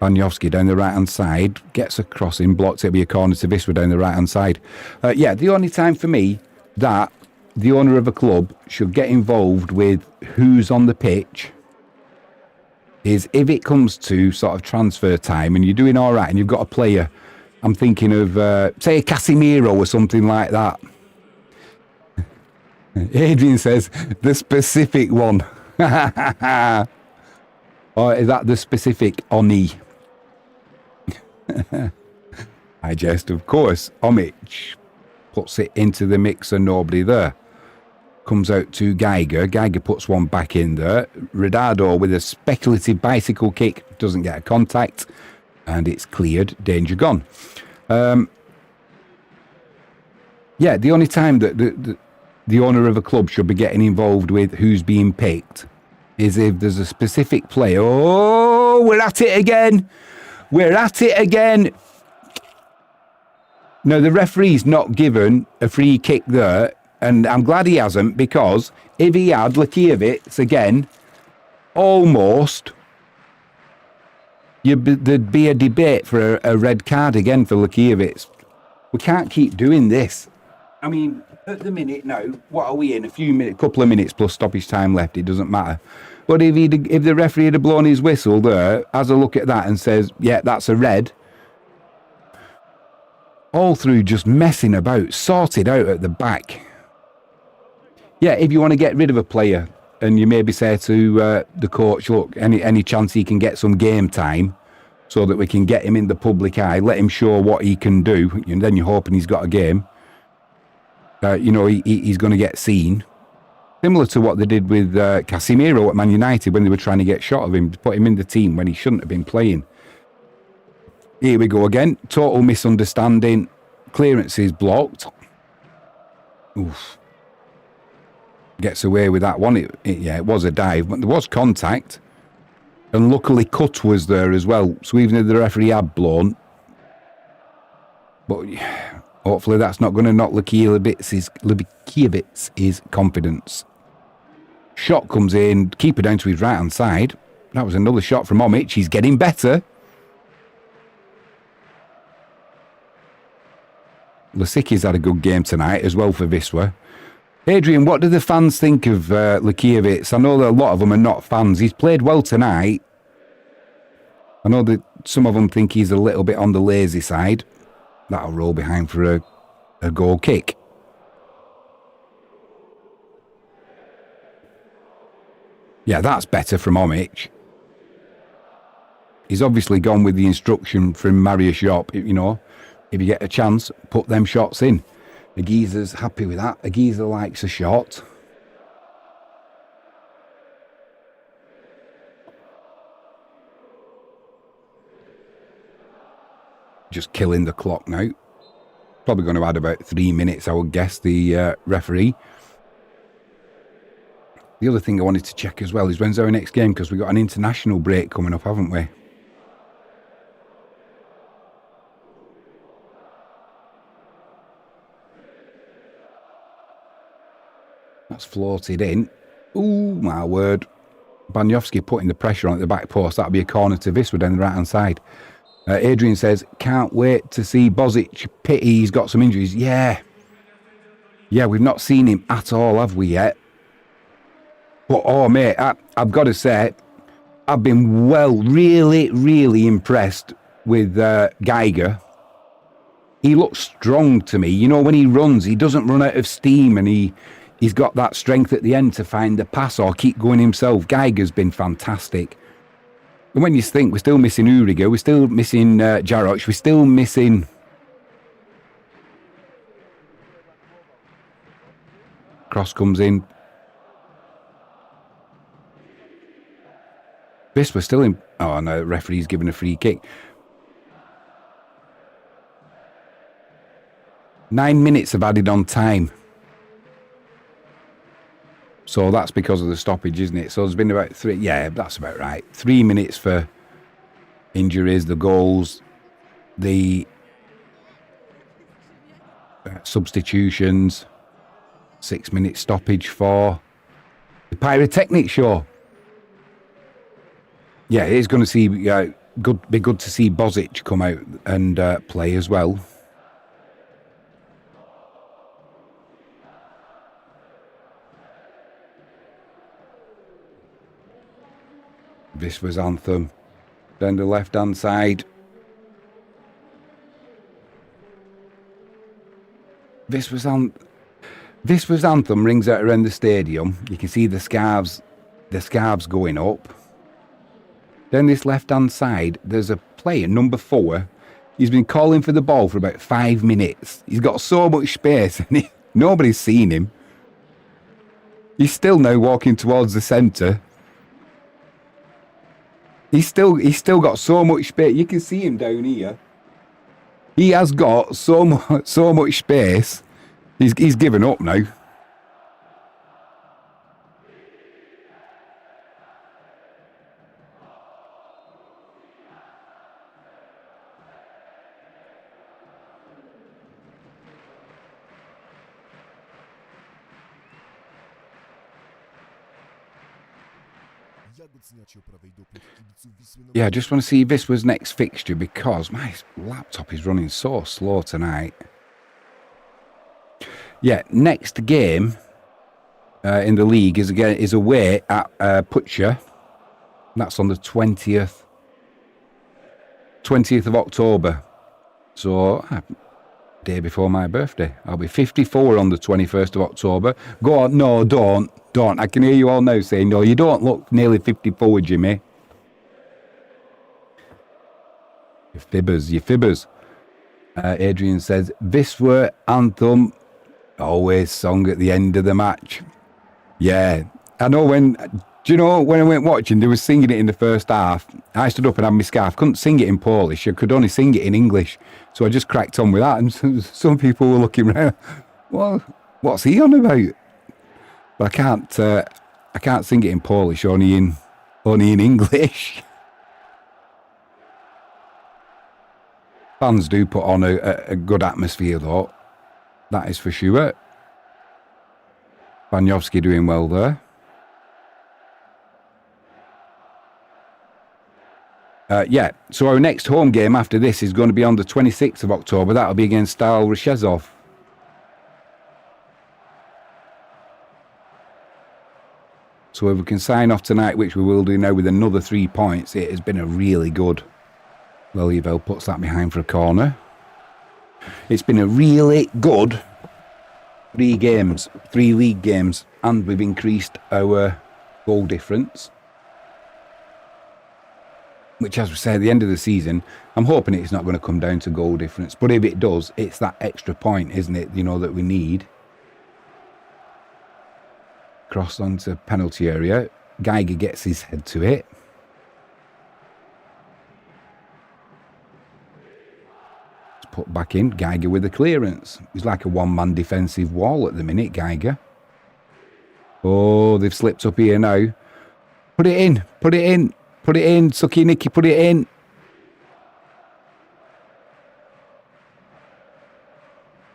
Banyowski down the right-hand side, gets a crossing, blocks, it'll be a corner to Wisla down the right-hand side. Yeah, the only time for me that the owner of a club should get involved with who's on the pitch is if it comes to sort of transfer time and you're doing all right and you've got a player, I'm thinking of, say, a Casemiro or something like that. Adrian says, the specific one. Or is that the specific Oni? I jest, of course. Omic puts it into the mix and nobody there. Comes out to Geiger. Geiger puts one back in there. Ridado with a speculative bicycle kick. Doesn't get a contact. And it's cleared. Danger gone. Yeah, the only time that the owner of a club should be getting involved with who's being picked is if there's a specific player. Oh, we're at it again. We're at it again. No, the referee's not given a free kick there, and I'm glad he hasn't, because if he had, Lakiewicz again, almost, there'd be a debate for a red card again for Lakiewicz. We can't keep doing this. I mean, at the minute now, what are we in? A couple of minutes plus stoppage time left. It doesn't matter. But if the referee had blown his whistle there, has a look at that and says, yeah, that's a red. All through just messing about, sorted out at the back. Yeah, if you want to get rid of a player and you maybe say to the coach, look, any chance he can get some game time so that we can get him in the public eye, let him show what he can do, and then you're hoping he's got a game. He's going to get seen. Similar to what they did with Casemiro at Man United when they were trying to get shot of him, put him in the team when he shouldn't have been playing. Here we go again. Total misunderstanding. Clearance is blocked. Oof. Gets away with that one. It was a dive, but there was contact. And luckily Cut was there as well. So even if the referee had blown, but hopefully that's not going to knock Lakiewicz's confidence. Shot comes in. Keeper down to his right-hand side. That was another shot from Omic. He's getting better. Lasicki's had a good game tonight as well for Wisła. Adrian, what do the fans think of Lakiewicz? I know that a lot of them are not fans. He's played well tonight. I know that some of them think he's a little bit on the lazy side. That'll roll behind for a goal kick. Yeah, that's better from Omic. He's obviously gone with the instruction from Marius Jopp, if you get a chance, put them shots in. Aguiza's happy with that. Aguiza likes a shot. Just killing the clock now. Probably going to add about 3 minutes, I would guess, the referee. The other thing I wanted to check as well is when's our next game, because we've got an international break coming up, haven't we? That's floated in. Ooh, my word. Banyovski putting the pressure on at the back post. That'll be a corner to Wisła down the right-hand side. Adrian says, can't wait to see Bozic. Pity he's got some injuries. Yeah. Yeah, we've not seen him at all, have we yet? But, oh, mate, I've got to say, I've been really, really impressed with Geiger. He looks strong to me. When he runs, he doesn't run out of steam, and he's got that strength at the end to find the pass or keep going himself. Geiger's been fantastic. And when you think we're still missing Uriga, we're still missing Jaroch, we're still missing... Cross comes in. Wisła still in... Oh, no, the referee's given a free kick. 9 minutes have added on time. So that's because of the stoppage, isn't it? So there's been about 3... Yeah, that's about right. 3 minutes for injuries, the goals, the substitutions, 6 minute stoppage for the pyrotechnic show. Yeah, it is going to see be good to see Bozic come out and play as well. Wisła's anthem down the left hand side. Wisła's anthem rings out around the stadium. You can see the scarves going up. Down this left hand side, there's a player, number 4. He's been calling for the ball for about 5 minutes. He's got so much space, and nobody's seen him. He's still now walking towards the centre. He's still got so much space. You can see him down here. He has got so much space. He's given up now. Yeah, I just want to see Wisła's next fixture because my laptop is running so slow tonight. Yeah, next game in the league is away at Pucha. That's on the 20th of October. So, day before my birthday. I'll be 54 on the 21st of October. Go on, no, don't. I can hear you all now saying, no, you don't look nearly 54, Jimmy. You fibbers. Adrian says, Wisła anthem, always sung at the end of the match. Yeah, I know when I went watching, they were singing it in the first half. I stood up and had my scarf. Couldn't sing it in Polish. I could only sing it in English. So I just cracked on with that. And some people were looking around. Well, what's he on about? But I can't sing it in Polish, only in English. Fans do put on a good atmosphere, though. That is for sure. Banyovski doing well there. Yeah, so our next home game after this is going to be on the 26th of October. That'll be against Ruch Chorzow. So if we can sign off tonight, which we will do now with another 3 points, it has been a really good... Lelyvel puts that behind for a corner. It's been a really good 3 league games, and we've increased our goal difference. Which, as we say, at the end of the season, I'm hoping it's not going to come down to goal difference. But if it does, it's that extra point, isn't it, that we need. Cross onto penalty area. Geiger gets his head to it. It's put back in. Geiger with the clearance. He's like a one-man defensive wall at the minute, Geiger. Oh, they've slipped up here now. Put it in. Sucky Nicky, put it in.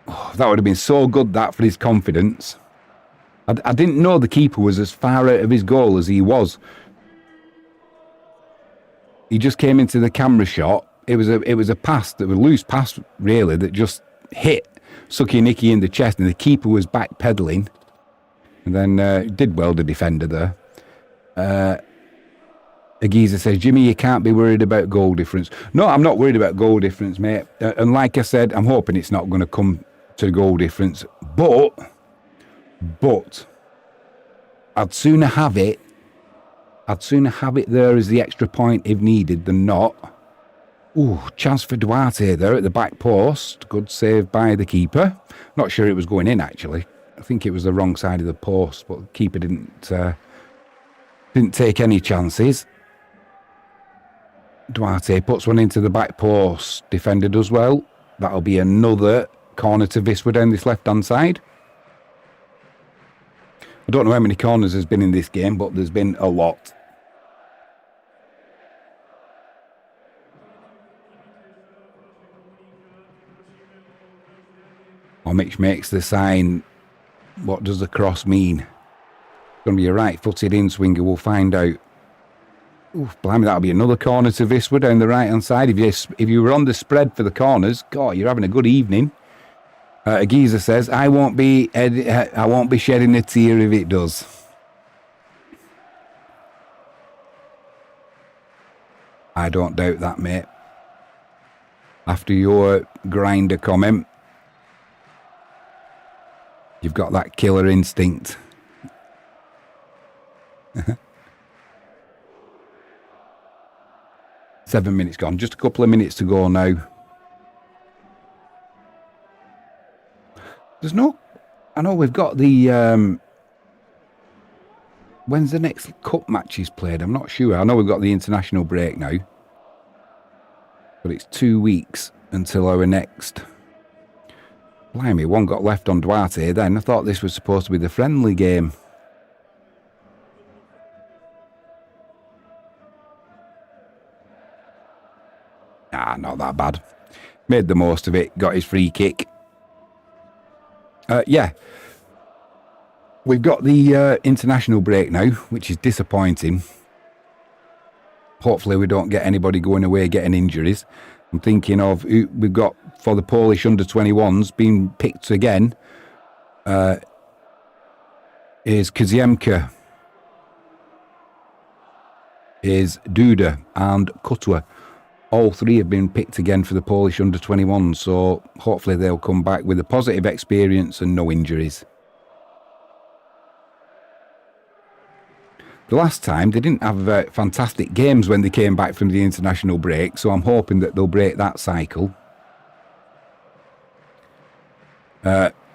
Oh, that would have been so good, that, for his confidence. I didn't know the keeper was as far out of his goal as he was. He just came into the camera shot. It was a pass, that was a loose pass, really, that just hit Sucky Nicky in the chest, and the keeper was backpedaling. And then did well, the defender there. Agiza says, Jimmy, you can't be worried about goal difference. No, I'm not worried about goal difference, mate. And like I said, I'm hoping it's not going to come to goal difference. But I'd sooner have it there as the extra point if needed than not. Ooh, chance for Duarte there at the back post. Good save by the keeper. Not sure it was going in, actually. I think it was the wrong side of the post, but the keeper didn't take any chances. Duarte puts one into the back post. Defender does well. That'll be another corner to Wisła down this left-hand side. I don't know how many corners there's been in this game, but there's been a lot. Omic makes the sign. What does the cross mean? It's going to be a right-footed in-swinger. We'll find out. Oof, blimey, that'll be another corner to Wisła down the right-hand side. If you were on the spread for the corners, God, you're having a good evening. Agiza says, I won't be shedding a tear if it does. I don't doubt that, mate. After your grinder comment, you've got that killer instinct. 7 minutes gone. Just a couple of minutes to go now. I know we've got the... when's the next cup matches played? I'm not sure. I know we've got the international break now. But it's 2 weeks until our next... Blimey, one got left on Duarte then. I thought this was supposed to be the friendly game. Not that bad. Made the most of it. Got his free kick. Yeah. We've got the international break now, which is disappointing. hopefully we don't get anybody going away getting injuries. I'm thinking of who we've got for the Polish under-21s being picked again. Is Kaziemka, is Duda and Kutwa. All three have been picked again for the Polish under-21s, so hopefully they'll come back with a positive experience and no injuries. The last time, they didn't have fantastic games when they came back from the international break, so I'm hoping that they'll break that cycle.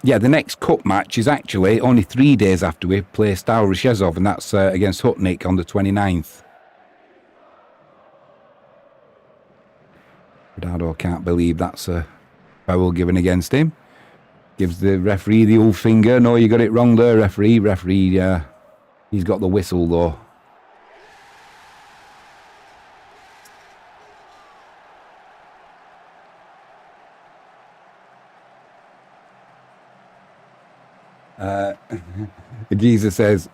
Yeah, the next cup match is actually only 3 days after we play Stal Rzeszów, and that's against Hutnik on the 29th. Ronaldo can't believe that's a foul given against him. Gives the referee the old finger. No, you got it wrong there, referee. He's got the whistle, though. Jesus says,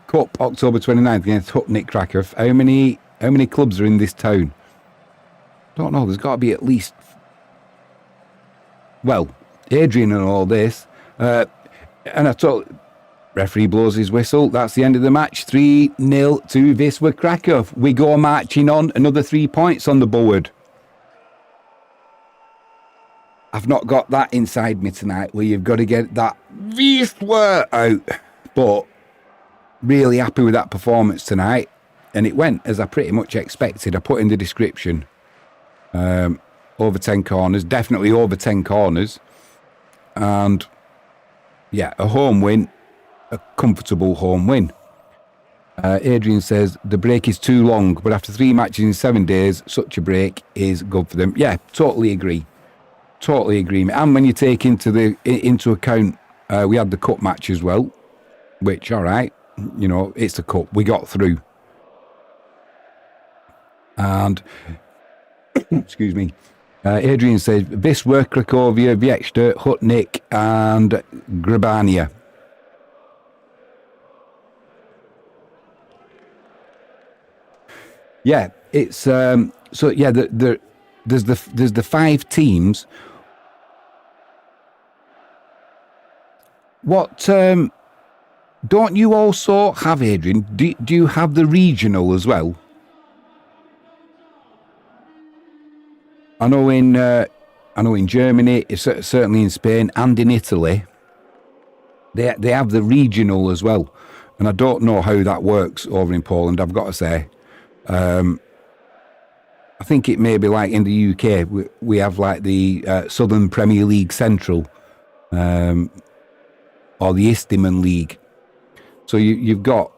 Cup, October 29th against Ruch Krakow. How many clubs are in this town? Don't know. There's got to be at least... Well, Adrian and all this. And I told... Referee blows his whistle. That's the end of the match. 3-0 to Wisla Krakow. We go marching on. Another 3 points on the board. I've not got that inside me tonight where you've got to get that Wisla out. But really happy with that performance tonight. And it went as I pretty much expected. I put in the description. Over 10 corners. Definitely over 10 corners. And yeah, a home win. A comfortable home win. Adrian says the break is too long, but after 3 matches in 7 days, such a break is good for them. Yeah, totally agree. Totally agree. And when you take into account, we had the cup match as well, which, all right, you know, it's the cup. We got through. And, excuse me, Adrian says Wisła, Cracovia, Wieczysta, Hutnik, and Grabania. Yeah, it's so yeah. There's the 5 teams. What don't you also have, Adrian? Do you have the regional as well? I know in Germany, certainly in Spain and in Italy, they have the regional as well, and I don't know how that works over in Poland. I've got to say. I think it may be like in the UK, we have like the Southern Premier League Central, or the Istiman League. So you've got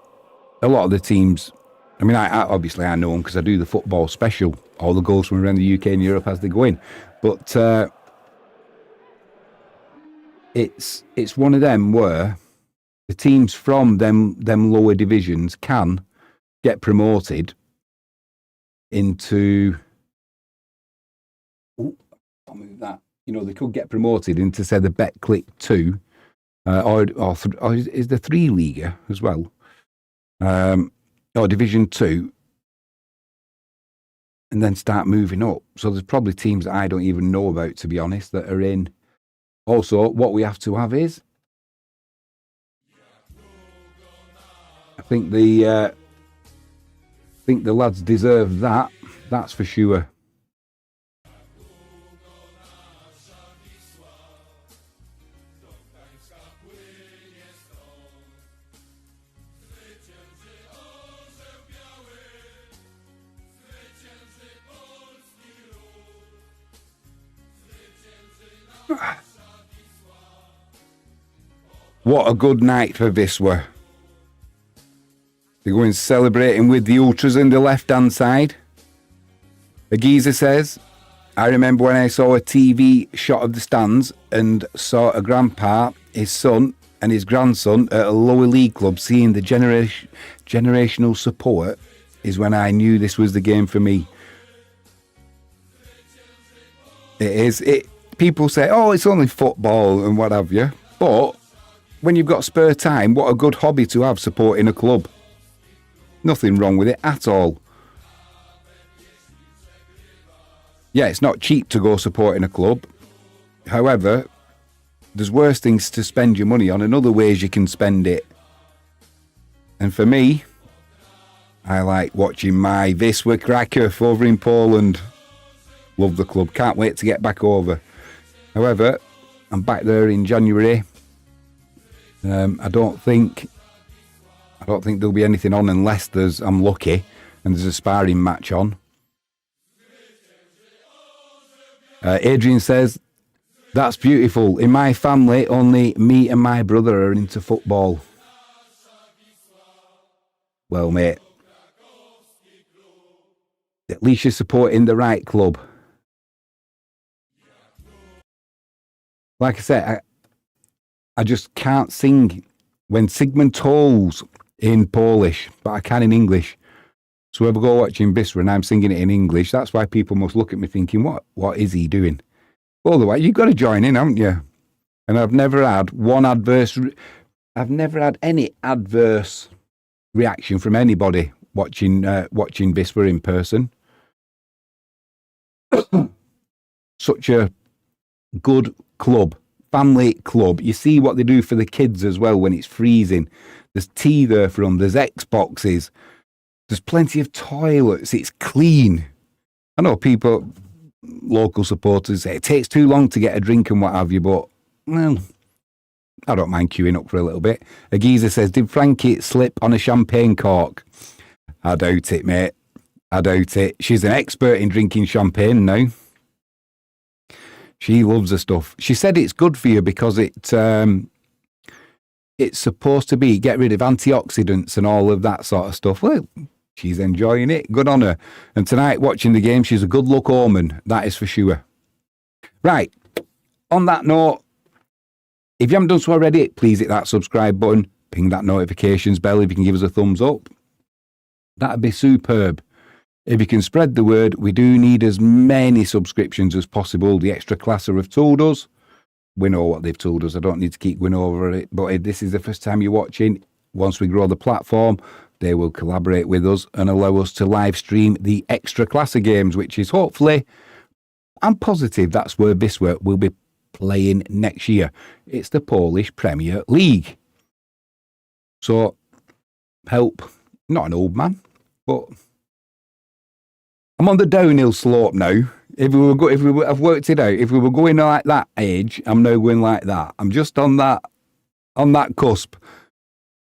a lot of the teams. I mean, I obviously I know them because I do the FootballCommentary, all the goals from around the UK and Europe as they go in. But it's one of them where the teams from them lower divisions can get promoted into, I'll move that. You know, they could get promoted into, say, the Betclic 2, or is the 3 Liga as well, or Division 2, and then start moving up. So there's probably teams that I don't even know about, to be honest, that are in. Also, what we have to have is, I think the lads deserve that. That's for sure. What a good night for Wisła. They're going celebrating with the ultras in the left-hand side. The geezer says, I remember when I saw a TV shot of the stands and saw a grandpa, his son and his grandson at a lower league club, seeing the generational support is when I knew this was the game for me. It is. People say, oh, it's only football and what have you. But when you've got spare time, what a good hobby to have supporting a club. Nothing wrong with it at all. Yeah, it's not cheap to go supporting a club. However, there's worse things to spend your money on and other ways you can spend it. And for me, I like watching my Wisla Krakow over in Poland. Love the club. Can't wait to get back over. However, I'm back there in January. I don't think there'll be anything on unless I'm lucky and there's a sparring match on. Adrian says, that's beautiful. In my family, only me and my brother are into football. Well, mate, at least you're supporting the right club. Like I said, I just can't sing when Sigmund tolls in Polish, but I can in English. So if I go watching Wisla and I'm singing it in English, that's why people must look at me thinking, what is he doing? Otherwise, you've got to join in, haven't you? And I've never had any adverse reaction from anybody watching Wisla in person. Such a good club, family club. You see what they do for the kids as well when it's freezing. There's tea there for them. There's Xboxes. There's plenty of toilets. It's clean. I know people, local supporters, say it takes too long to get a drink and what have you, but, well, I don't mind queuing up for a little bit. A geezer says, did Frankie slip on a champagne cork? I doubt it, mate. I doubt it. She's an expert in drinking champagne now. She loves the stuff. She said it's good for you because it's supposed to get rid of antioxidants and all of that sort of stuff. Well, she's enjoying it. Good on her. And tonight, watching the game, she's a good luck omen. That is for sure. Right. On that note, if you haven't done so already, please hit that subscribe button. Ping that notifications bell if you can give us a thumbs up. That'd be superb. If you can spread the word, we do need as many subscriptions as possible. The extra classer have told us. We know what they've told us. I don't need to keep going over it. But if this is the first time you're watching, once we grow the platform, they will collaborate with us and allow us to live stream the extra classer games, which is hopefully, I'm positive that's where Wisla will be playing next year. It's the Polish Premier League. So, help. Not an old man, but I'm on the downhill slope now. I've worked it out. If we were going like that age, I'm now going like that. I'm just on that cusp.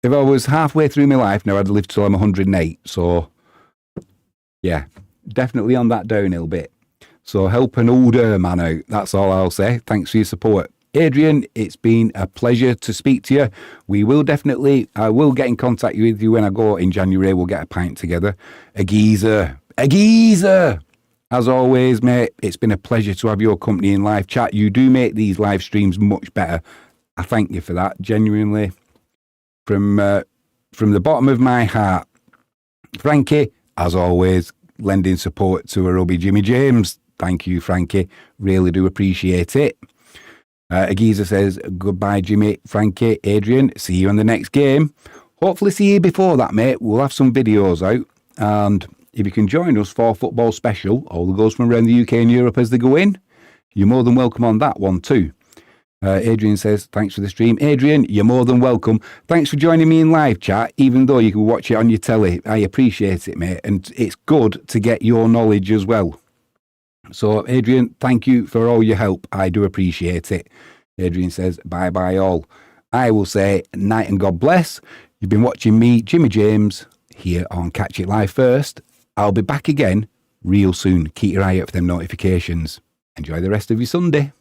If I was halfway through my life now, I'd live till I'm 108. So, yeah, definitely on that downhill bit. So help an older man out. That's all I'll say. Thanks for your support. Adrian, it's been a pleasure to speak to you. I will get in contact with you when I go in January. We'll get a pint together. A geezer. As always, mate, it's been a pleasure to have your company in live chat. You do make these live streams much better. I thank you for that, genuinely. From the bottom of my heart. Frankie, as always, lending support to a Robbie Jimmy James. Thank you, Frankie. Really do appreciate it. A geezer says, goodbye, Jimmy, Frankie, Adrian. See you in the next game. Hopefully see you before that, mate. We'll have some videos out. And if you can join us for FootballCommentary, all the goals from around the UK and Europe as they go in, you're more than welcome on that one too. Adrian says, thanks for the stream. Adrian, you're more than welcome. Thanks for joining me in live chat, even though you can watch it on your telly. I appreciate it, mate. And it's good to get your knowledge as well. So, Adrian, thank you for all your help. I do appreciate it. Adrian says, bye-bye all. I will say, night and God bless. You've been watching me, Jimmy James, here on Catch It Live First. I'll be back again real soon. Keep your eye out for them notifications. Enjoy the rest of your Sunday.